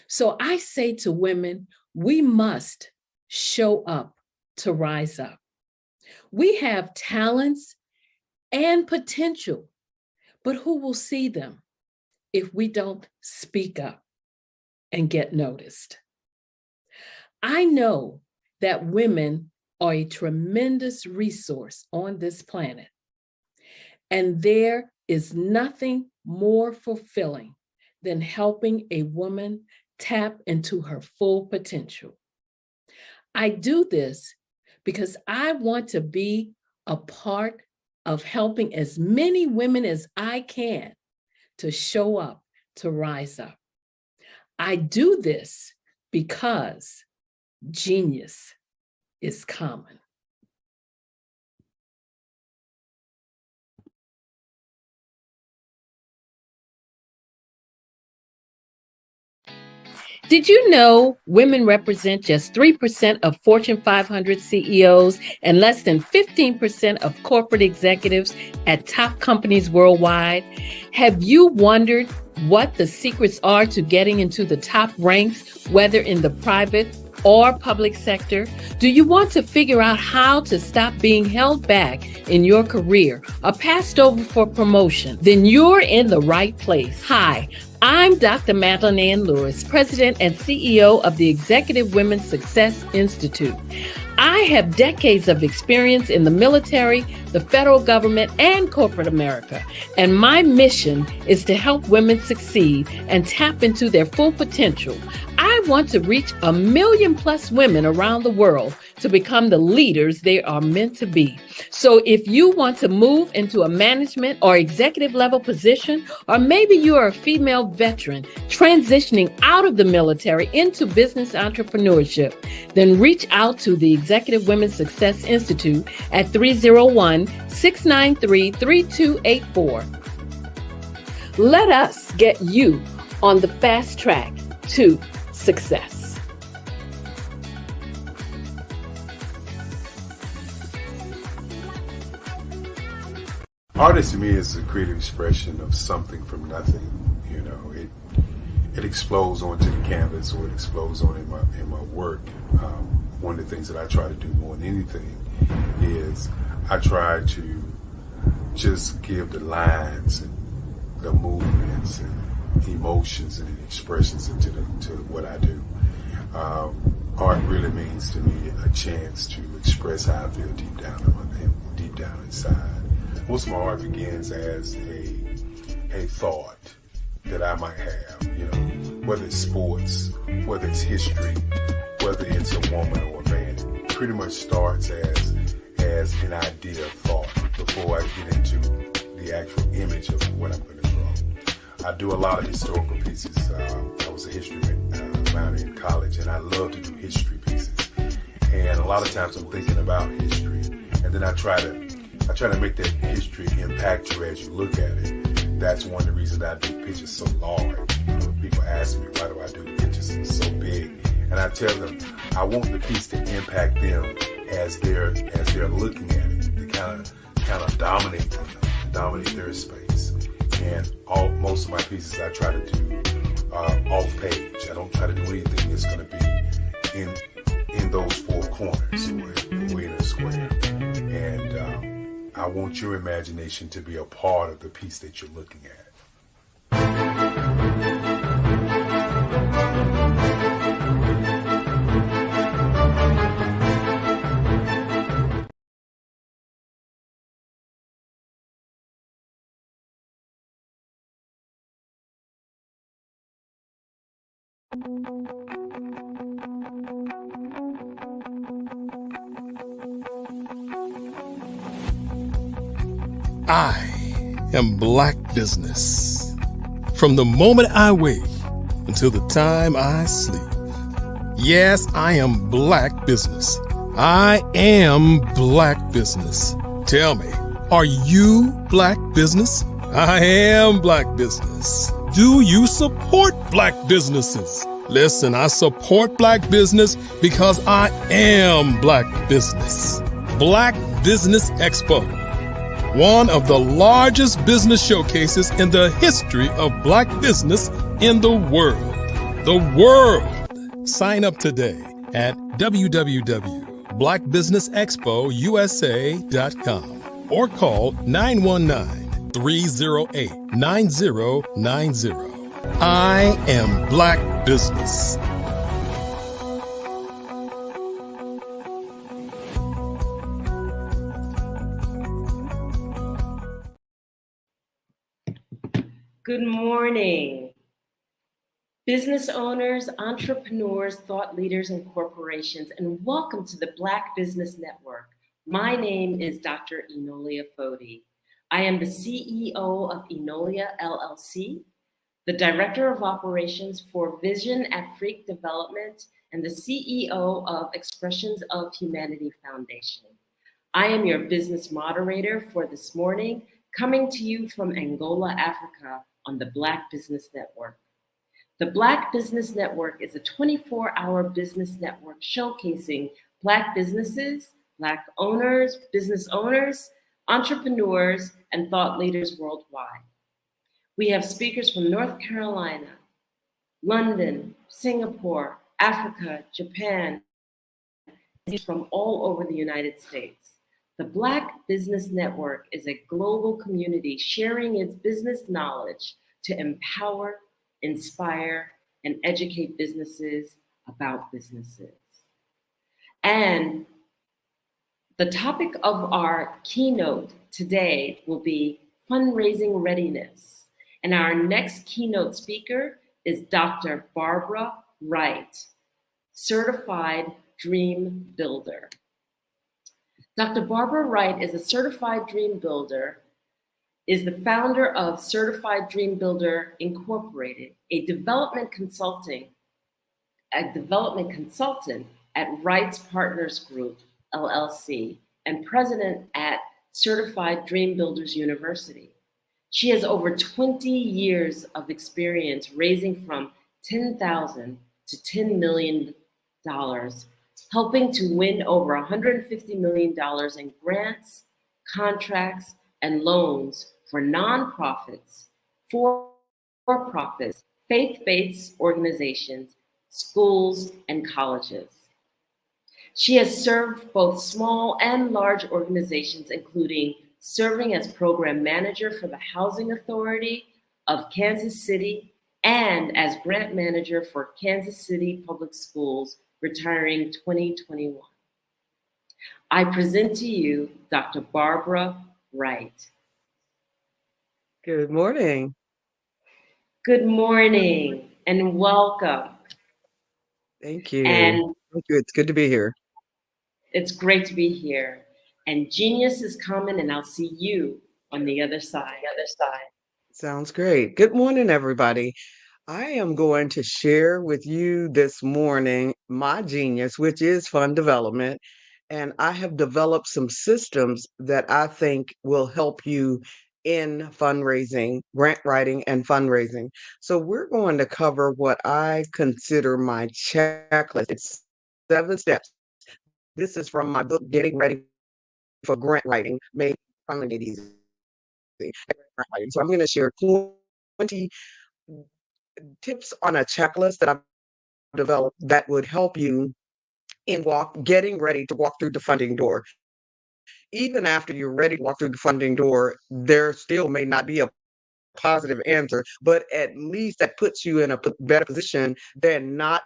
So I say to women, we must show up to rise up. We have talents and potential, but who will see them if we don't speak up and get noticed? I know that women are a tremendous resource on this planet, and there is nothing more fulfilling than helping a woman tap into her full potential. I do this because I want to be a part of helping as many women as I can to show up, to rise up. I do this because genius is common. Did you know women represent just 3% of Fortune 500 CEOs and less than 15% of corporate executives at top companies worldwide? Have you wondered what the secrets are to getting into the top ranks, whether in the private or public sector? Do you want to figure out how to stop being held back in your career or passed over for promotion? Then you're in the right place. Hi, I'm Dr. Madeline Ann Lewis, President and CEO of the Executive Women's Success Institute. I have decades of experience in the military, the federal government, and corporate America, and my mission is to help women succeed and tap into their full potential. I want to reach 1 million+ women around the world to become the leaders they are meant to be. So if you want to move into a management or executive level position, or maybe you are a female veteran transitioning out of the military into business entrepreneurship, then reach out to the Executive Women's Success Institute at 301-693-3284. Let us get you on the fast track to success. Artist to me is a creative expression of something from nothing. You know, it explodes onto the canvas, or it explodes on in my work. One of the things that I try to do more than anything is I try to just give the lines and the movements and emotions and expressions into what I do. Art really means to me a chance to express how I feel deep down inside. Most of my art begins as a thought that I might have, you know, whether it's sports, whether it's history, whether it's a woman or a man. It pretty much starts as an idea of thought before I get into the actual image of what I'm going to draw. I do a lot of historical pieces. I was a history minor in college, and I love to do history pieces. And a lot of times I'm thinking about history, and then I try to make that history impact you as you look at it. That's one of the reasons I do pictures so large. You know, people ask me, why do I do pictures so big? And I tell them, I want the piece to impact them as they're looking at it, to kind of dominate their space. And most of my pieces I try to do off page. I don't try to do anything that's going to be in those four corners or in a square. And I want your imagination to be a part of the piece that you're looking at. I am Black Business. From the moment I wake until the time I sleep. Yes, I am Black Business. I am Black Business. Tell me, are you Black Business? I am Black Business. Do you support Black businesses? Listen, I support Black business because I am Black Business. Black Business Expo, one of the largest business showcases in the history of Black business in the world. The world! Sign up today at www.blackbusinessexpousa.com or call 919-308-9090. I am Black Business. Good morning. Business owners, entrepreneurs, thought leaders, and corporations, and welcome to the Black Business Network. My name is Dr. Enolia Foti. I am the CEO of Enolia LLC, the Director of Operations for Vision Afrique Development, and the CEO of Expressions of Humanity Foundation. I am your business moderator for this morning, coming to you from Angola, Africa, on the Black Business Network. The Black Business Network is a 24-hour business network showcasing Black businesses, Black owners, business owners, entrepreneurs, and thought leaders worldwide. We have speakers from North Carolina, London, Singapore, Africa, Japan, and from all over the United States. The Black Business Network is a global community sharing its business knowledge to empower, inspire, and educate businesses about businesses. And the topic of our keynote today will be fundraising readiness. And our next keynote speaker is Dr. Barbara Wright, Certified Dream Builder. Dr. Barbara Wright is a certified dream builder, is the founder of Certified Dream Builder Incorporated, a development consultant at Wright's Partners Group, LLC, and president at Certified Dream Builders University. She has over 20 years of experience raising from $10,000 to $10 million, helping to win over $150 million in grants, contracts, and loans for nonprofits, for-profits, faith-based organizations, schools, and colleges. She has served both small and large organizations, including serving as program manager for the Housing Authority of Kansas City and as grant manager for Kansas City Public Schools, retiring 2021. I present to you Dr. Barbara Wright. Good morning. Good morning and welcome. Thank you. And Thank you. It's good to be here. It's great to be here. And genius is coming, and I'll see you on the other side. Sounds great. Good morning, everybody. I am going to share with you this morning my genius, which is fund development. And I have developed some systems that I think will help you in fundraising, grant writing, and fundraising. So we're going to cover what I consider my checklist. It's 7 steps. This is from my book, Getting Ready for Grant Writing, made it easy. So I'm going to share 20 tips on a checklist that I've developed that would help you in getting ready to walk through the funding door. Even after you're ready to walk through the funding door, there still may not be a positive answer, but at least that puts you in a better position than not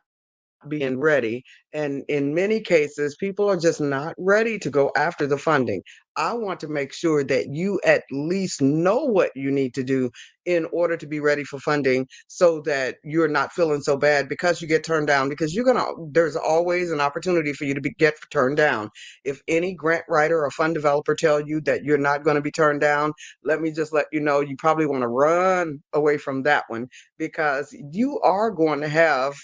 being ready. And in many cases, people are just not ready to go after the funding. I want to make sure that you at least know what you need to do in order to be ready for funding so that you're not feeling so bad because you get turned down, because there's always an opportunity for you to get turned down. If any grant writer or fund developer tell you that you're not going to be turned down, let me just let you know, you probably want to run away from that one, because you are going to have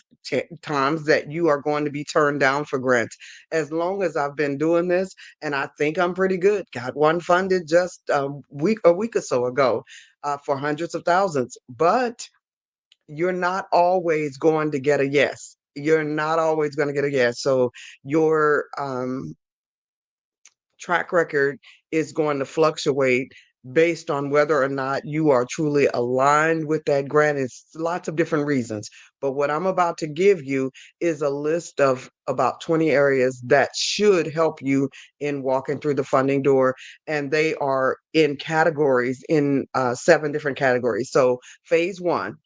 times that you are going to be turned down for grants. As long as I've been doing this, and I think I'm pretty good, got one funded just a week or so ago for hundreds of thousands. But you're not always going to get a yes. You're not always going to get a yes. So your track record is going to fluctuate based on whether or not you are truly aligned with that grant. It's lots of different reasons. But what I'm about to give you is a list of about 20 areas that should help you in walking through the funding door. And they are in categories, in 7 different categories. So phase 1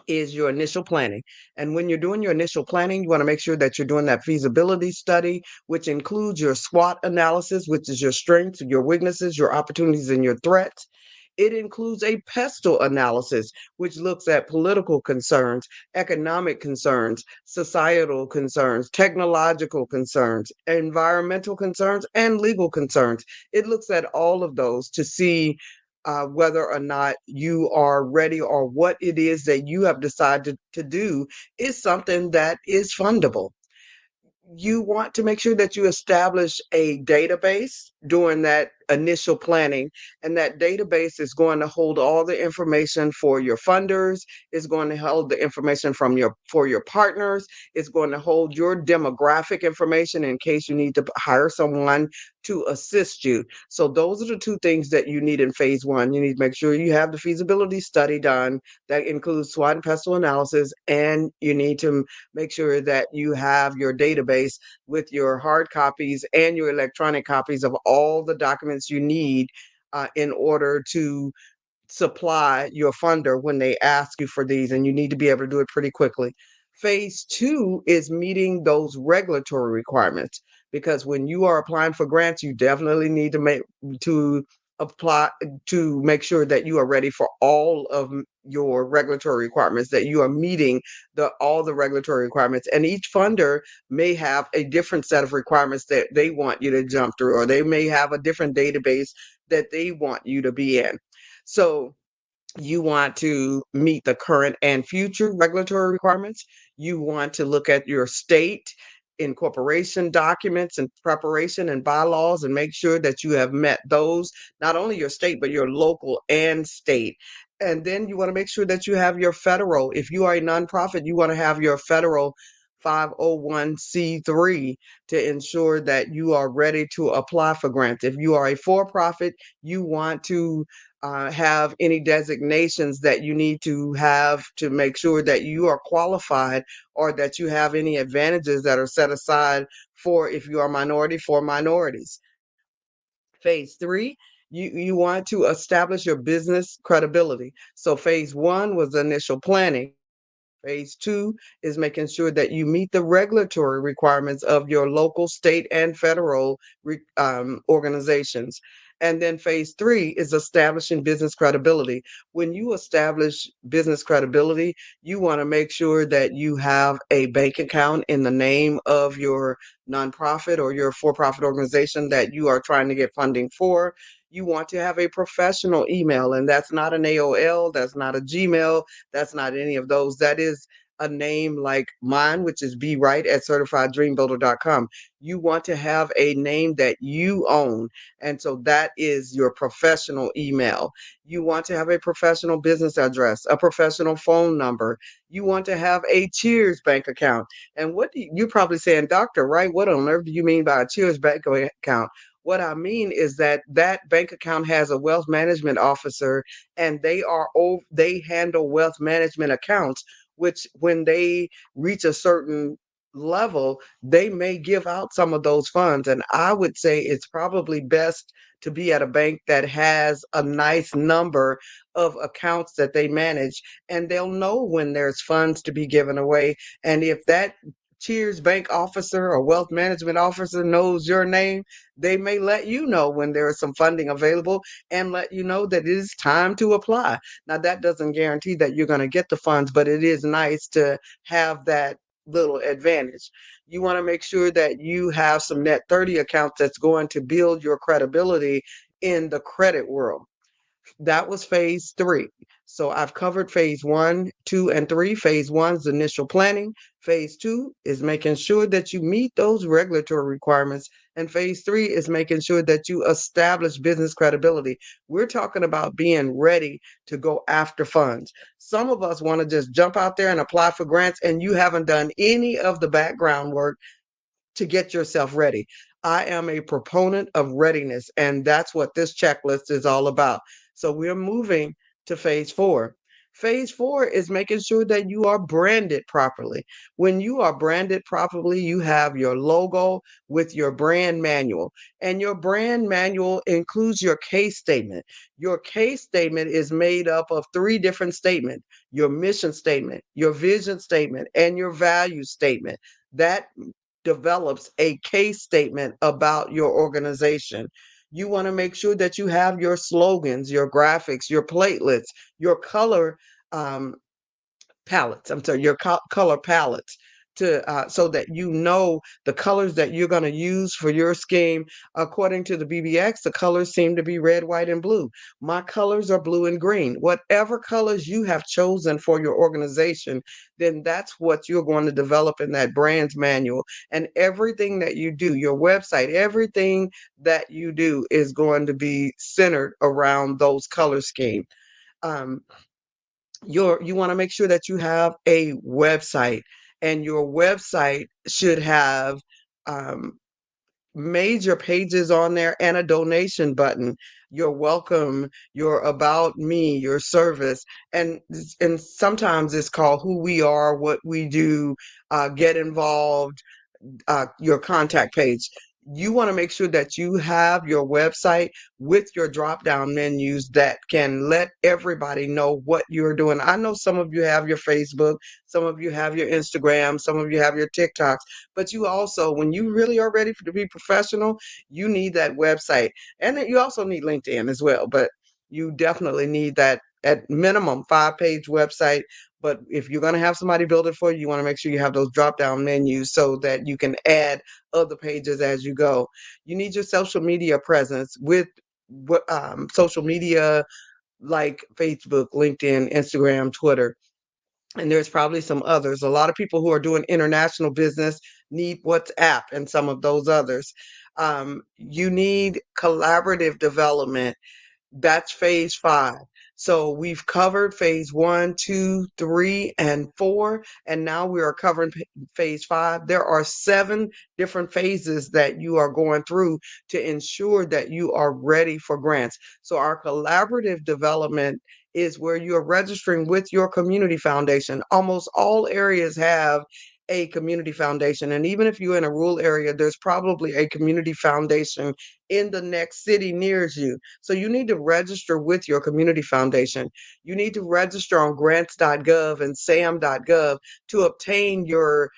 is your initial planning. And when you're doing your initial planning, you want to make sure that you're doing that feasibility study, which includes your SWOT analysis, which is your strengths, your weaknesses, your opportunities, and your threats. It includes a pestle analysis, which looks at political concerns, economic concerns, societal concerns, technological concerns, environmental concerns, and legal concerns. It looks at all of those to see whether or not you are ready, or what it is that you have decided to do is something that is fundable. You want to make sure that you establish a database during that initial planning, and that database is going to hold all the information for your funders, is going to hold the information for your partners, it's going to hold your demographic information in case you need to hire someone to assist you. So those are the 2 things that you need in phase 1. You need to make sure you have the feasibility study done that includes SWOT and pestle analysis, and you need to make sure that you have your database with your hard copies and your electronic copies of all the documents you need in order to supply your funder when they ask you for these, and you need to be able to do it pretty quickly. Phase 2 is meeting those regulatory requirements, because when you are applying for grants, you definitely need to apply to make sure that you are ready for all of your regulatory requirements, that you are meeting all the regulatory requirements. And each funder may have a different set of requirements that they want you to jump through, or they may have a different database that they want you to be in. So you want to meet the current and future regulatory requirements. You want to look at your state incorporation documents and preparation and bylaws, and make sure that you have met those, not only your state, but your local and state. And then you want to make sure that you have your federal. If you are a nonprofit, you want to have your federal 501c3 to ensure that you are ready to apply for grants. If you are a for-profit, you want to have any designations that you need to have to make sure that you are qualified, or that you have any advantages that are set aside for, if you are minority, for minorities. Phase 3, you want to establish your business credibility. So phase 1 was initial planning. Phase 2 is making sure that you meet the regulatory requirements of your local, state, and federal organizations. And then phase 3 is establishing business credibility. When you establish business credibility, you want to make sure that you have a bank account in the name of your nonprofit or your for-profit organization that you are trying to get funding for. You want to have a professional email, and that's not an AOL, that's not a Gmail, that's not any of those. That is a name like mine, which is bwright@certifieddreambuilder.com. You want to have a name that you own. And so that is your professional email. You want to have a professional business address, a professional phone number. You want to have a Cheers bank account. And you're probably saying, Dr. Wright, what on earth do you mean by a Cheers bank account? What I mean is that that bank account has a wealth management officer, and they handle wealth management accounts, which when they reach a certain level, they may give out some of those funds. And I would say it's probably best to be at a bank that has a nice number of accounts that they manage, and they'll know when there's funds to be given away. And if that Cheers Bank officer or wealth management officer knows your name, they may let you know when there is some funding available and let you know that it is time to apply. Now, that doesn't guarantee that you're going to get the funds, but it is nice to have that little advantage. You want to make sure that you have some net 30 accounts that's going to build your credibility in the credit world. That was phase three. So I've covered phase one, two, and three. Phase one is initial planning. Phase two is making sure that you meet those regulatory requirements. And phase three is making sure that you establish business credibility. We're talking about being ready to go after funds. Some of us want to just jump out there and apply for grants, and you haven't done any of the background work to get yourself ready. I am a proponent of readiness, and that's what this checklist is all about. So we're moving to phase four. Phase four is making sure that you are branded properly. When you are branded properly, you have your logo with your brand manual, and your brand manual includes your case statement. Your case statement is made up of three different statements: your mission statement, your vision statement, and your value statement. That develops a case statement about your organization. You want to make sure that you have your slogans, your graphics, your platelets, your color um, palettes. I'm sorry, your color palettes to so that you know the colors that you're going to use for your scheme. According to the BBX, the colors seem to be red, white, and blue. My colors are blue and green. Whatever colors you have chosen for your organization, then that's what you're going to develop in that brand's manual. And everything that you do, your website, everything that you do is going to be centered around those color scheme. Um, you want to make sure that you have a website, and your website should have um, major pages on there and a donation button. Your welcome, your about me, your service, and sometimes it's called who we are, what we do, get involved, your contact page. You want to make sure that you have your website with your drop down menus that can let everybody know what you're doing. I know some of you have your Facebook, some of you have your Instagram, some of you have your TikToks, but you also, when you really are ready to be professional, you need that website. And then you also need LinkedIn as well, but you definitely need that at minimum 5-page website. But if you're going to have somebody build it for you, you want to make sure you have those drop down menus so that you can add other pages as you go. You need your social media presence with social media like Facebook, LinkedIn, Instagram, Twitter. And there's probably some others. A lot of people who are doing international business need WhatsApp and some of those others. You need collaborative development. That's phase five. So we've covered phase one, two, three, and four, and now we are covering phase five. There are 7 different phases that you are going through to ensure that you are ready for grants. So our collaborative development is where you're registering with your community foundation. Almost all areas have a community foundation. And even if you're in a rural area, there's probably a community foundation in the next city near you. So you need to register with your community foundation. You need to register on grants.gov and sam.gov to obtain your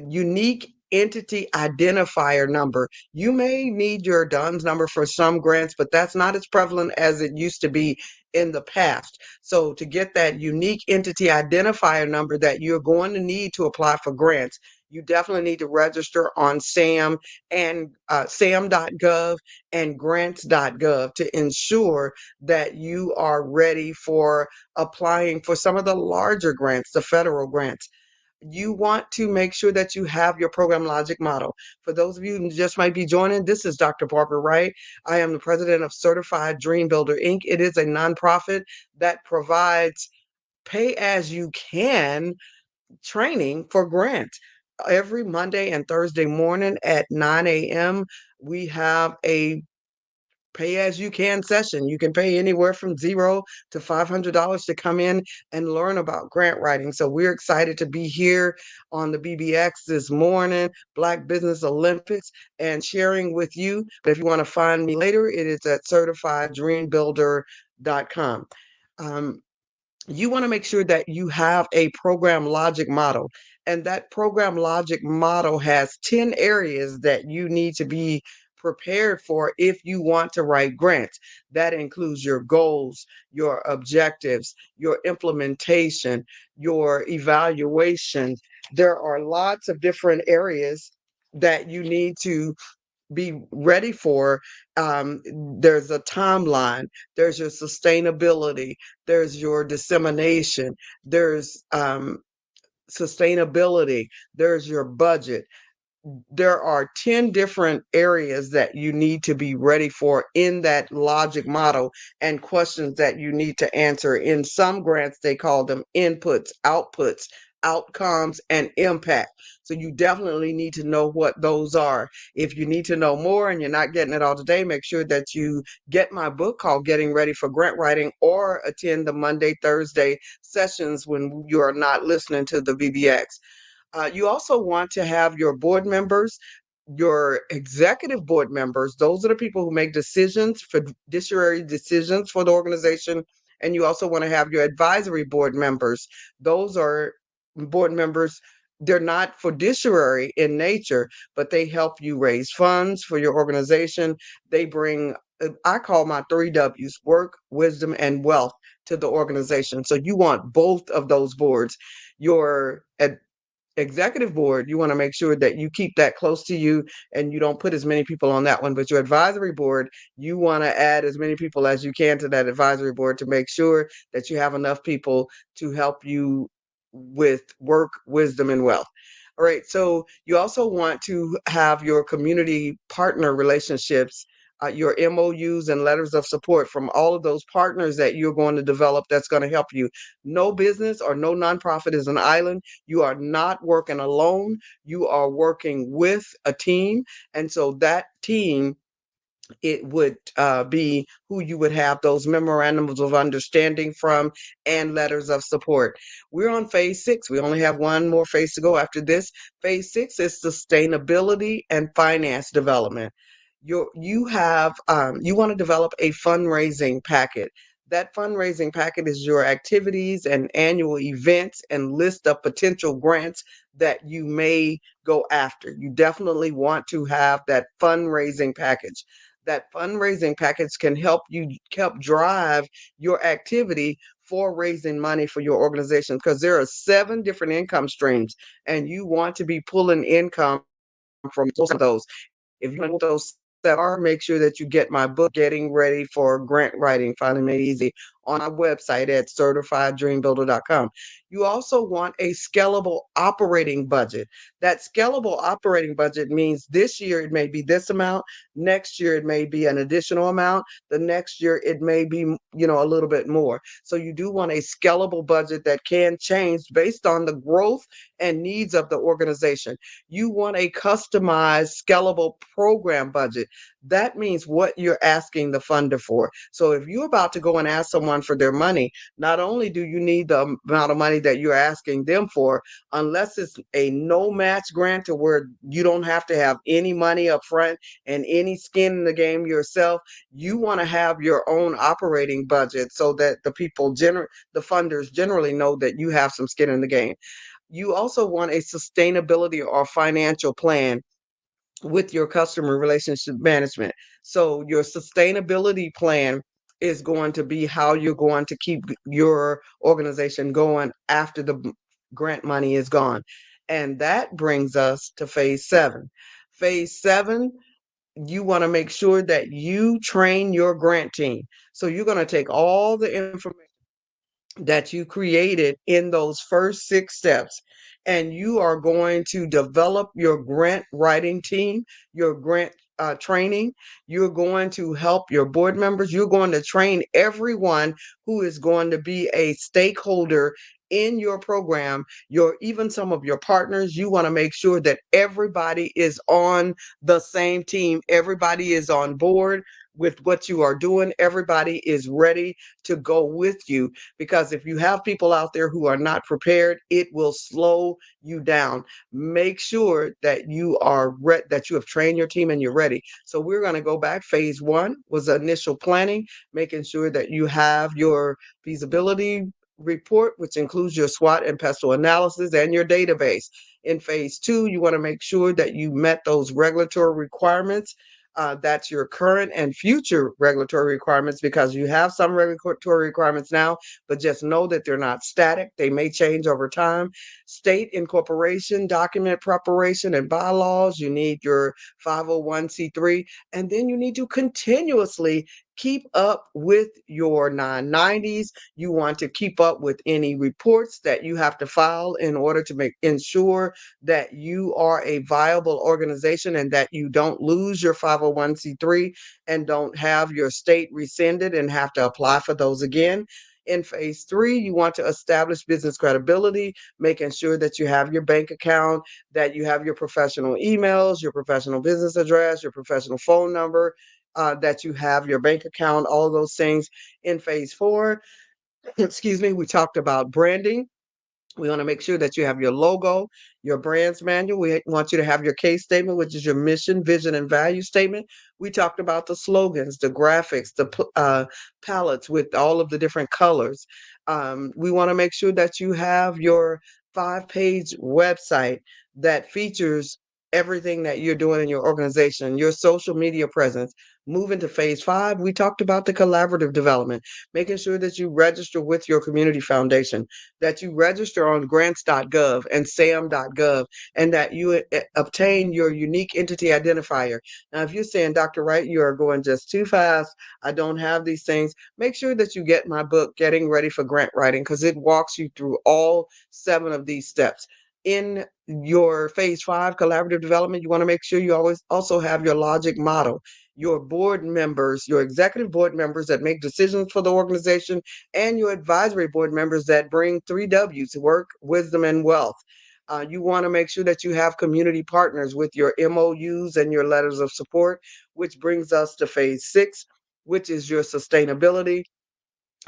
unique entity identifier number. You may need your DUNS number for some grants, but that's not as prevalent as it used to be in the past. So to get that unique entity identifier number that you're going to need to apply for grants, you definitely need to register on SAM and sam.gov and grants.gov to ensure that you are ready for applying for some of the larger grants, the federal grants. You want to make sure that you have your program logic model. For those of you who just might be joining, this is Dr. Barbara Wright. I am the president of Certified Dream Builder, Inc. It is a nonprofit that provides pay as you can training for grants. every Monday and Thursday morning at 9 a.m., we have a pay as you can session. You can pay anywhere from $0 to $500 to come in and learn about grant writing. So we're excited to be here on the BBX this morning, Black Business Olympics, and sharing with you. But if you want to find me later, it is at certifieddreambuilder.com. You want to make sure that you have a program logic model. And that program logic model has 10 areas that you need to be prepared for if you want to write grants. That includes your goals, your objectives, your implementation, your evaluation. There are lots of different areas that you need to be ready for. There's a timeline, there's your sustainability, there's your dissemination, there's sustainability, there's your budget. There are 10 different areas that you need to be ready for in that logic model and questions that you need to answer. In some grants, they call them inputs, outputs, outcomes, and impact. So you definitely need to know what those are. If you need to know more and you're not getting it all today, make sure that you get my book called Getting Ready for Grant Writing, or attend the Monday, Thursday sessions when you are not listening to the VBX. You also want to have your board members, your executive board members. Those are the people who make decisions, fiduciary decisions for the organization. And you also want to have your advisory board members. Those are board members. They're not fiduciary in nature, but they help you raise funds for your organization. They bring, I call my 3 W's, work, wisdom, and wealth, to the organization. So you want both of those boards. Your executive board, you want to make sure that you keep that close to you and you don't put as many people on that one. But your advisory board, you want to add as many people as you can to that advisory board to make sure that you have enough people to help you with work, wisdom, and wealth. All right. So you also want to have your community partner relationships, your MOUs and letters of support from all of those partners that you're going to develop that's going to help you. No business or no nonprofit is an island. You are not working alone. You are working with a team. And so that team, it would be who you would have those memorandums of understanding from and letters of support. We're on phase 6. We only have one more phase to go after this. Phase 6 is sustainability and finance development. You want to develop a fundraising packet. That fundraising packet is your activities and annual events and list of potential grants that you may go after. You definitely want to have that fundraising package. That fundraising package can help drive your activity for raising money for your organization, because there are 7 different income streams and you want to be pulling income from those. If you want those that are, make sure that you get my book, Getting Ready for Grant Writing, Finally Made Easy, on our website at certifieddreambuilder.com. You also want a scalable operating budget. That scalable operating budget means this year it may be this amount, next year it may be an additional amount, the next year it may be, a little bit more. So you do want a scalable budget that can change based on the growth and needs of the organization. You want a customized, scalable program budget. That means what you're asking the funder for. So if you're about to go and ask someone for their money, not only do you need the amount of money that you're asking them for, unless it's a no match grant to where you don't have to have any money up front and any skin in the game yourself, you want to have your own operating budget so that the funders generally know that you have some skin in the game. You also want a sustainability or financial plan with your customer relationship management. So your sustainability plan is going to be how you're going to keep your organization going after the grant money is gone. And that brings us to phase 7. Phase 7, you want to make sure that you train your grant team. So you're going to take all the information that you created in those first 6 steps, and you are going to develop your grant writing team, your grant training. You're going to help your board members. You're going to train everyone who is going to be a stakeholder in your program, even some of your partners, you want to make sure that everybody is on the same team. Everybody is on board with what you are doing. Everybody is ready to go with you, because if you have people out there who are not prepared, it will slow you down. Make sure that you are that you have trained your team and you're ready. So we're going to go back. Phase 1 was initial planning, making sure that you have your feasibility report, which includes your SWOT and pestle analysis and your database. In phase 2, you want to make sure that you met those regulatory requirements. That's your current and future regulatory requirements, because you have some regulatory requirements now, but just know that they're not static. They may change over time. State incorporation, document preparation, and bylaws. You need your 501c3, and then you need to continuously keep up with your 990s. You want to keep up with any reports that you have to file in order to ensure that you are a viable organization and that you don't lose your 501c3 and don't have your state rescinded and have to apply for those again. In phase 3, you want to establish business credibility, making sure that you have your bank account, that you have your professional emails, your professional business address, your professional phone number, that you have your bank account, all those things. In phase 4, excuse me, we talked about branding. We want to make sure that you have your logo, your brand's manual. We want you to have your case statement, which is your mission, vision, and value statement. We talked about the slogans, the graphics, the palettes with all of the different colors. We want to make sure that you have your 5-page website that features everything that you're doing in your organization, your social media presence. Moving to phase 5, we talked about the collaborative development, making sure that you register with your community foundation, that you register on grants.gov and sam.gov, and that you obtain your unique entity identifier. Now, if you're saying, Dr. Wright, you are going just too fast, I don't have these things, make sure that you get my book, Getting Ready for Grant Writing, because it walks you through all 7 of these steps. In your phase 5 collaborative development, you want to make sure you always also have your logic model, your board members, your executive board members that make decisions for the organization, and your advisory board members that bring 3 W's: work, wisdom, and wealth. You want to make sure that you have community partners with your MOUs and your letters of support, which brings us to phase 6, which is your sustainability,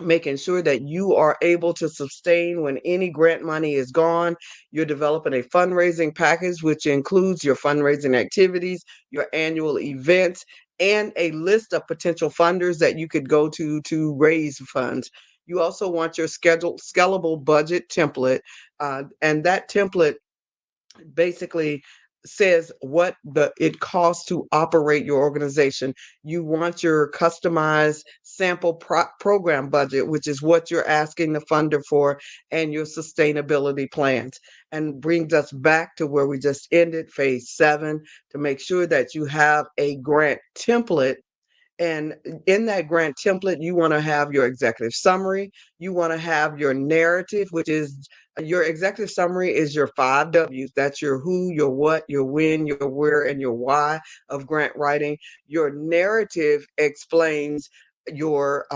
making sure that you are able to sustain when any grant money is gone. You're developing a fundraising package, which includes your fundraising activities, your annual events, and a list of potential funders that you could go to raise funds. You also want your scalable budget template, and that template basically says what it costs to operate your organization. You want your customized sample program budget, which is what you're asking the funder for, and your sustainability plans. And brings us back to where we just ended, phase 7, to make sure that you have a grant template. And in that grant template, you want to have your executive summary. You want to have your narrative, which is your executive summary is your 5 W's. That's your who, your what, your when, your where, and your why of grant writing. Your narrative explains your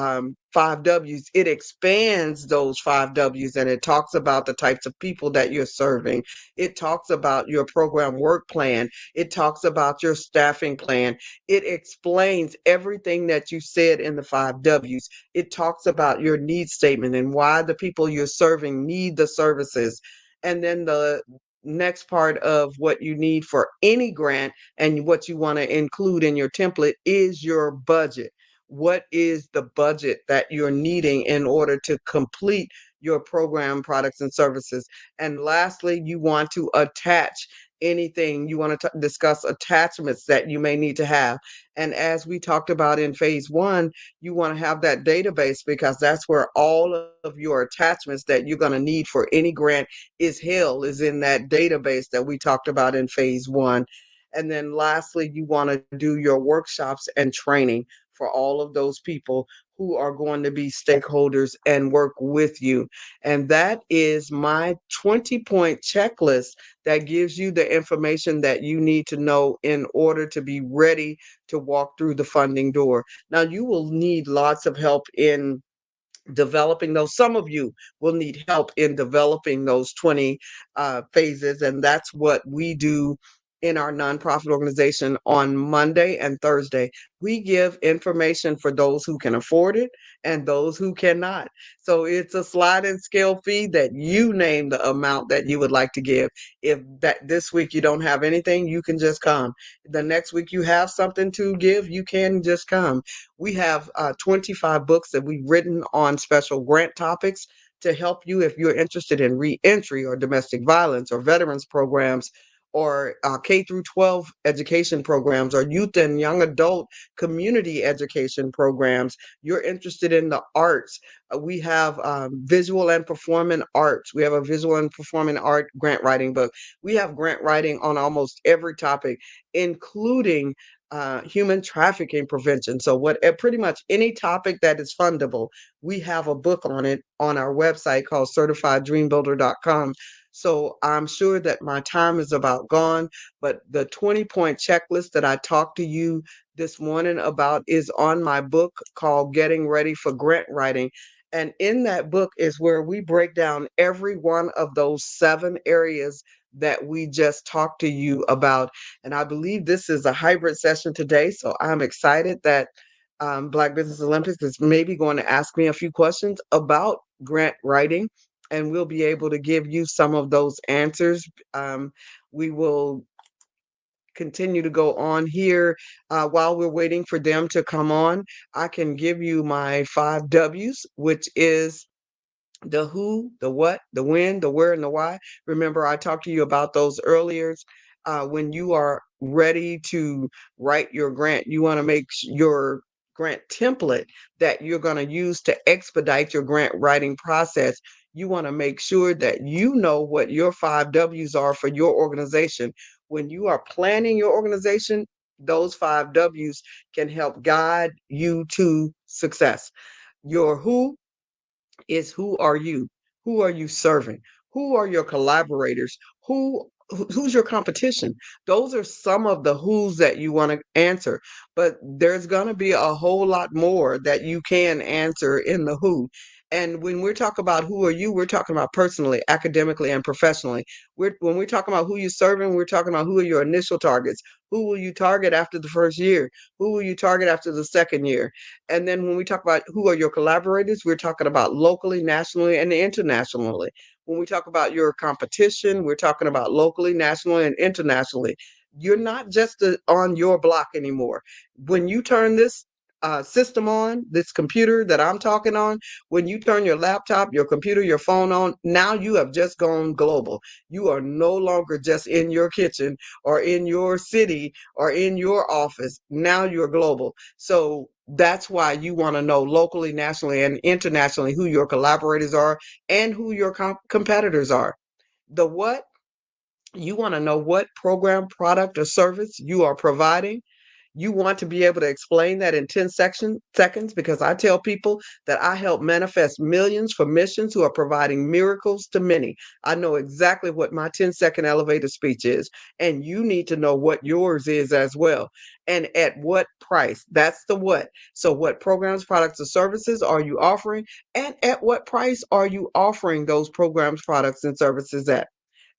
5 W's. It expands those 5 W's, and it talks about the types of people that you're serving. It talks about your program work plan. It talks about your staffing plan. It explains everything that you said in the 5 W's. It talks about your need statement and why the people you're serving need the services. And then the next part of what you need for any grant and what you want to include in your template is your budget. What is the budget that you're needing in order to complete your program, products, and services? And lastly, you want to attach anything. You want to discuss attachments that you may need to have. And as we talked about in phase 1, you want to have that database, because that's where all of your attachments that you're going to need for any grant is in that database that we talked about in phase 1. And then lastly, you want to do your workshops and training for all of those people who are going to be stakeholders and work with you. And that is my 20-point checklist that gives you the information that you need to know in order to be ready to walk through the funding door. Now, you will need lots of help in developing those. Some of you will need help in developing those 20 phases, and that's what we do in our nonprofit organization on Monday and Thursday. We give information for those who can afford it and those who cannot. So it's a sliding scale fee that you name the amount that you would like to give. If that this week you don't have anything, you can just come. The next week you have something to give, you can just come. We have 25 books that we've written on special grant topics to help you if you're interested in reentry or domestic violence or veterans programs or K through 12 education programs or youth and young adult community education programs. You're interested in the arts. We have visual and performing arts. We have a visual and performing art grant writing book. We have grant writing on almost every topic, including human trafficking prevention. So pretty much any topic that is fundable, we have a book on it on our website called certifieddreambuilder.com. So I'm sure that my time is about gone, but the 20-point checklist that I talked to you this morning about is on my book called Getting Ready for Grant Writing. And in that book is where we break down every one of those 7 areas that we just talked to you about. And I believe this is a hybrid session today. So I'm excited that Black Business Olympics is maybe going to ask me a few questions about grant writing, and we'll be able to give you some of those answers. We will continue to go on here while we're waiting for them to come on. I can give you my 5 W's, which is the who, the what, the when, the where, and the why. Remember, I talked to you about those earlier. When you are ready to write your grant, you want to make your grant template that you're going to use to expedite your grant writing process. You want to make sure that you know what your 5 W's are for your organization. When you are planning your organization, those 5 W's can help guide you to success. Your who is who are you? Who are you serving? Who are your collaborators? Who's your competition? Those are some of the who's that you want to answer, but there's going to be a whole lot more that you can answer in the who. And when we're talking about who are you, we're talking about personally, academically, and professionally. When we're talking about who you're serving, we're talking about who are your initial targets. Who will you target after the first year? Who will you target after the second year? And then when we talk about who are your collaborators, we're talking about locally, nationally, and internationally. When we talk about your competition, we're talking about locally, nationally, and internationally. You're not just on your block anymore. When you turn this system on, this computer that I'm talking on, when you turn your laptop, your computer, your phone on, now you have just gone global. You are no longer just in your kitchen or in your city or in your office. Now you're global. So that's why you want to know locally, nationally, and internationally who your collaborators are and who your competitors are. The what? You want to know what program, product, or service you are providing. You want to be able to explain that in 10 seconds, because I tell people that I help manifest millions for missions who are providing miracles to many. I know exactly what my 10-second elevator speech is, and you need to know what yours is as well. And at what price? That's the what. So what programs, products, or services are you offering? And at what price are you offering those programs, products, and services at?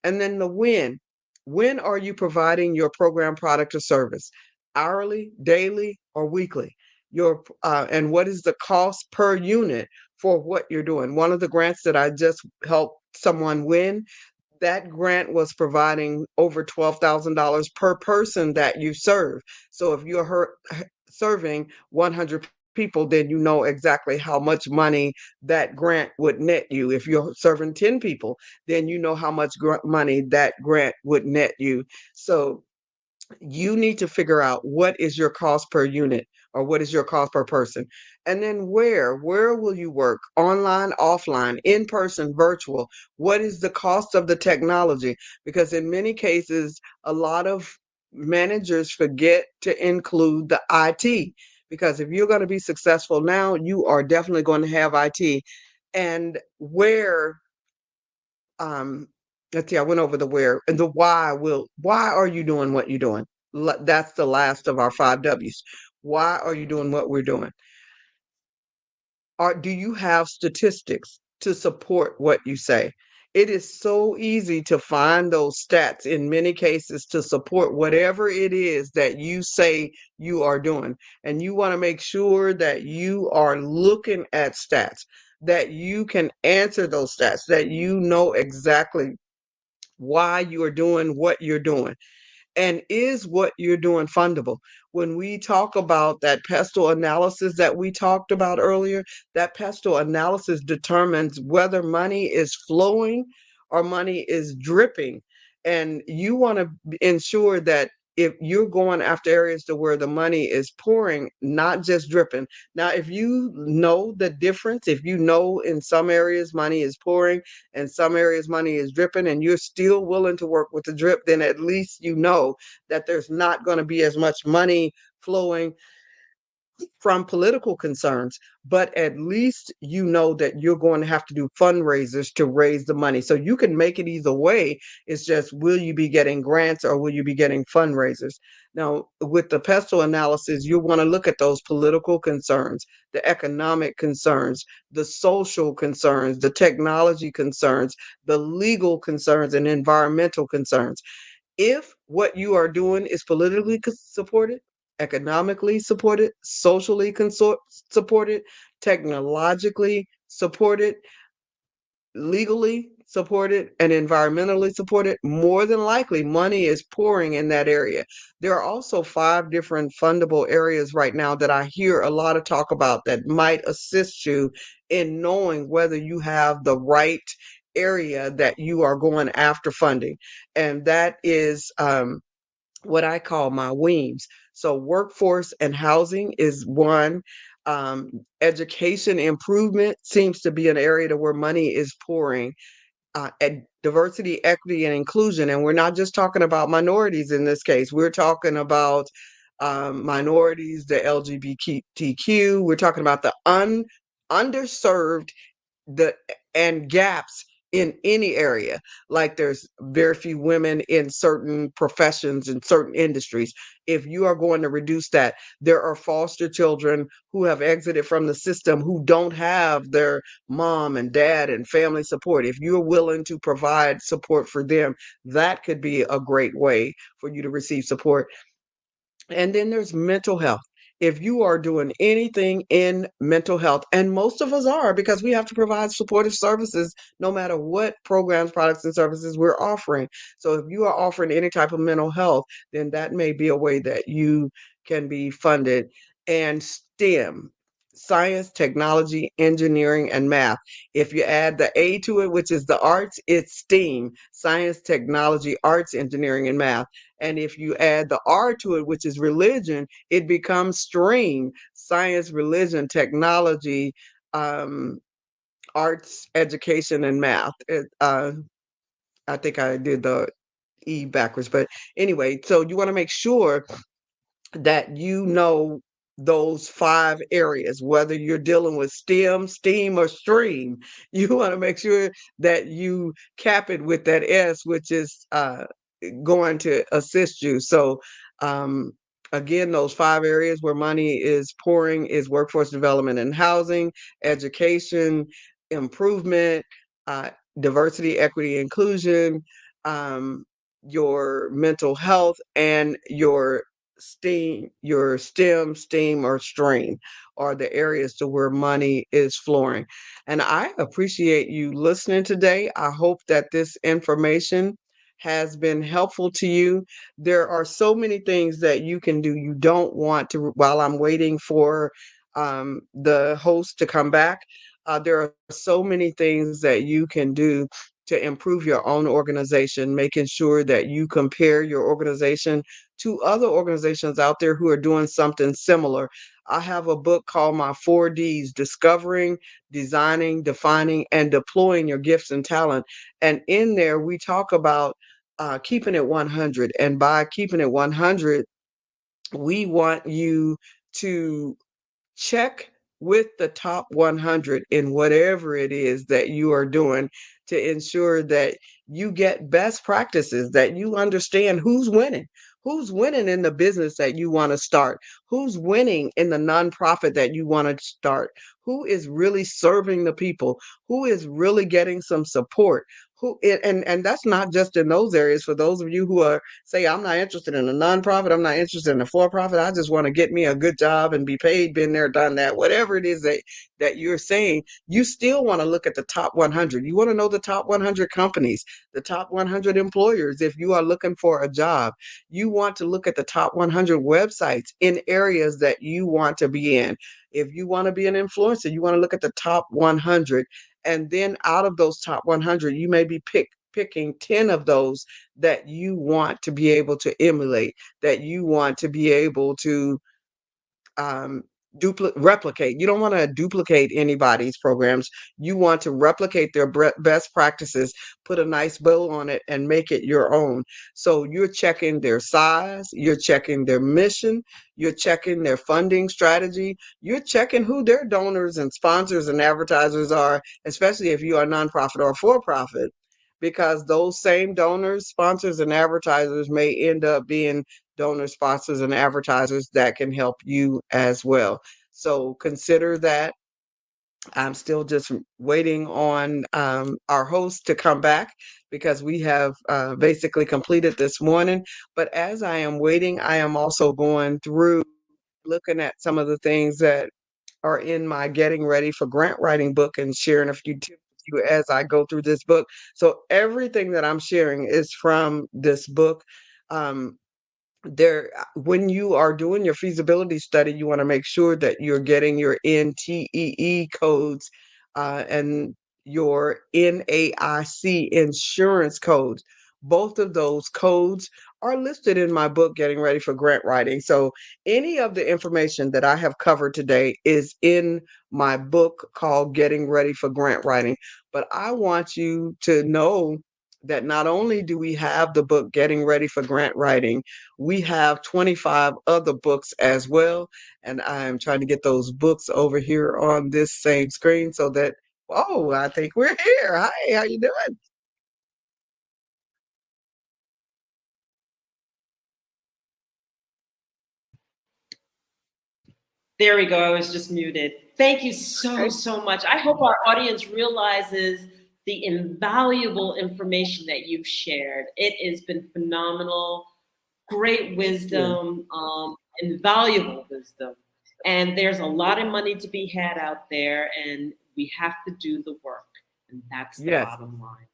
And then the when. When are you providing your program, product, or service? Hourly, daily, or weekly? And what is the cost per unit for what you're doing? One of the grants that I just helped someone win, that grant was providing over $12,000 per person that you serve. So if you're serving 100 people, then you know exactly how much money that grant would net you. If you're serving 10 people, then you know how much money that grant would net you. So you need to figure out what is your cost per unit or what is your cost per person. And then where will you work? Online, offline, in person, virtual? What is the cost of the technology? Because in many cases, a lot of managers forget to include the IT. Because if you're going to be successful now, you are definitely going to have IT. And where let's see, I went over the where and the why are you doing what you're doing? That's the last of our 5 W's. Why are you doing what we're doing? Or do you have statistics to support what you say? It is so easy to find those stats in many cases to support whatever it is that you say you are doing. And you want to make sure that you are looking at stats, that you can answer those stats, that you know exactly why you are doing what you're doing. And is what you're doing fundable? When we talk about that pestle analysis that we talked about earlier, that pestle analysis determines whether money is flowing or money is dripping. And you want to ensure that if you're going after areas to where the money is pouring, not just dripping. Now, if you know the difference, if you know in some areas money is pouring and some areas money is dripping, and you're still willing to work with the drip, then at least you know that there's not going to be as much money flowing from political concerns, but at least you know that you're going to have to do fundraisers to raise the money. So you can make it either way. It's just, will you be getting grants or will you be getting fundraisers? Now, with the pestle analysis, you want to look at those political concerns, the economic concerns, the social concerns, the technology concerns, the legal concerns, and environmental concerns. If what you are doing is politically supported, economically supported, socially supported, technologically supported, legally supported, and environmentally supported, more than likely money is pouring in that area. There are also 5 different fundable areas right now that I hear a lot of talk about that might assist you in knowing whether you have the right area that you are going after funding. And that is what I call my WEAMs. So workforce and housing is one. Education improvement seems to be an area to where money is pouring. And diversity, equity, and inclusion. And we're not just talking about minorities in this case. We're talking about minorities, the LGBTQ. We're talking about the underserved, the and gaps in any area. Like there's very few women in certain professions in certain industries. If you are going to reduce that, there are foster children who have exited from the system who don't have their mom and dad and family support. If you're willing to provide support for them, that could be a great way for you to receive support. And then there's mental health. If you are doing anything in mental health, and most of us are, because we have to provide supportive services no matter what programs, products, and services we're offering. So if you are offering any type of mental health, then that may be a way that you can be funded. And STEM, science, technology, engineering, and math. If you add the A to it, which is the arts, it's STEAM, science, technology, arts, engineering, and math. And if you add the R to it, which is religion, it becomes STREAM, science, religion, technology, arts, education, and math. I think I did the E backwards, but anyway, so you want to make sure that you know those 5 areas, whether you're dealing with STEM, STEAM, or STREAM. You want to make sure that you cap it with that S, which is going to assist you. So, again, those 5 areas where money is pouring is workforce development and housing, education, improvement, uh, diversity, equity, inclusion, your mental health, and your STEM, STEAM, or STREAM are the areas to where money is flowing. And I appreciate you listening today. I hope that this information has been helpful to you. There are so many things that you can do. You don't want to, while I'm waiting for the host to come back, there are so many things that you can do to improve your own organization, making sure that you compare your organization to other organizations out there who are doing something similar. I have a book called My 4Ds: Discovering, Designing, Defining, and Deploying Your Gifts and Talent. And in there, we talk about keeping it 100. And by keeping it 100, we want you to check with the top 100 in whatever it is that you are doing to ensure that you get best practices, that you understand who's winning in the business that you want to start, who's winning in the nonprofit that you want to start, who is really serving the people, who is really getting some support, and that's not just in those areas. For those of you who are say, I'm not interested in a nonprofit, I'm not interested in a for-profit, I just want to get me a good job and be paid, been there, done that, whatever it is that you're saying, you still want to look at the top 100. You want to know the top 100 companies, the top 100 employers. If you are looking for a job, you want to look at the top 100 websites in areas that you want to be in. If you want to be an influencer, you want to look at the top 100. And then out of those top 100, you may be picking 10 of those that you want to be able to emulate, that you want to be able to um, replicate. You don't want to duplicate anybody's programs. You want to replicate their best practices, put a nice bow on it, and make it your own. So you're checking their size, you're checking their mission, you're checking their funding strategy, you're checking who their donors and sponsors and advertisers are, especially if you are a nonprofit or for-profit, because those same donors, sponsors, and advertisers may end up being donors, sponsors, and advertisers that can help you as well. So consider that. I'm still just waiting on our host to come back because we have basically completed this morning. But as I am waiting, I am also going through looking at some of the things that are in my Getting Ready for Grant Writing book and sharing a few tips with you as I go through this book. So everything that I'm sharing is from this book. Um, when you are doing your feasibility study, you want to make sure that you're getting your NTEE codes and your NAIC insurance codes. Both of those codes are listed in my book, Getting Ready for Grant Writing. So any of the information that I have covered today is in my book called Getting Ready for Grant Writing. But I want you to know that not only do we have the book Getting Ready for Grant Writing, we have 25 other books as well. And I'm trying to get those books over here on this same screen so that, oh, I think we're here. Hi, how you doing? There we go. I was just muted. Thank you so much. I hope our audience realizes the invaluable information that you've shared. It has been phenomenal, great wisdom, invaluable wisdom. And there's a lot of money to be had out there, and we have to do the work. And that's the bottom line.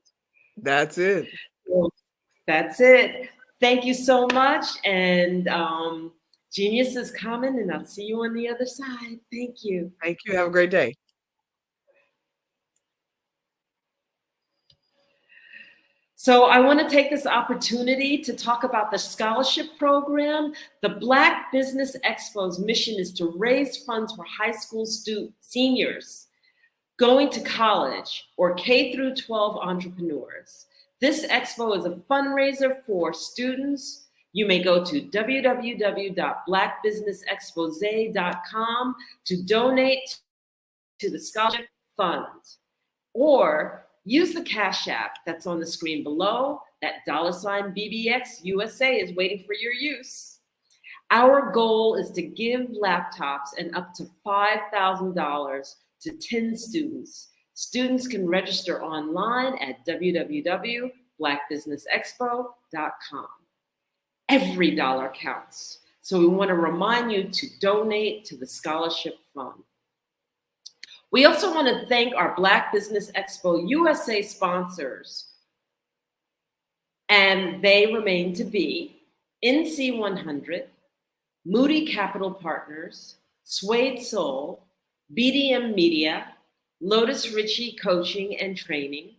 That's it. So that's it. Thank you so much. And Genius is coming, and I'll see you on the other side. Thank you. Thank you. Have a great day. So I want to take this opportunity to talk about the scholarship program. The Black Business Expo's mission is to raise funds for high school seniors going to college or K through 12 entrepreneurs. This expo is a fundraiser for students. You may go to www.blackbusinessexpose.com to donate to the scholarship fund, or use the Cash App that's on the screen below. That $BBX USA is waiting for your use. Our goal is to give laptops and up to $5,000 to 10 students. Students can register online at www.blackbusinessexpo.com. Every dollar counts. So we want to remind you to donate to the scholarship fund. We also want to thank our Black Business Expo USA sponsors, and they remain to be NC100, Moody Capital Partners, Suede Soul, BDM Media, Lotus Ritchie Coaching and Training,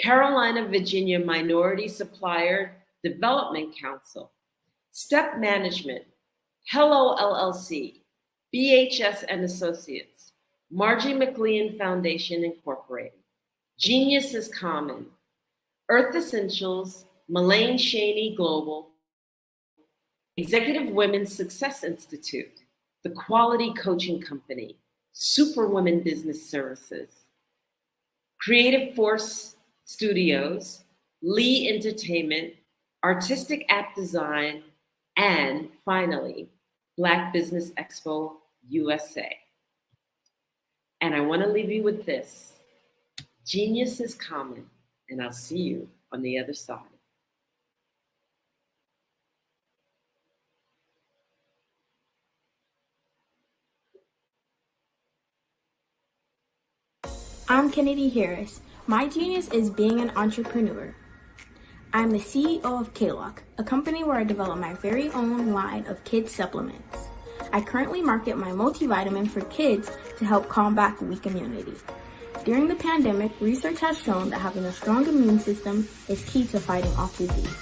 Carolina, Virginia Minority Supplier Development Council, Step Management, Hello LLC, BHS and Associates, Margie McLean Foundation Incorporated, Genius is Common, Earth Essentials, Mullane Shaney Global, Executive Women's Success Institute, The Quality Coaching Company, Superwomen Business Services, Creative Force Studios, Lee Entertainment, Artistic App Design, and finally, Black Business Expo USA. And I want to leave you with this. Genius is common, and I'll see you on the other side. I'm Kennedy Harris. My genius is being an entrepreneur. I'm the CEO of K-Lock, a company where I develop my very own line of kids supplements. I currently market my multivitamin for kids to help combat weak immunity. During the pandemic, research has shown that having a strong immune system is key to fighting off disease.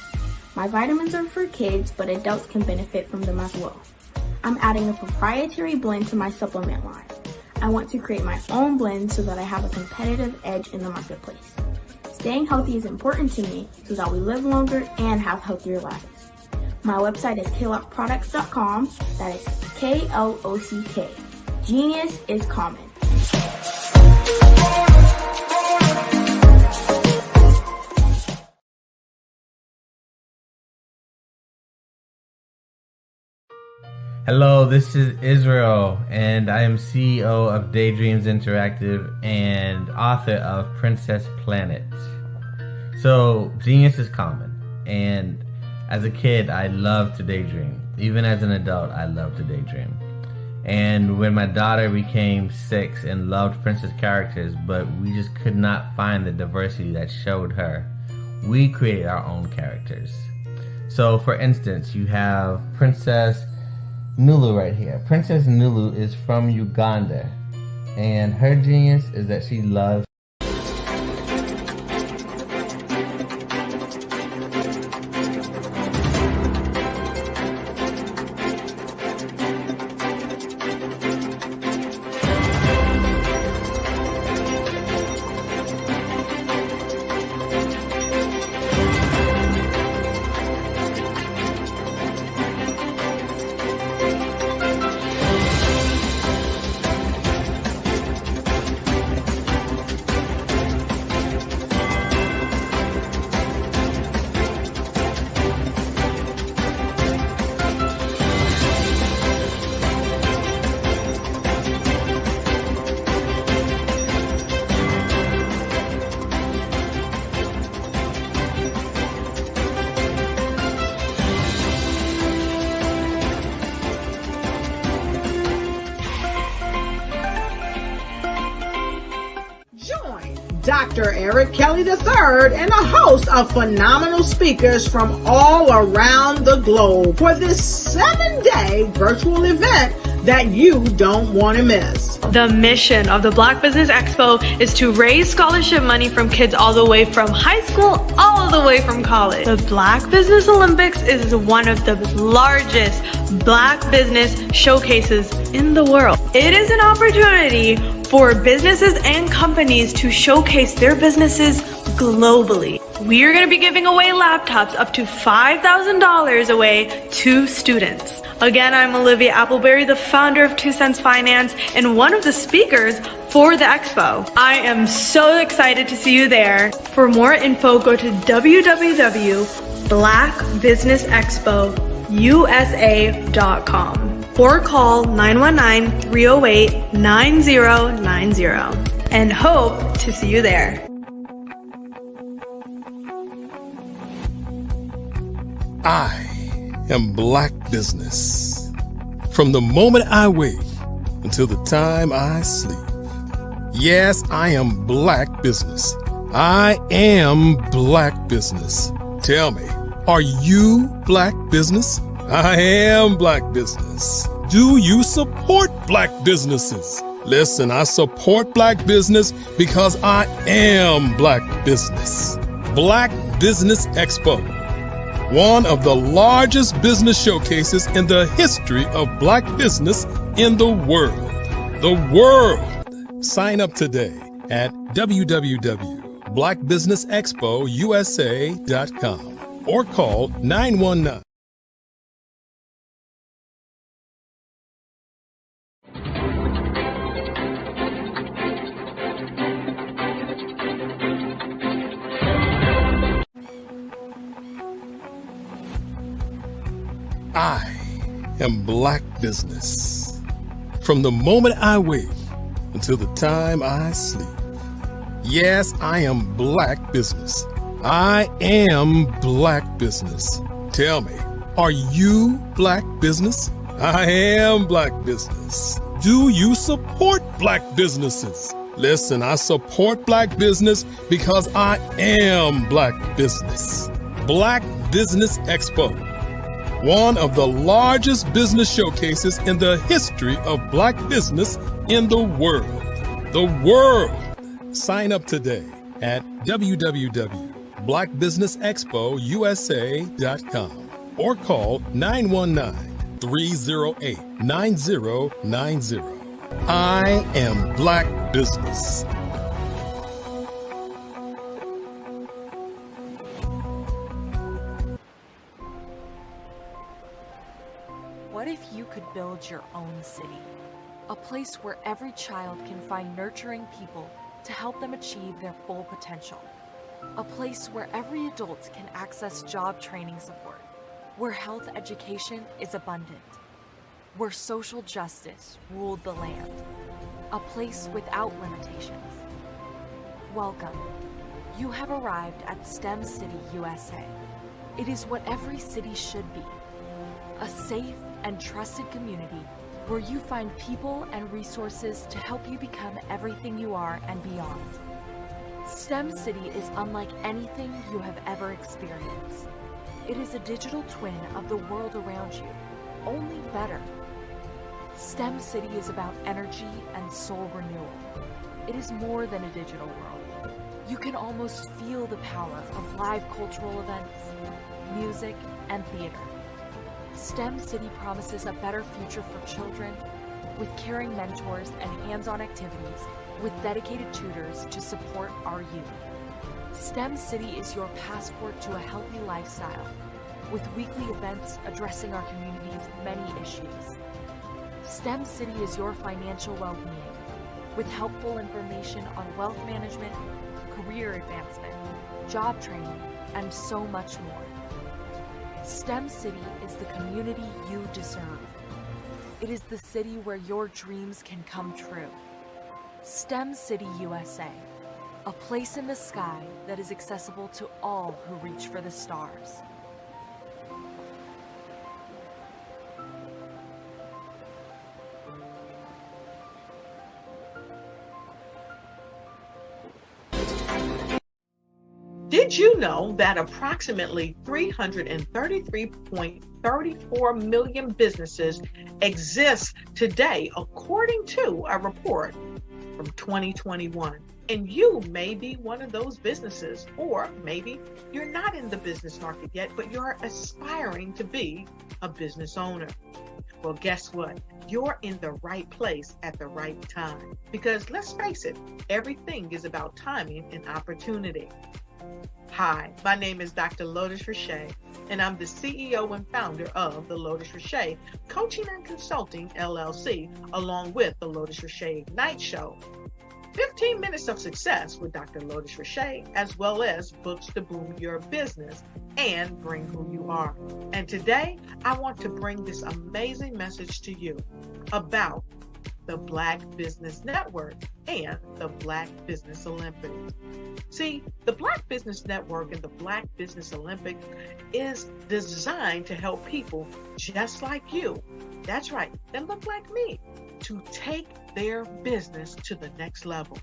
My vitamins are for kids, but adults can benefit from them as well. I'm adding a proprietary blend to my supplement line. I want to create my own blend so that I have a competitive edge in the marketplace. Staying healthy is important to me so that we live longer and have healthier lives. My website is klockproducts.com. That is K-L-O-C-K. Genius is common. Hello, this is Israel, and I am CEO of Daydreams Interactive and author of Princess Planet. So, genius is common, and as a kid, I loved to daydream. Even as an adult, I loved to daydream. And when my daughter became 6 and loved princess characters, but we just could not find the diversity that showed her, we created our own characters. So, for instance, you have Princess Nulu right here. Princess Nulu is from Uganda, and her genius is that she loves Dr. Eric Kelly III and a host of phenomenal speakers from all around the globe for this 7-day virtual event that you don't want to miss. The mission of the Black Business Expo is to raise scholarship money from kids all the way from high school, all the way from college. The Black Business Olympics is one of the largest Black business showcases in the world. It is an opportunity for businesses and companies to showcase their businesses globally. We are going to be giving away laptops up to $5,000 away to students. Again, I'm Olivia Appleberry, the founder of 2 Cents Finance and one of the speakers for the expo. I am so excited to see you there. For more info, go to www.blackbusinessexpousa.com or call 919-308-9090 and hope to see you there. I am Black Business. From the moment I wake until the time I sleep. Yes, I am Black Business. I am Black Business. Tell me, are you Black Business? I am Black Business. Do you support Black businesses? Listen, I support Black business because I am Black Business. Black Business Expo, one of the largest business showcases in the history of Black business in the world. The world! Sign up today at www.blackbusinessexpousa.com or call 919. I am Black Business. From the moment I wake until the time I sleep. Yes, I am Black Business. I am Black Business. Tell me, are you Black Business? I am Black Business. Do you support Black businesses? Listen, I support Black business because I am Black Business. Black Business Expo, one of the largest business showcases in the history of Black business in the world. The world! Sign up today at www.blackbusinessexpousa.com or call 919-308-9090. I am Black Business. What if you could build your own city? A place where every child can find nurturing people to help them achieve their full potential. A place where every adult can access job training support, where health education is abundant, where social justice ruled the land. A place without limitations. Welcome. You have arrived at STEM City USA. It is what every city should be. A safe and trusted community where you find people and resources to help you become everything you are and beyond. STEM City is unlike anything you have ever experienced. It is a digital twin of the world around you, only better. STEM City is about energy and soul renewal. It is more than a digital world. You can almost feel the power of live cultural events, music, and theater. STEM City promises a better future for children with caring mentors and hands-on activities with dedicated tutors to support our youth. STEM City is your passport to a healthy lifestyle with weekly events addressing our community's many issues. STEM City is your financial well-being with helpful information on wealth management, career advancement, job training, and so much more. STEM City is the community you deserve. It is the city where your dreams can come true. STEM City USA, a place in the sky that is accessible to all who reach for the stars. Did you know that approximately 333.34 million businesses exist today, according to a report from 2021? And you may be one of those businesses, or maybe you're not in the business market yet, but you're aspiring to be a business owner. Well, guess what? You're in the right place at the right time. Because let's face it, everything is about timing and opportunity. Hi, my name is Dr. Lotus Richey, and I'm the CEO and founder of the Lotus Richey Coaching and Consulting LLC, along with the Lotus Richey Ignite Show. 15 minutes of success with Dr. Lotus Richey, as well as books to boom your business and bring who you are. And today, I want to bring this amazing message to you about the Black Business Network and the Black Business Olympics. See, the Black Business Network and the Black Business Olympics is designed to help people just like you, that's right, that look like me, to take their business to the next level.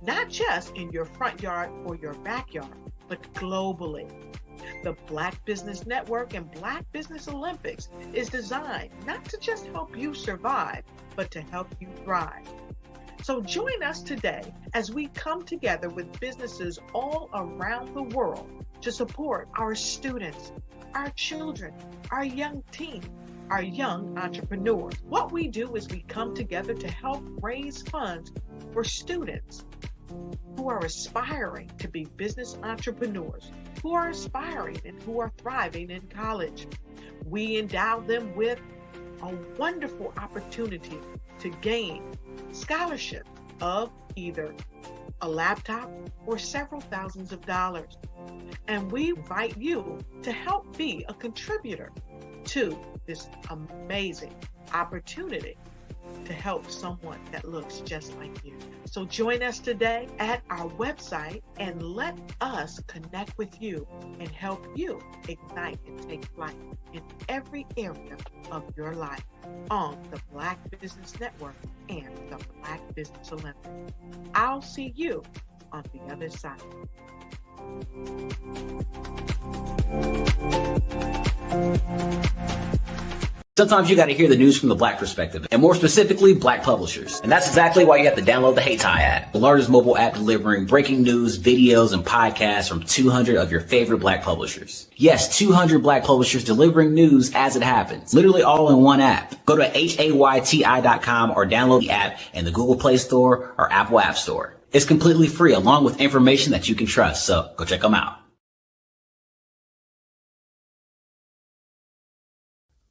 Not just in your front yard or your backyard, but globally. The Black Business Network and Black Business Olympics is designed not to just help you survive, but to help you thrive. So join us today as we come together with businesses all around the world to support our students, our children, our young teens, our young entrepreneurs. What we do is we come together to help raise funds for students who are aspiring to be business entrepreneurs, who are aspiring and who are thriving in college. We endow them with a wonderful opportunity to gain scholarship of either a laptop or several thousands of dollars. And we invite you to help be a contributor to this amazing opportunity to help someone that looks just like you. So join us today at our website and let us connect with you and help you ignite and take flight in every area of your life on the Black Business Network and the Black Business Olympics. I'll see you on the other side. Sometimes you got to hear the news from the Black perspective, and more specifically, Black publishers. And that's exactly why you have to download the Hey Tie app, the largest mobile app delivering breaking news, videos, and podcasts from 200 of your favorite Black publishers. Yes, 200 Black publishers delivering news as it happens, literally all in one app. Go to HAYTI.com or download the app in the Google Play Store or Apple App Store. It's completely free, along with information that you can trust, so go check them out.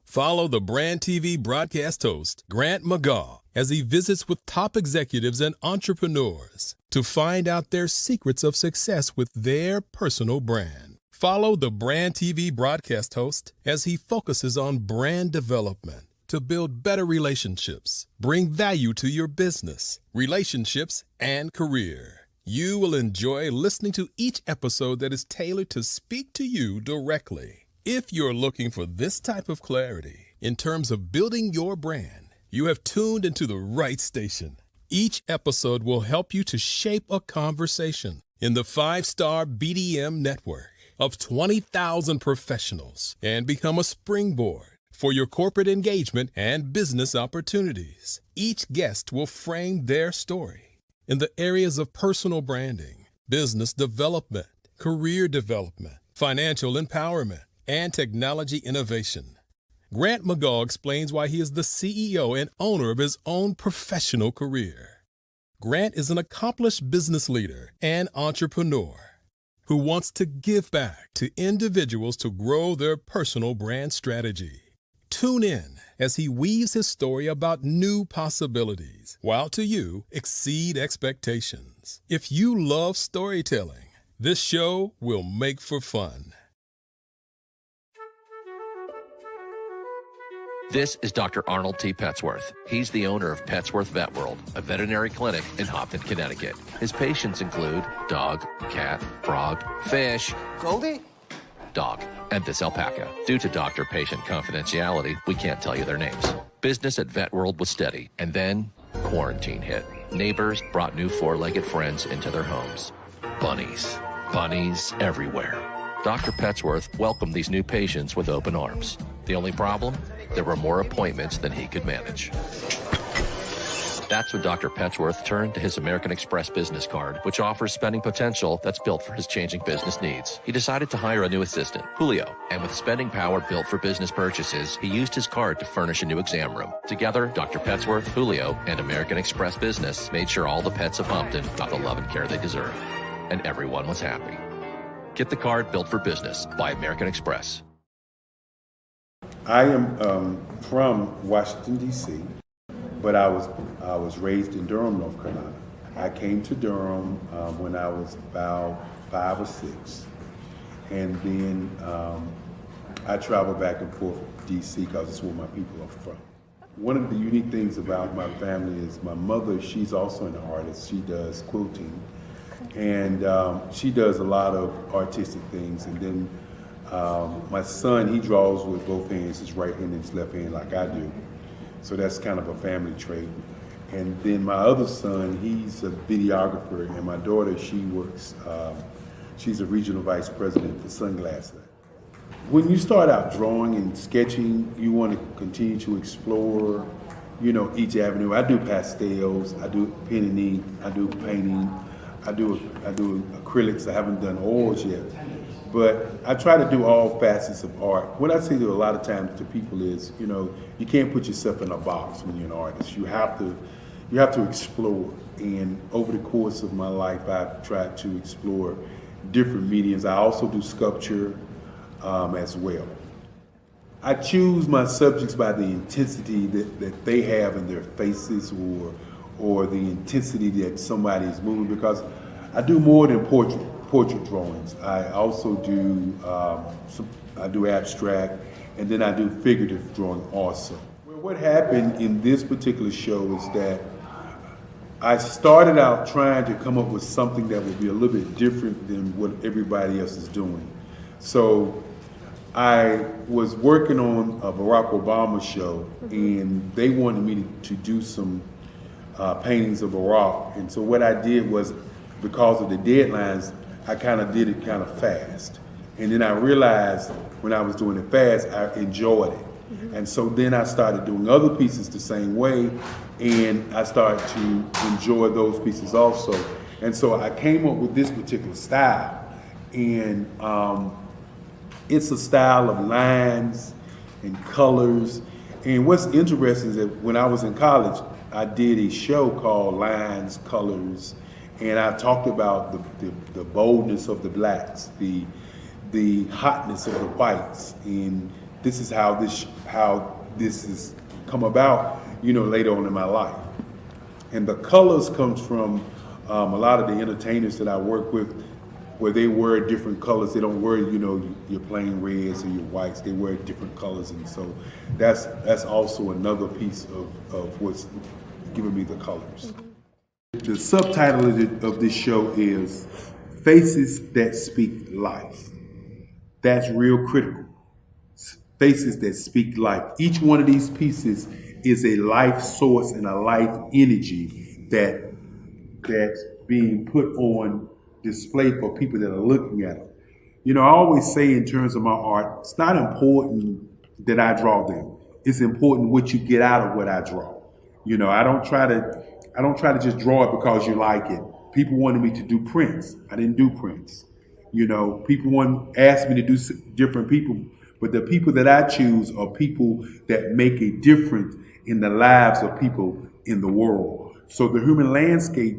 Follow the Brand TV broadcast host, Grant McGaugh, as he visits with top executives and entrepreneurs to find out their secrets of success with their personal brand. Follow the Brand TV broadcast host as he focuses on brand development to build better relationships, bring value to your business, relationships, and career. You will enjoy listening to each episode that is tailored to speak to you directly. If you're looking for this type of clarity in terms of building your brand, you have tuned into the right station. Each episode will help you to shape a conversation in the 5-star BDM network of 20,000 professionals and become a springboard for your corporate engagement and business opportunities. Each guest will frame their story in the areas of personal branding, business development, career development, financial empowerment, and technology innovation. Grant McGaugh explains why he is the CEO and owner of his own professional career. Grant is an accomplished business leader and entrepreneur who wants to give back to individuals to grow their personal brand strategy. Tune in as he weaves his story about new possibilities, while to you exceed expectations. If you love storytelling, this show will make for fun. This is Dr. Arnold T. Petsworth. He's the owner of Petsworth Vet World, a veterinary clinic in Hopton, Connecticut. His patients include dog, cat, frog, fish, Goldie, dog, and this alpaca. Due to doctor-patient confidentiality, we can't tell you their names. Business at Vet World was steady, and then quarantine hit. Neighbors brought new four-legged friends into their homes. Bunnies. Bunnies everywhere. Dr. Petsworth welcomed these new patients with open arms. The only problem? There were more appointments than he could manage. That's when Dr. Petsworth turned to his American Express business card, which offers spending potential that's built for his changing business needs. He decided to hire a new assistant, Julio, and with spending power built for business purchases, he used his card to furnish a new exam room. Together, Dr. Petsworth, Julio, and American Express Business made sure all the pets of Hopton got the love and care they deserved. And everyone was happy. Get the card built for business by American Express. I am from Washington, D.C., but I was raised in Durham, North Carolina. I came to Durham when I was about 5 or 6, and then I traveled back and forth to D.C. because it's where my people are from. One of the unique things about my family is my mother, she's also an artist. She does quilting, and she does a lot of artistic things, and then my son, he draws with both hands, his right hand and his left hand like I do. So that's kind of a family trait. And then my other son, he's a videographer, and my daughter, she works, she's a regional vice president for Sunglass Lab. When you start out drawing and sketching, you want to continue to explore, each avenue. I do pastels, I do pen and ink, I do painting, I do acrylics. I haven't done oils yet. But I try to do all facets of art. What I say to a lot of times to people is, you can't put yourself in a box when you're an artist. You have to explore. And over the course of my life, I've tried to explore different mediums. I also do sculpture as well. I choose my subjects by the intensity that they have in their faces or the intensity that somebody is moving, because I do more than portrait drawings. I also do I do abstract, and then I do figurative drawing also. What happened in this particular show is that I started out trying to come up with something that would be a little bit different than what everybody else is doing. So I was working on a Barack Obama show, and they wanted me to do some paintings of Barack. And so what I did was, because of the deadlines, I kind of did it kind of fast. And then I realized when I was doing it fast, I enjoyed it. And so then I started doing other pieces the same way, and I started to enjoy those pieces also. And so I came up with this particular style, and it's a style of lines and colors. And what's interesting is that when I was in college, I did a show called Lines, Colors, and I talked about the boldness of the blacks, the hotness of the whites, and this is how this has come about, later on in my life. And the colors comes from a lot of the entertainers that I work with, where they wear different colors. They don't wear, your plain reds or your whites. They wear different colors, and so that's also another piece of what's giving me the colors. The subtitle of this show is Faces That Speak Life. That's real critical. Faces that speak life. Each one of these pieces is a life source and a life energy that's being put on display for people that are looking at them. I always say in terms of my art, it's not important that I draw them. It's important what you get out of what I draw. I don't try to just draw it because you like it. People wanted me to do prints. I didn't do prints. People asked me to do different people, but the people that I choose are people that make a difference in the lives of people in the world. So the human landscape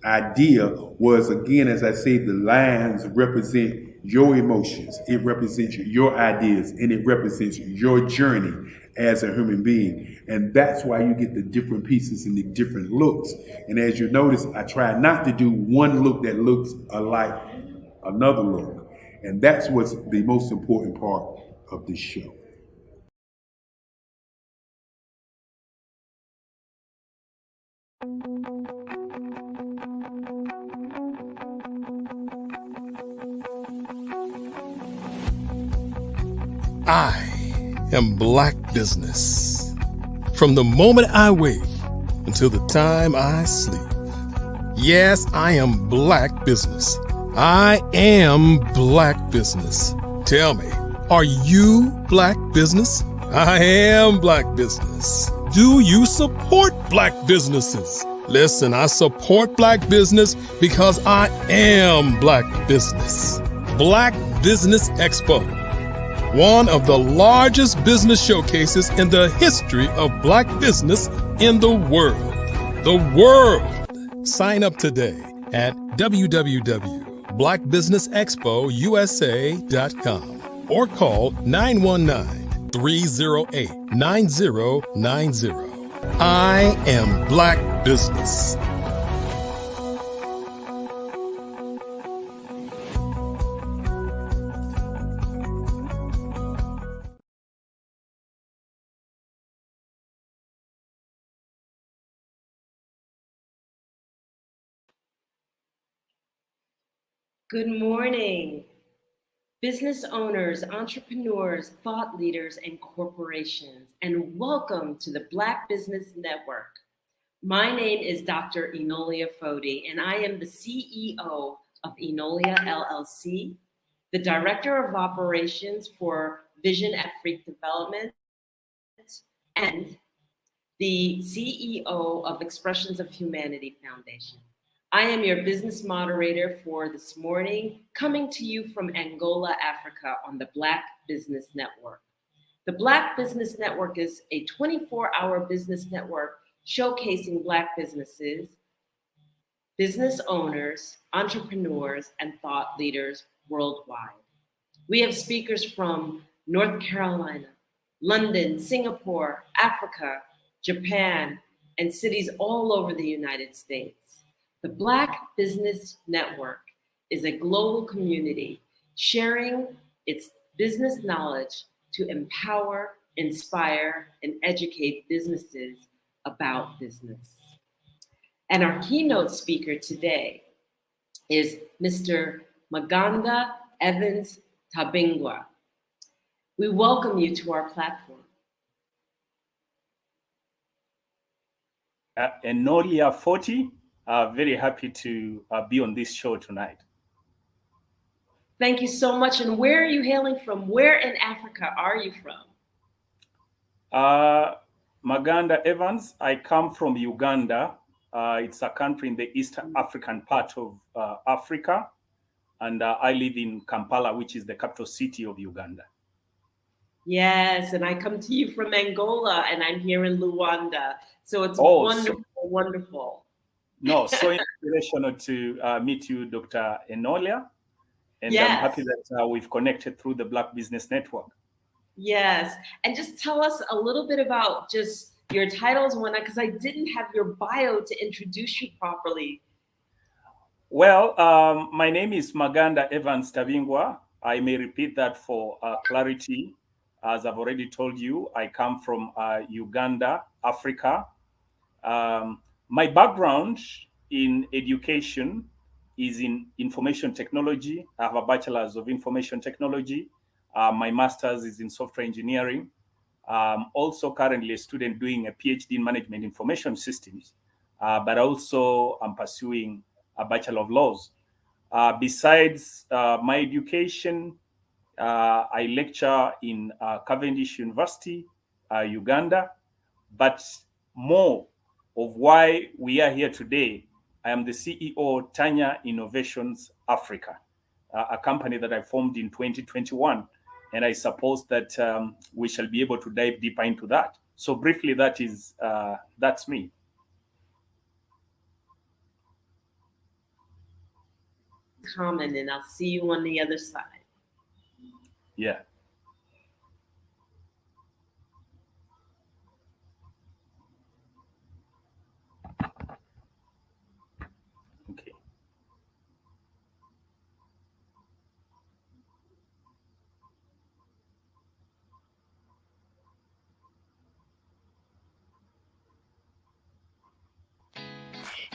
idea was, again, as I said, the lines represent your emotions, it represents your ideas, and it represents your journey as a human being. And that's why you get the different pieces and the different looks. And as you notice, I try not to do one look that looks alike another look. And that's what's the most important part of this show. I am Black Business. From the moment I wake until the time I sleep. Yes, I am Black Business. I am Black Business. Tell me, are you Black Business? I am Black Business. Do you support Black businesses? Listen, I support Black business because I am Black Business. Black Business Expo, one of the largest business showcases in the history of Black business in the world. The world! Sign up today at www.blackbusinessexpousa.com or call 919-308-9090. I am Black Business. Good morning, business owners, entrepreneurs, thought leaders, and corporations, and welcome to the Black Business Network. My name is Dr. Enolia Fodi, and I am the CEO of Enolia LLC, the Director of Operations for Vision Afrique Development, and the CEO of Expressions of Humanity Foundation. I am your business moderator for this morning, coming to you from Angola, Africa, on the Black Business Network. The Black Business Network is a 24-hour business network showcasing Black businesses, business owners, entrepreneurs, and thought leaders worldwide. We have speakers from North Carolina, London, Singapore, Africa, Japan, and cities all over the United States. The Black Business Network is a global community sharing its business knowledge to empower, inspire, and educate businesses about business. And our keynote speaker today is Mr. Maganda Evans Tabingwa. We welcome you to our platform. Enolia 40, very happy to be on this show tonight. Thank you so much. And where are you hailing from? Where in Africa are you from? Maganda Evans, I come from Uganda. It's a country in the East African part of Africa. And I live in Kampala, which is the capital city of Uganda. Yes, and I come to you from Angola, and I'm here in Luanda. So it's wonderful, wonderful. No, so inspirational to meet you, Dr. Enolia. And Yes. I'm happy that we've connected through the Black Business Network. Yes, and just tell us a little bit about just your titles and whatnot, because I didn't have your bio to introduce you properly. Well, my name is Maganda Evans Tabingwa. I may repeat that for clarity. As I've already told you, I come from Uganda, Africa. My background in education is in information technology. I have a bachelor's of information technology. My master's is in software engineering. Also currently a student doing a PhD in management information systems, but also I'm pursuing a Bachelor of Laws. Besides my education, I lecture in Cavendish University, Uganda, but more of why we are here today, I am the CEO of Tanya Innovations Africa, a company that I formed in 2021. And I suppose that we shall be able to dive deeper into that. So briefly, that's me. Common, and I'll see you on the other side. Yeah. Okay.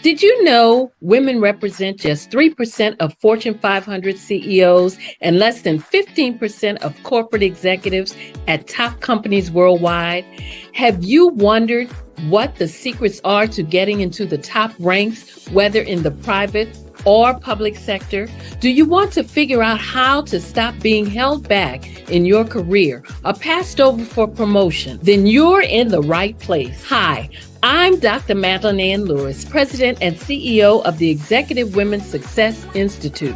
Did you know women represent just 3% of Fortune 500 CEOs and less than 15% of corporate executives at top companies worldwide? Have you wondered what the secrets are to getting into the top ranks, whether in the private or public sector? Do you want to figure out how to stop being held back in your career or passed over for promotion? Then you're in the right place. Hi, I'm Dr. Madeline Ann Lewis, President and CEO of the Executive Women's Success Institute.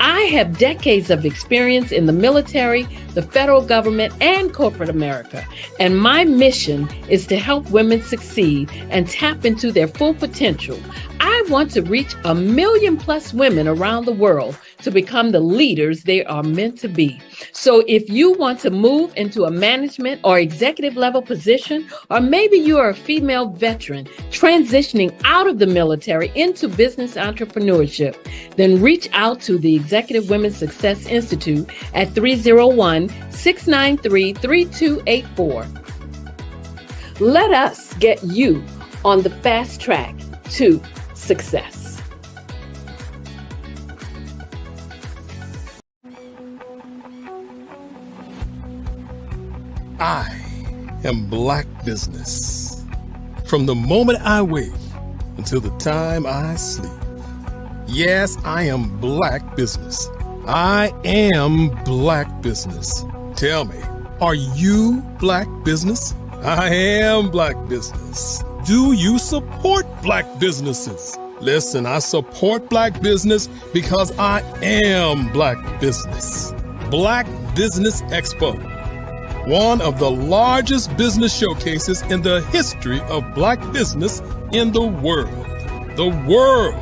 I have decades of experience in the military, the federal government, and corporate America. And my mission is to help women succeed and tap into their full potential. I want to reach 1 million+ women around the world to become the leaders they are meant to be. So if you want to move into a management or executive level position, or maybe you are a female veteran transitioning out of the military into business entrepreneurship, then reach out to the Executive Women's Success Institute at 301-693-3284. Let us get you on the fast track to success. I am Black Business. From the moment I wake until the time I sleep. Yes, I am Black Business. I am Black Business. Tell me, are you Black Business? I am Black Business. Do you support Black businesses? Listen, I support Black business because I am Black Business. Black Business Expo, one of the largest business showcases in the history of Black business in the world. The world.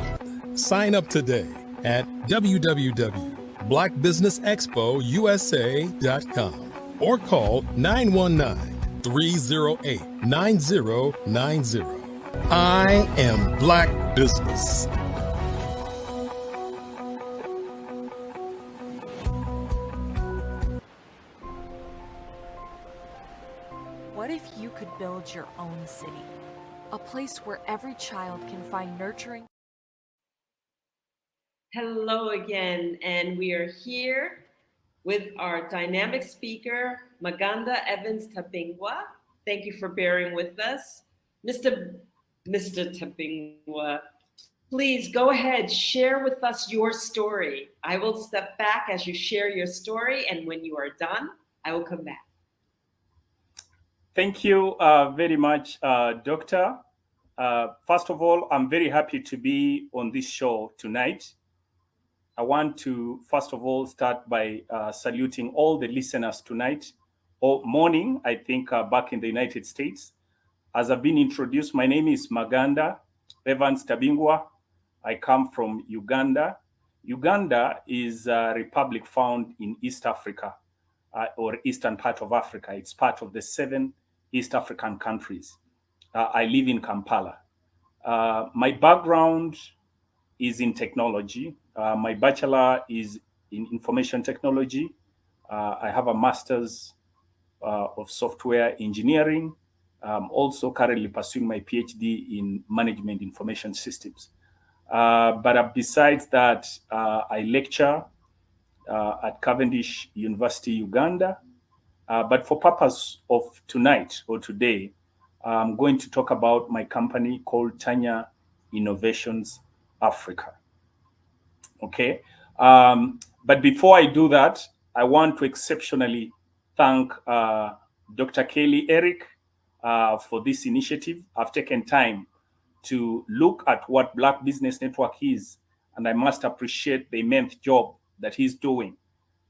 Sign up today at www.blackbusinessexpousa.com or call 919-308-9090. I am Black Business. What if you could build your own city? A place where every child can find nurturing. Hello again, and we are here with our dynamic speaker, Maganda Evans Tabingwa. Thank you for bearing with us. Mr. Tabingwa, please go ahead, share with us your story. I will step back as you share your story, and when you are done, I will come back. Thank you very much, Doctor. First of all, I'm very happy to be on this show tonight. I want to, first of all, start by saluting all the listeners tonight, or morning, I think, back in the United States. As I've been introduced, my name is Maganda Evans Tabingwa. I come from Uganda. Uganda is a republic found in East Africa, or eastern part of Africa. It's part of the 7 East African countries. I live in Kampala. My background is in technology. My bachelor is in information technology. I have a master's of software engineering. I'm also currently pursuing my PhD in management information systems. But besides that, I lecture at Cavendish University, Uganda. But for purpose of tonight or today, I'm going to talk about my company called Tanya Innovations Africa. Okay. But before I do that, I want to exceptionally thank Dr. Kelly Eric for this initiative. I've taken time to look at what Black Business Network is, and I must appreciate the immense job that he's doing.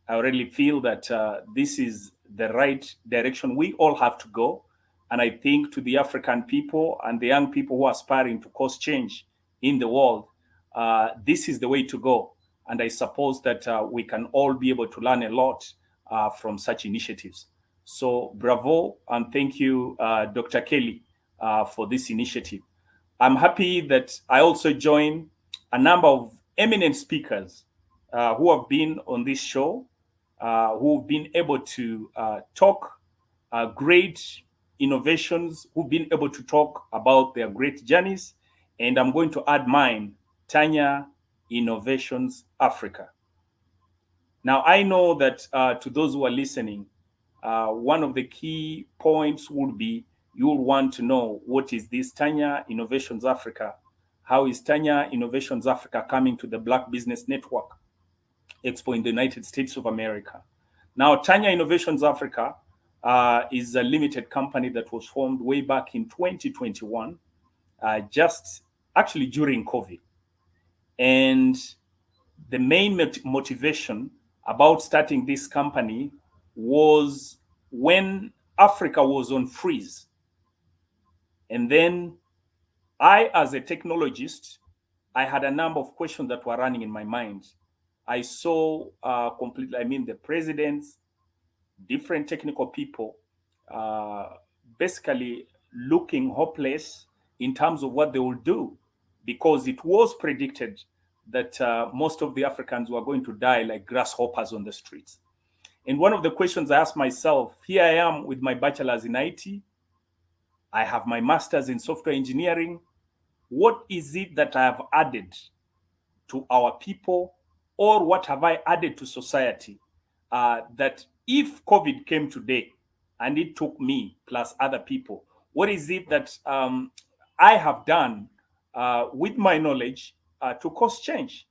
I really feel that this is the right direction we all have to go. And I think to the African people and the young people who are aspiring to cause change in the world, this is the way to go. And I suppose that we can all be able to learn a lot from such initiatives. So bravo, and thank you, Dr. Kelly, for this initiative. I'm happy that I also join a number of eminent speakers who have been on this show, who've been able to talk great innovations, who've been able to talk about their great journeys. And I'm going to add mine, Tanya Innovations Africa. Now, I know that to those who are listening, one of the key points would be you'll want to know, what is this Tanya Innovations Africa? How is Tanya Innovations Africa coming to the Black Business Network Expo in the United States of America? Now, Tanya Innovations Africa is a limited company that was formed way back in 2021, just actually during COVID. And the main motivation about starting this company was when Africa was on freeze. And then I, as a technologist, I had a number of questions that were running in my mind. I saw the presidents, different technical people, basically looking hopeless in terms of what they will do, because it was predicted that most of the Africans were going to die like grasshoppers on the streets. And one of the questions I asked myself, here I am with my bachelor's in IT, I have my master's in software engineering. What is it that I have added to our people, or what have I added to society that if COVID came today and it took me plus other people, what is it that I have done with my knowledge to cause change?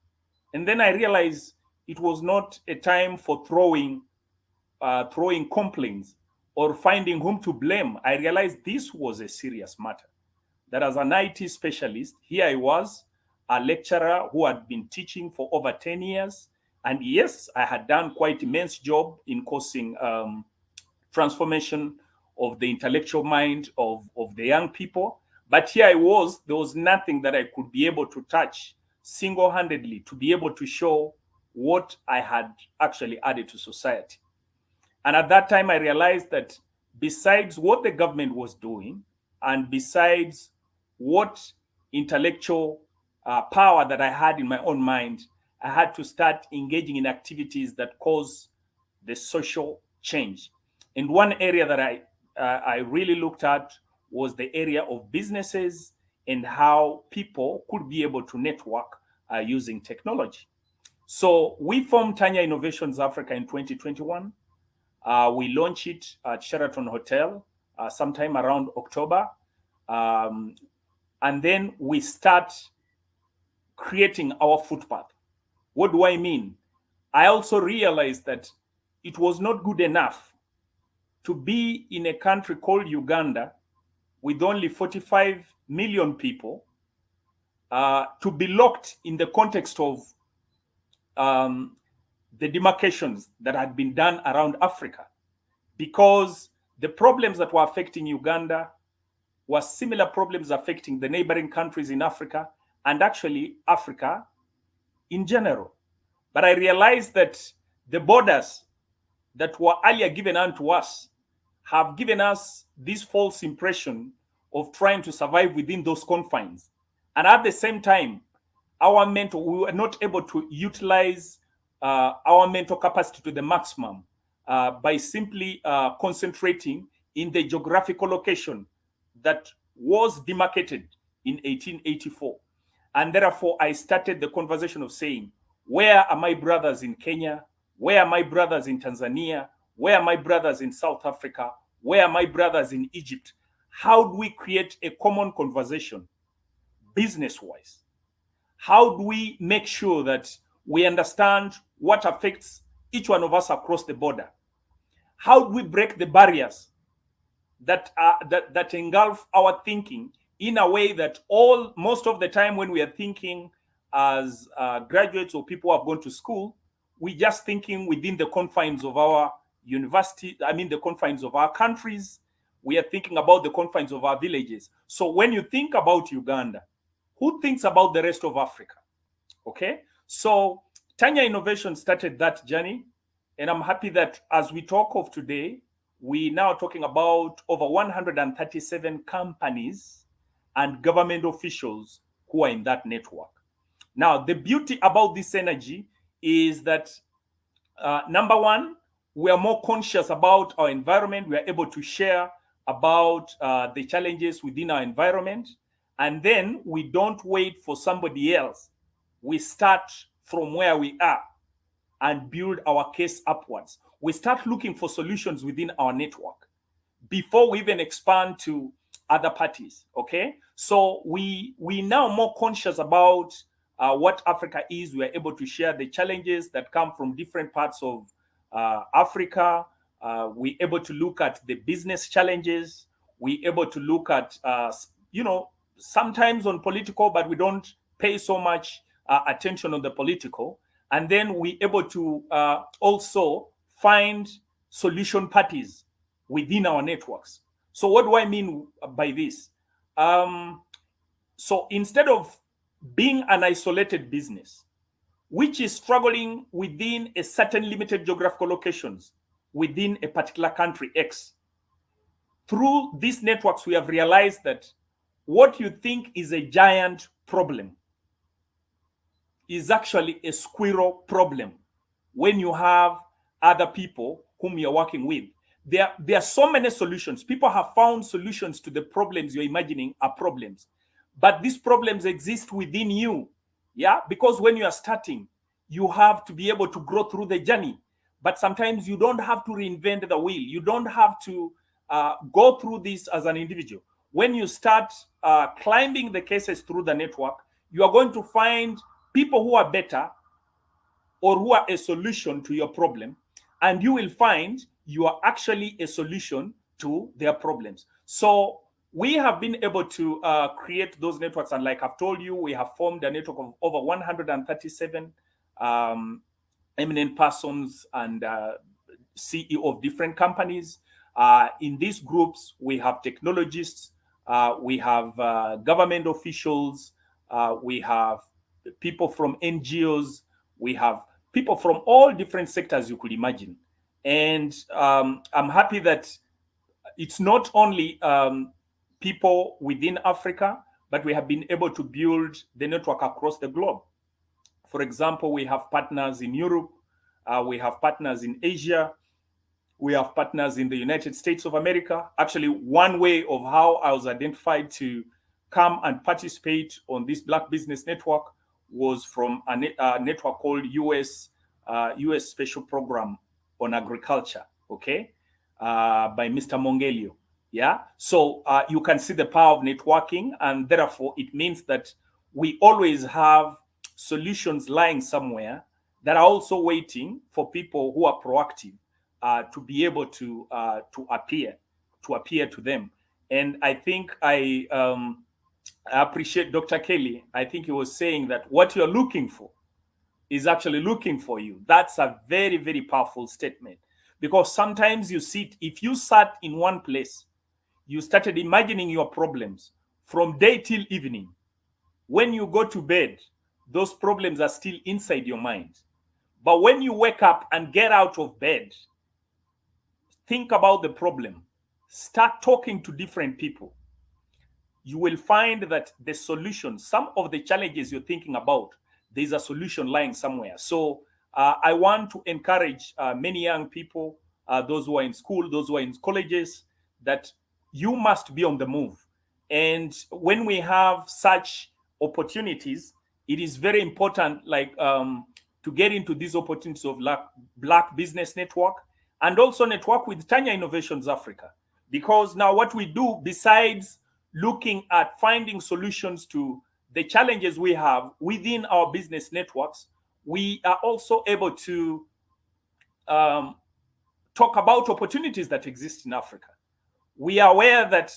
And then I realized it was not a time for throwing complaints or finding whom to blame. I realized this was a serious matter. That as an IT specialist, here I was, a lecturer who had been teaching for over 10 years. And yes, I had done quite immense job in causing transformation of the intellectual mind of the young people. But here I was, there was nothing that I could be able to touch single-handedly to be able to show what I had actually added to society. And at that time, I realized that besides what the government was doing, and besides what intellectual power that I had in my own mind, I had to start engaging in activities that cause the social change. And one area that I really looked at was the area of businesses and how people could be able to network using technology. So we formed Tanya Innovations Africa in 2021. We launched it at Sheraton Hotel sometime around October. And then we start creating our footpath. What do I mean? I also realized that it was not good enough to be in a country called Uganda with only 45 million people, to be locked in the context of the demarcations that had been done around Africa, because the problems that were affecting Uganda were similar problems affecting the neighboring countries in Africa and actually Africa in general. But I realized that the borders that were earlier given unto us have given us this false impression of trying to survive within those confines. And at the same time, we were not able to utilize our mental capacity to the maximum by simply concentrating in the geographical location that was demarcated in 1884. And therefore, I started the conversation of saying, where are my brothers in Kenya? Where are my brothers in Tanzania? Where are my brothers in South Africa? Where are my brothers in Egypt? How do we create a common conversation business-wise? How do we make sure that we understand what affects each one of us across the border? How do we break the barriers that engulf our thinking in a way that most of the time when we are thinking as graduates or people who have gone to school, we just thinking within the confines of our university, the confines of our countries. We are thinking about the confines of our villages. So when you think about Uganda, who thinks about the rest of Africa? Okay, so Tanya Innovation started that journey, and I'm happy that as we talk of today, we now talking about over 137 companies and government officials who are in that network. Now, the beauty about this energy is that number one, we are more conscious about our environment. We are able to share about the challenges within our environment. And then we don't wait for somebody else. We start from where we are and build our case upwards. We start looking for solutions within our network before we even expand to other parties, okay? So we now more conscious about what Africa is. We are able to share the challenges that come from different parts of Africa. We're able to look at the business challenges. We're able to look at, sometimes on political, but we don't pay so much attention on the political. And then we're able to also find solution parties within our networks. So what do I mean by this? So instead of being an isolated business, which is struggling within a certain limited geographical locations within a particular country X, through these networks, we have realized that what you think is a giant problem is actually a squirrel problem when you have other people whom you're working with. There are so many solutions. People have found solutions to the problems you're imagining are problems. But these problems exist within you. Yeah, because when you are starting, you have to be able to grow through the journey. But sometimes you don't have to reinvent the wheel. You don't have to go through this as an individual. When you start climbing the cases through the network, you are going to find people who are better or who are a solution to your problem. And you will find you are actually a solution to their problems. So we have been able to create those networks. And like I've told you, we have formed a network of over 137 eminent persons and CEO of different companies. In these groups, we have technologists, we have government officials, we have people from NGOs, we have people from all different sectors you could imagine. And I'm happy that it's not only people within Africa, but we have been able to build the network across the globe. For example, we have partners in Europe, we have partners in Asia, We have partners in the United States of America. Actually, one way of how I was identified to come and participate on this Black Business Network was from a network called US Special Program on Agriculture, okay, by Mr. Mongelio. Yeah, so you can see the power of networking, and therefore it means that we always have solutions lying somewhere that are also waiting for people who are proactive to be able to appear to them. And I think I appreciate Dr. Kelly. I think he was saying that what you're looking for is actually looking for you. That's a very, very powerful statement, because sometimes if you sat in one place, you started imagining your problems from day till evening. When you go to bed, those problems are still inside your mind. But when you wake up and get out of bed, think about the problem, start talking to different people, you will find that the solution, some of the challenges you're thinking about, there's a solution lying somewhere. So I want to encourage many young people, those who are in school, those who are in colleges, that you must be on the move. And when we have such opportunities, it is very important, like to get into these opportunities of Black Business Network, and also network with Tanya Innovations Africa. Because now what we do, besides looking at finding solutions to the challenges we have within our business networks, we are also able to talk about opportunities that exist in Africa. We are aware that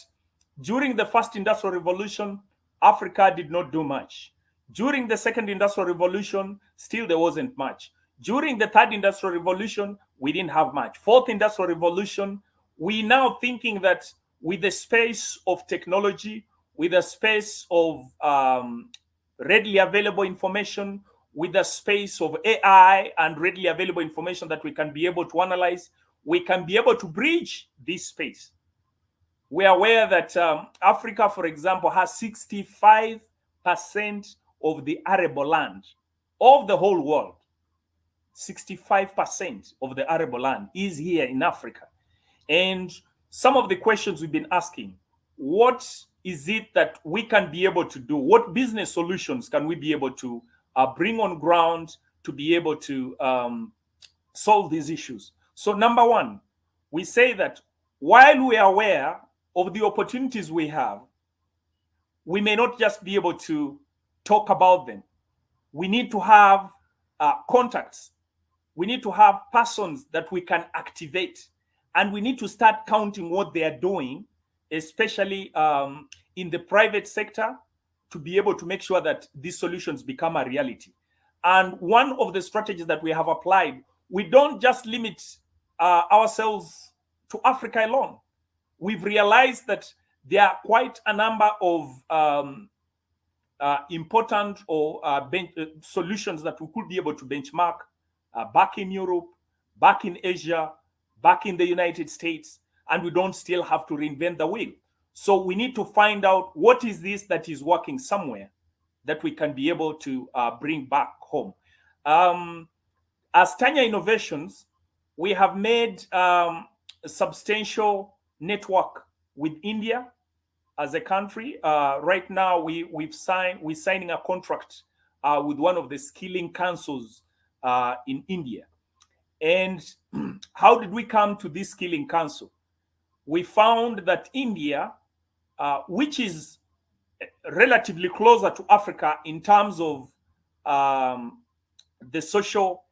during the first industrial revolution, Africa did not do much. During the second industrial revolution, still there wasn't much. During the third industrial revolution, we didn't have much. Fourth industrial revolution, we now thinking that with the space of technology, with the space of readily available information, with the space of AI and readily available information that we can be able to analyze, we can be able to bridge this space. We are aware that Africa, for example, has 65% of the arable land of the whole world. 65% of the arable land is here in Africa. And some of the questions we've been asking, what is it that we can be able to do? What business solutions can we be able to bring on ground to be able to solve these issues? So number one, we say that while we are aware of the opportunities we have, we may not just be able to talk about them. We need to have contacts. We need to have persons that we can activate. And we need to start counting what they are doing, especially in the private sector, to be able to make sure that these solutions become a reality. And one of the strategies that we have applied, we don't just limit ourselves to Africa alone. We've realized that there are quite a number of important or solutions that we could be able to benchmark back in Europe, back in Asia, back in the United States, and we don't still have to reinvent the wheel. So we need to find out what is this that is working somewhere that we can be able to bring back home. As Tanya Innovations, we have made a substantial network with India as a country. Right now, we're signing a contract with one of the skilling councils in India. And how did we come to this skilling council? We found that India, which is relatively closer to Africa in terms of the social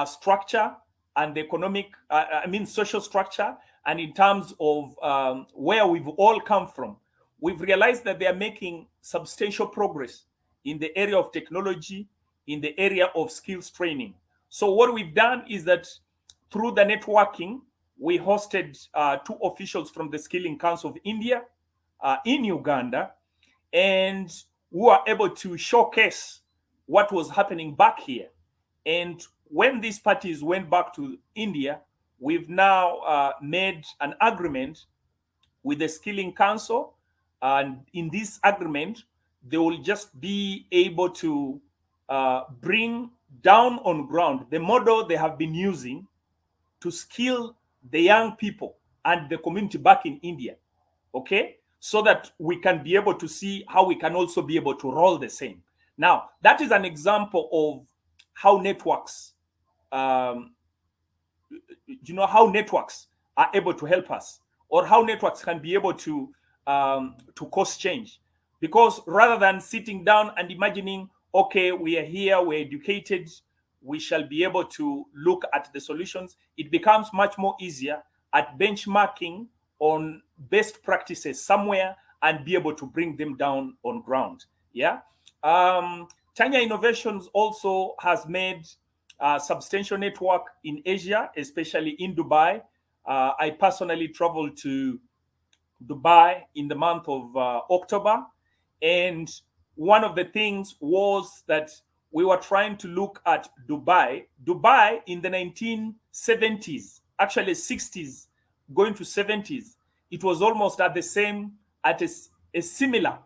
structure and the economic, social structure, and in terms of where we've all come from, we've realized that they are making substantial progress in the area of technology, in the area of skills training. So what we've done is that through the networking, we hosted two officials from the Skilling Council of India in Uganda, and we were able to showcase what was happening back here. And when these parties went back to India, we've now made an agreement with the Skilling Council. And in this agreement, they will just be able to bring down on ground the model they have been using to skill the young people and the community back in India, okay? So that we can be able to see how we can also be able to roll the same. Now, that is an example of how networks, how networks are able to help us, or how networks can be able to cause change. Because rather than sitting down and imagining, okay, we are here, we're educated, we shall be able to look at the solutions, it becomes much more easier at benchmarking on best practices somewhere and be able to bring them down on ground. Yeah. Tanya Innovations also has made a substantial network in Asia, especially in Dubai. I personally traveled to Dubai in the month of October. And one of the things was that we were trying to look at Dubai. Dubai in the 1970s, actually 60s, going to 70s, it was almost at the same, at a similar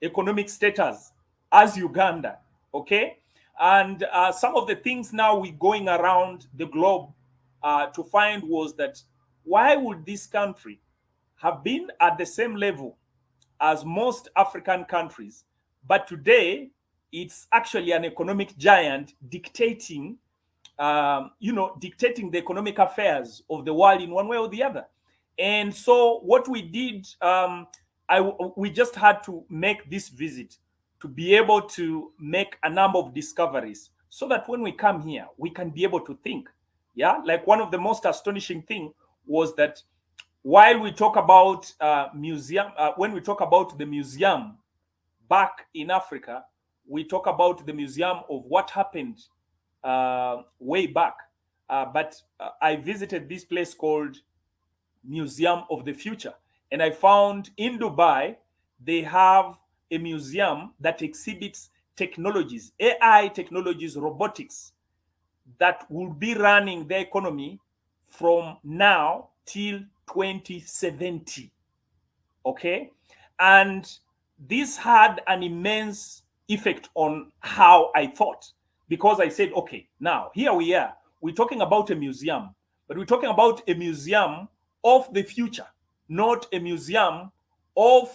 economic status as Uganda, okay? And some of the things now we're going around the globe to find was that why would this country have been at the same level as most African countries, but today it's actually an economic giant dictating, dictating the economic affairs of the world in one way or the other. And so what we did, we just had to make this visit to be able to make a number of discoveries so that when we come here, we can be able to think. Yeah, like one of the most astonishing thing was that while we talk about when we talk about the museum back in Africa, we talk about the museum of what happened way back. But I visited this place called Museum of the Future. And I found in Dubai, they have a museum that exhibits technologies, AI technologies, robotics, that will be running the economy from now till 2070. Okay? And this had an immense effect on how I thought, because I said, okay, now here we are. We're talking about a museum, but we're talking about a museum of the future, not a museum of,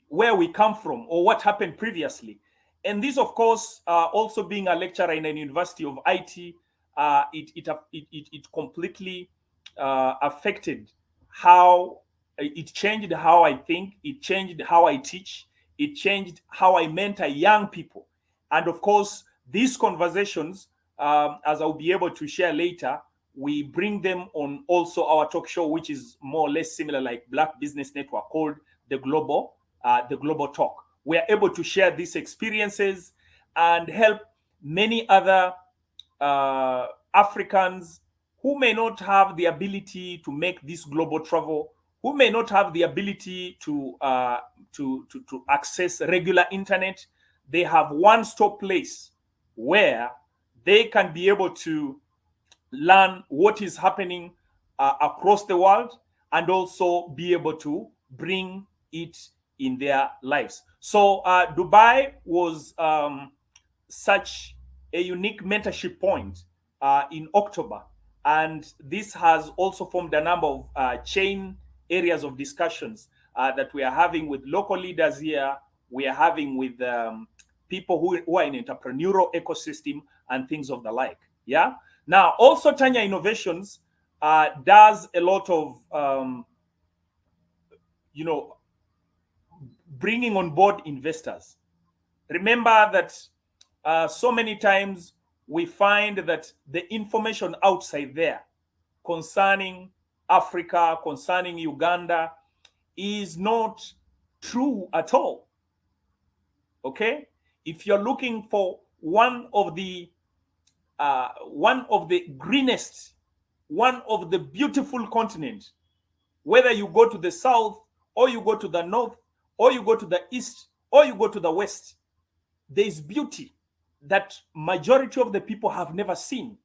where we come from or what happened previously. And this, of course, also being a lecturer in a university of IT, it completely affected how it changed how I think, it changed how I teach, it changed how I mentor young people. And of course, these conversations, as I'll be able to share later, we bring them on also our talk show, which is more or less similar like Black Business Network, called the Global Talk. We are able to share these experiences and help many other Africans who may not have the ability to make this global travel, who may not have the ability to access regular internet. They have one-stop place where they can be able to learn what is happening across the world and also be able to bring it in their lives. So Dubai was such a unique mentorship point in October. And this has also formed a number of chain areas of discussions that we are having with local leaders here. We are having with people who are in entrepreneurial ecosystem and things of the like. Yeah. Now, also Tanya Innovations does a lot of, bringing on board investors. Remember that so many times we find that the information outside there concerning Africa, concerning Uganda, is not true at all. Okay? If you're looking for one of the greenest, one of the beautiful continents, whether you go to the south or you go to the north or you go to the east or you go to the west, there is beauty that majority of the people have never seen.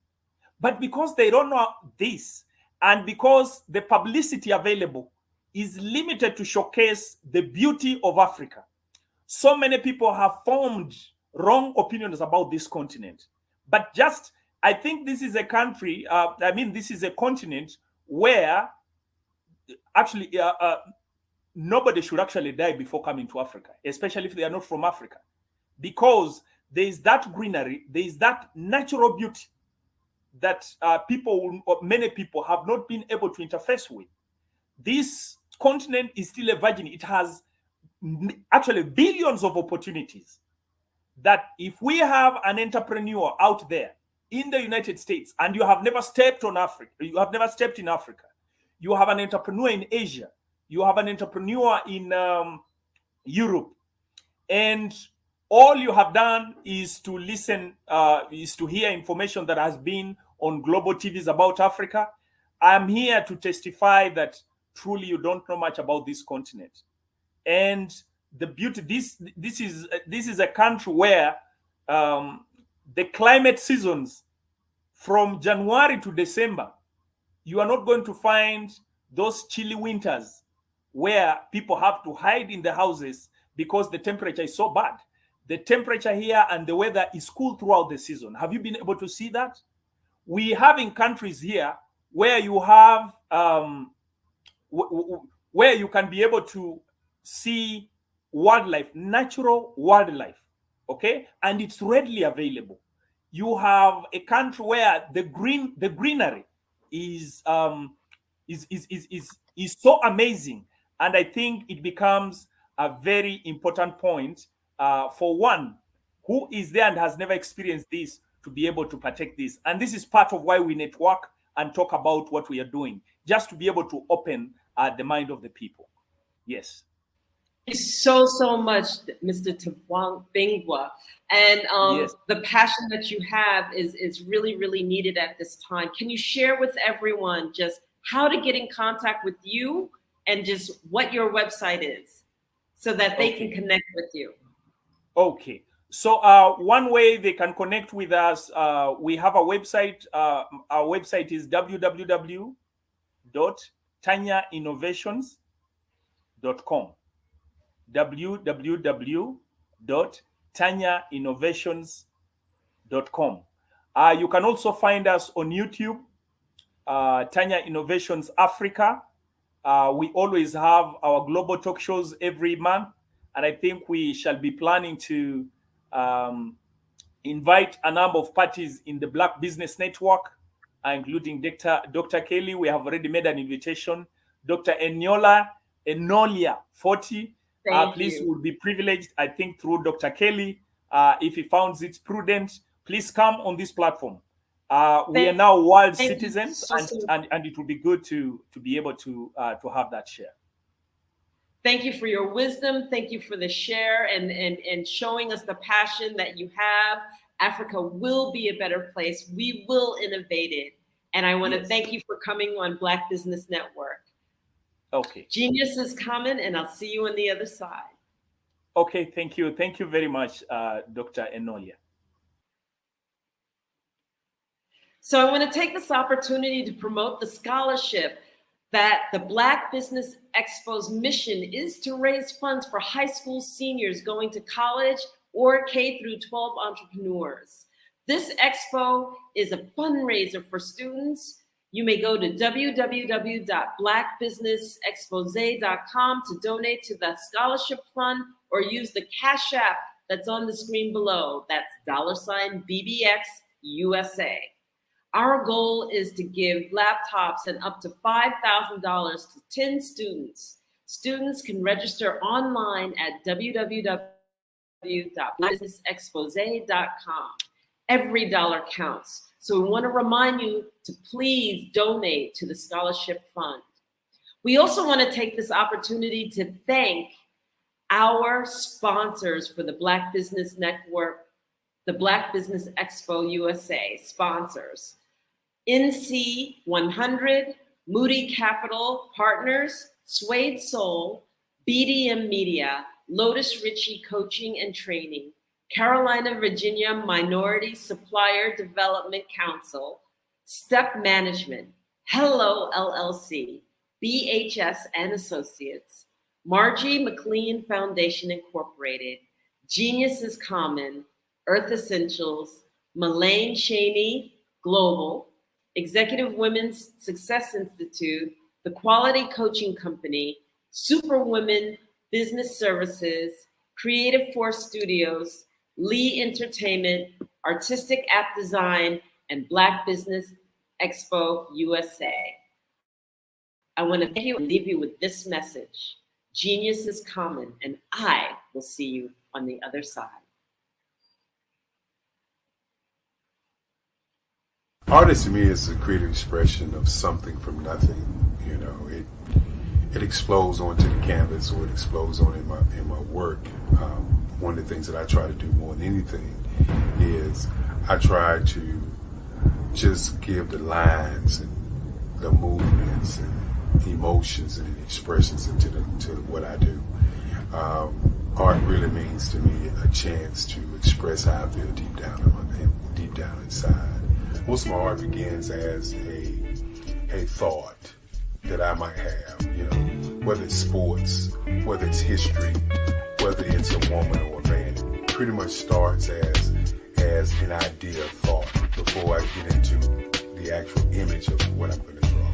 But because they don't know this, and because the publicity available is limited to showcase the beauty of Africa, so many people have formed wrong opinions about this continent. But just I think this is a country, this is a continent where actually nobody should actually die before coming to Africa, especially if they are not from Africa, because there is that greenery, there is that natural beauty that many people have not been able to interface with. This continent is still a virgin. It has actually billions of opportunities that if we have an entrepreneur out there in the United States and you have never stepped on Africa, you have never stepped in Africa, you have an entrepreneur in Asia, you have an entrepreneur in Europe, and all you have done is to listen, is to hear information that has been on global TVs about Africa. I'm here to testify that truly you don't know much about this continent. And the beauty, this is a country where the climate seasons from January to December, you are not going to find those chilly winters where people have to hide in the houses because the temperature is so bad. The temperature here and the weather is cool throughout the season. Have you been able to see that? We have in countries here where you have where you can be able to see wildlife, natural wildlife, okay, and it's readily available. You have a country where the greenery is so amazing, and I think it becomes a very important point for one who is there and has never experienced this to be able to partake this. And this is part of why we network and talk about what we are doing, just to be able to open the mind of the people. Yes. Thank you so much, Mr. Tabingwa. And Yes. the passion that you have is really, really needed at this time. Can you share with everyone just how to get in contact with you and just what your website is so that they can connect with you? Okay. So one way they can connect with us, we have a website. Our website is www.tanyainnovations.com. www.tanyainnovations.com. You can also find us on YouTube, Tanya Innovations Africa. We always have our global talk shows every month, and I think we shall be planning to invite a number of parties in the Black Business Network, including Dr. Kelly. We have already made an invitation. Dr. Enolia 40. Please, you. will be privileged, I think, through Dr. Kelly. If he finds it prudent, please come on this platform. We are now world citizens, and it will be good to be able to have that share. Thank you for your wisdom. Thank you for the share and showing us the passion that you have. Africa will be a better place. We will innovate it. And I want to thank you for coming on Black Business Network. Okay. Genius is coming, and I'll see you on the other side. Okay, thank you. Thank you very much, Dr. Enolia. So I want to take this opportunity to promote the scholarship that the Black Business Expo's mission is to raise funds for high school seniors going to college or K through 12 entrepreneurs. This expo is a fundraiser for students. You may go to www.blackbusinessexpose.com to donate to the scholarship fund or use the Cash App that's on the screen below. That's $BBX USA. Our goal is to give laptops and up to $5,000 to 10 students. Students can register online at www.blackbusinessexpose.com. Every dollar counts. So we want to remind you to please donate to the scholarship fund. We also want to take this opportunity to thank our sponsors for the Black Business Network, the Black Business Expo USA sponsors. NC 100, Moody Capital Partners, Suede Soul, BDM Media, Lotus Ritchie Coaching and Training, Carolina, Virginia Minority Supplier Development Council, Step Management, Hello LLC, BHS and Associates, Margie McLean Foundation Incorporated, Genius is Common, Earth Essentials, Malaine Cheney, Global, Executive Women's Success Institute, The Quality Coaching Company, Superwomen Business Services, Creative Force Studios, Lee Entertainment, Artistic App Design, and Black Business Expo USA. I want to thank you and leave you with this message. Genius is common, and I will see you on the other side. Artist to me is a creative expression of something from nothing. You know, it explodes onto the canvas, or it explodes on in my work. One of the things that I try to do more than anything is I try to just give the lines and the movements and emotions and expressions into what I do. Art really means to me a chance to express how I feel deep down inside. Most of my art begins as a thought that I might have, you know, whether it's sports, whether it's history, whether it's a woman or a man. It pretty much starts as an idea of thought before I get into the actual image of what I'm going to draw.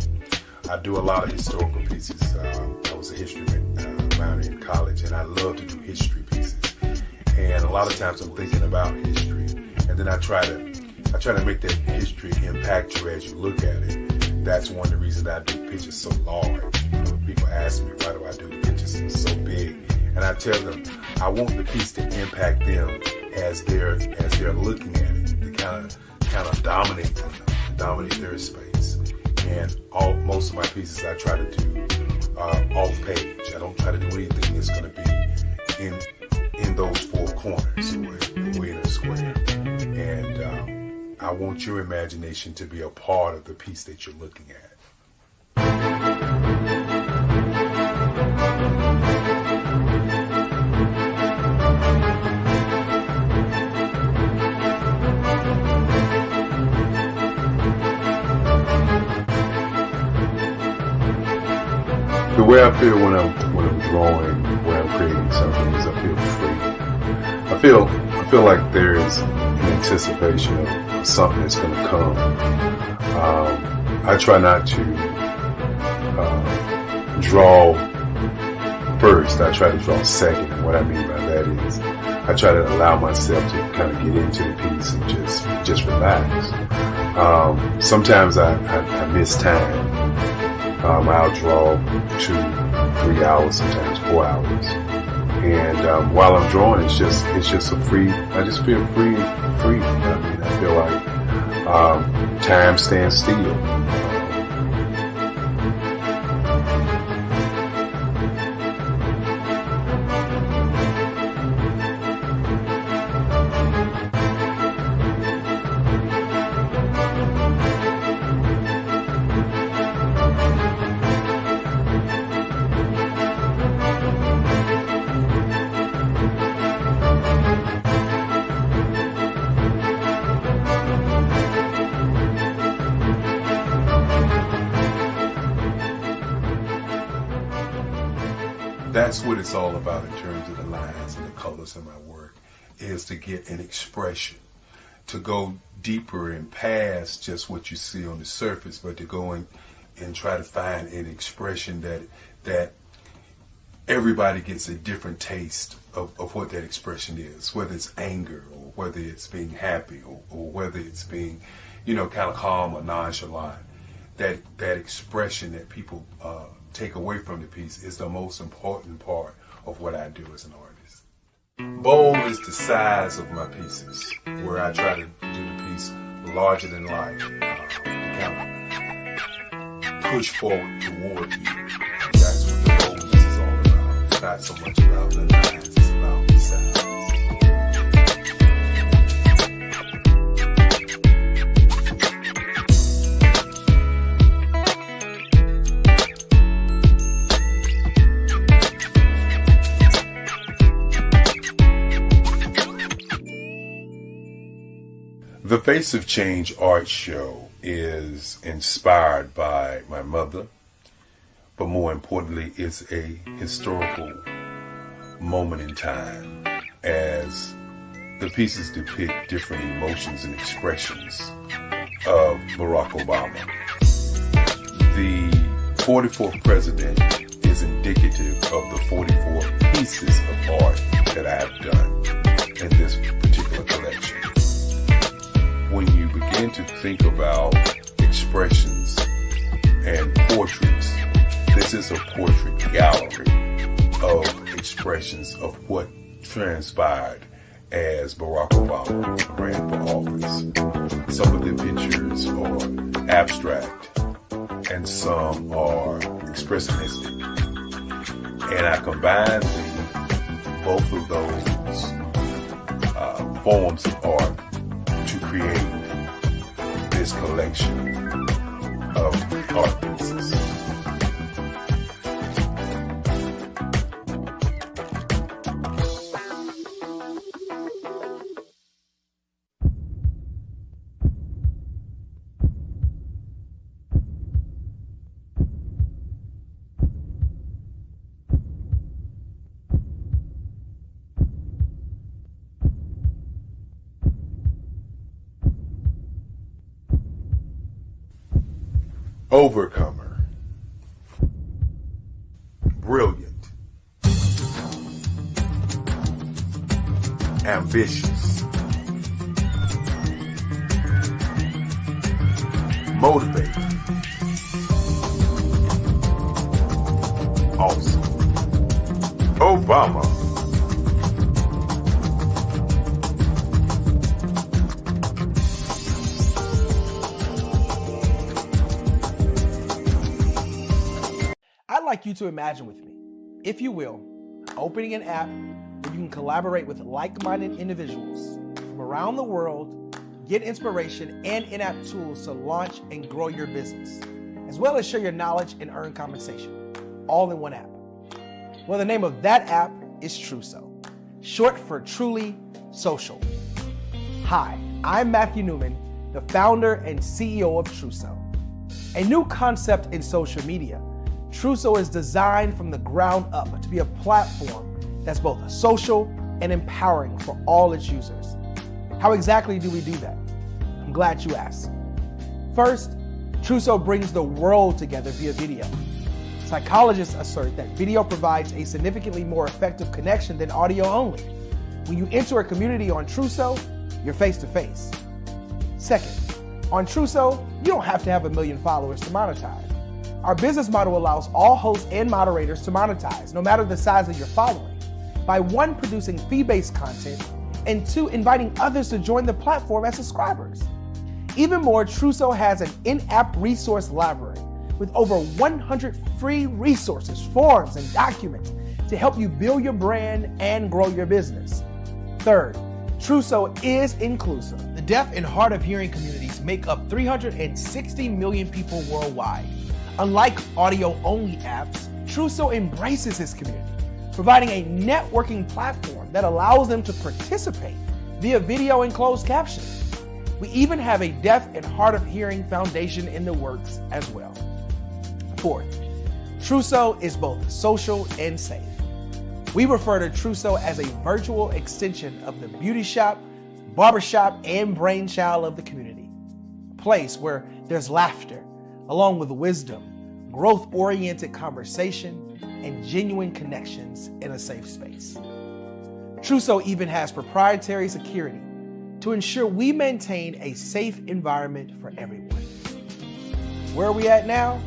I do a lot of historical pieces. I was a history minor in college, and I love to do history pieces. And a lot of times I'm thinking about history, and then I try to make that history impact you as you look at it. That's one of the reasons I do pictures so large. People ask me, why do I do the pictures so big? And I tell them, I want the piece to impact them as they're looking at it, to kind of dominate them, dominate their space. And most of my pieces I try to do off page. I don't try to do anything that's going to be in those four corners or in a square. And I want your imagination to be a part of the piece that you're looking at. The way I feel when I'm drawing, when I'm creating something, is I feel free. I feel like there's an anticipation of something that's going to come. I try not to draw first. I try to draw second. And what I mean by that is I try to allow myself to kind of get into the piece and just relax. Sometimes I miss time. I'll draw 2-3 hours, sometimes 4 hours. And while I'm drawing, it's just a free. I just feel free. I mean, I feel like time stands still. That's what it's all about in terms of the lines and the colors in my work, is to get an expression, to go deeper and past just what you see on the surface, but to go in and try to find an expression that everybody gets a different taste of what that expression is, whether it's anger or whether it's being happy or whether it's being, kind of calm or nonchalant. That expression that people take away from the piece is the most important part of what I do as an artist. Bold is the size of my pieces, where I try to do the piece larger than life, to kind of push forward toward you. That's what the boldness is all about. It's not so much about the lines, it's about the size. The Face of Change art show is inspired by my mother, but more importantly, it's a historical moment in time as the pieces depict different emotions and expressions of Barack Obama. The 44th president is indicative of the 44 pieces of art that I have done in this particular collection. When you begin to think about expressions and portraits, this is a portrait gallery of expressions of what transpired as Barack Obama ran for office. Some of the pictures are abstract and some are expressionistic. And I combined both of those forms of art to create this collection of art pieces. Overcomer, brilliant, ambitious, motivated, awesome. Obama. I'd like you to imagine with me, if you will, opening an app where you can collaborate with like-minded individuals from around the world, get inspiration and in-app tools to launch and grow your business, as well as share your knowledge and earn compensation, all in one app. Well, the name of that app is Truso, short for Truly Social. Hi, I'm Matthew Newman, the founder and CEO of Truso, a new concept in social media. Truso is designed from the ground up to be a platform that's both social and empowering for all its users. How exactly do we do that? I'm glad you asked. First, Truso brings the world together via video. Psychologists assert that video provides a significantly more effective connection than audio only. When you enter a community on Truso, you're face to face. Second, on Truso, you don't have to have 1 million followers to monetize. Our business model allows all hosts and moderators to monetize, no matter the size of your following, by 1, producing fee-based content, and 2, inviting others to join the platform as subscribers. Even more, Truso has an in-app resource library with over 100 free resources, forms, and documents to help you build your brand and grow your business. Third, Truso is inclusive. The deaf and hard of hearing communities make up 360 million people worldwide. Unlike audio-only apps, Truso embraces this community, providing a networking platform that allows them to participate via video and closed captions. We even have a deaf and hard of hearing foundation in the works as well. Fourth, Truso is both social and safe. We refer to Truso as a virtual extension of the beauty shop, barbershop, and brainchild of the community. A place where there's laughter, along with wisdom, growth-oriented conversation, and genuine connections in a safe space. Truso even has proprietary security to ensure we maintain a safe environment for everyone. Where are we at now?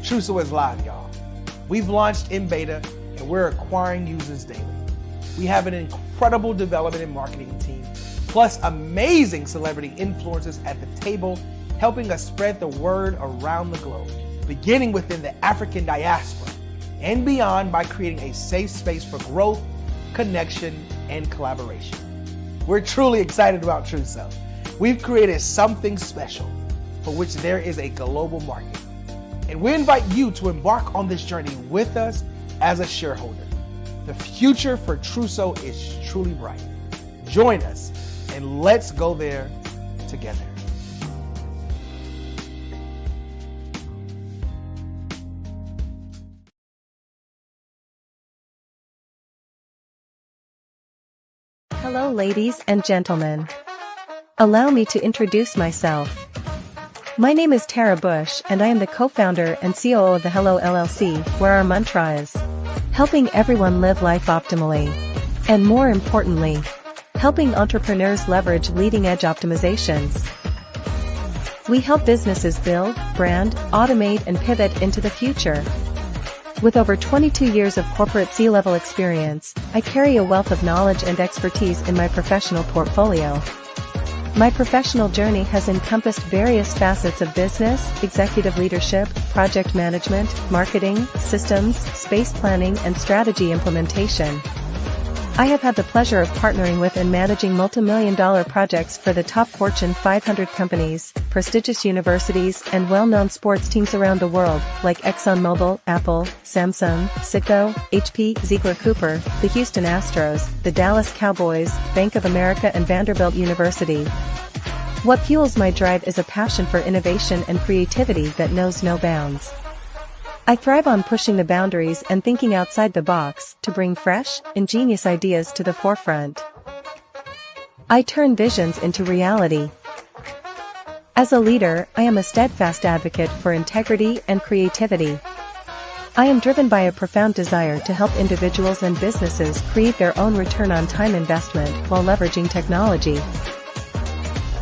Truso is live, y'all. We've launched in beta and we're acquiring users daily. We have an incredible development and marketing team, plus amazing celebrity influencers at the table, helping us spread the word around the globe, beginning within the African diaspora and beyond by creating a safe space for growth, connection, and collaboration. We're truly excited about Truso. We've created something special for which there is a global market. And we invite you to embark on this journey with us as a shareholder. The future for Truso is truly bright. Join us and let's go there together. Hello, ladies and gentlemen. Allow me to introduce myself. My name is Tara Bush and I am the co-founder and COO of the Hello LLC, where our mantra is helping everyone live life optimally. And more importantly, helping entrepreneurs leverage leading-edge optimizations. We help businesses build, brand, automate and pivot into the future. With over 22 years of corporate C-level experience, I carry a wealth of knowledge and expertise in my professional portfolio. My professional journey has encompassed various facets of business, executive leadership, project management, marketing, systems, space planning, and strategy implementation. I have had the pleasure of partnering with and managing multi-million-dollar projects for the top Fortune 500 companies, prestigious universities, and well-known sports teams around the world, like ExxonMobil, Apple, Samsung, Citgo, HP, Ziegler-Cooper, the Houston Astros, the Dallas Cowboys, Bank of America, and Vanderbilt University. What fuels my drive is a passion for innovation and creativity that knows no bounds. I thrive on pushing the boundaries and thinking outside the box to bring fresh, ingenious ideas to the forefront. I turn visions into reality. As a leader, I am a steadfast advocate for integrity and creativity. I am driven by a profound desire to help individuals and businesses create their own return on time investment while leveraging technology.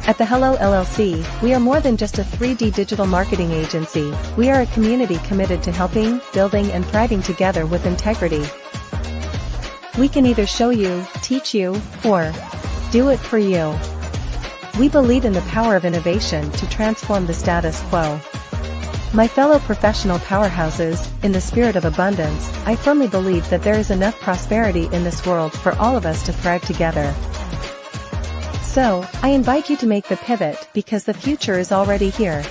At the Hello LLC, we are more than just a 3D digital marketing agency. We are a community committed to helping, building, and thriving together with integrity. We can either show you, teach you, or do it for you. We believe in the power of innovation to transform the status quo. My fellow professional powerhouses, in the spirit of abundance, I firmly believe that there is enough prosperity in this world for all of us to thrive together. So, I invite you to make the pivot because the future is already here.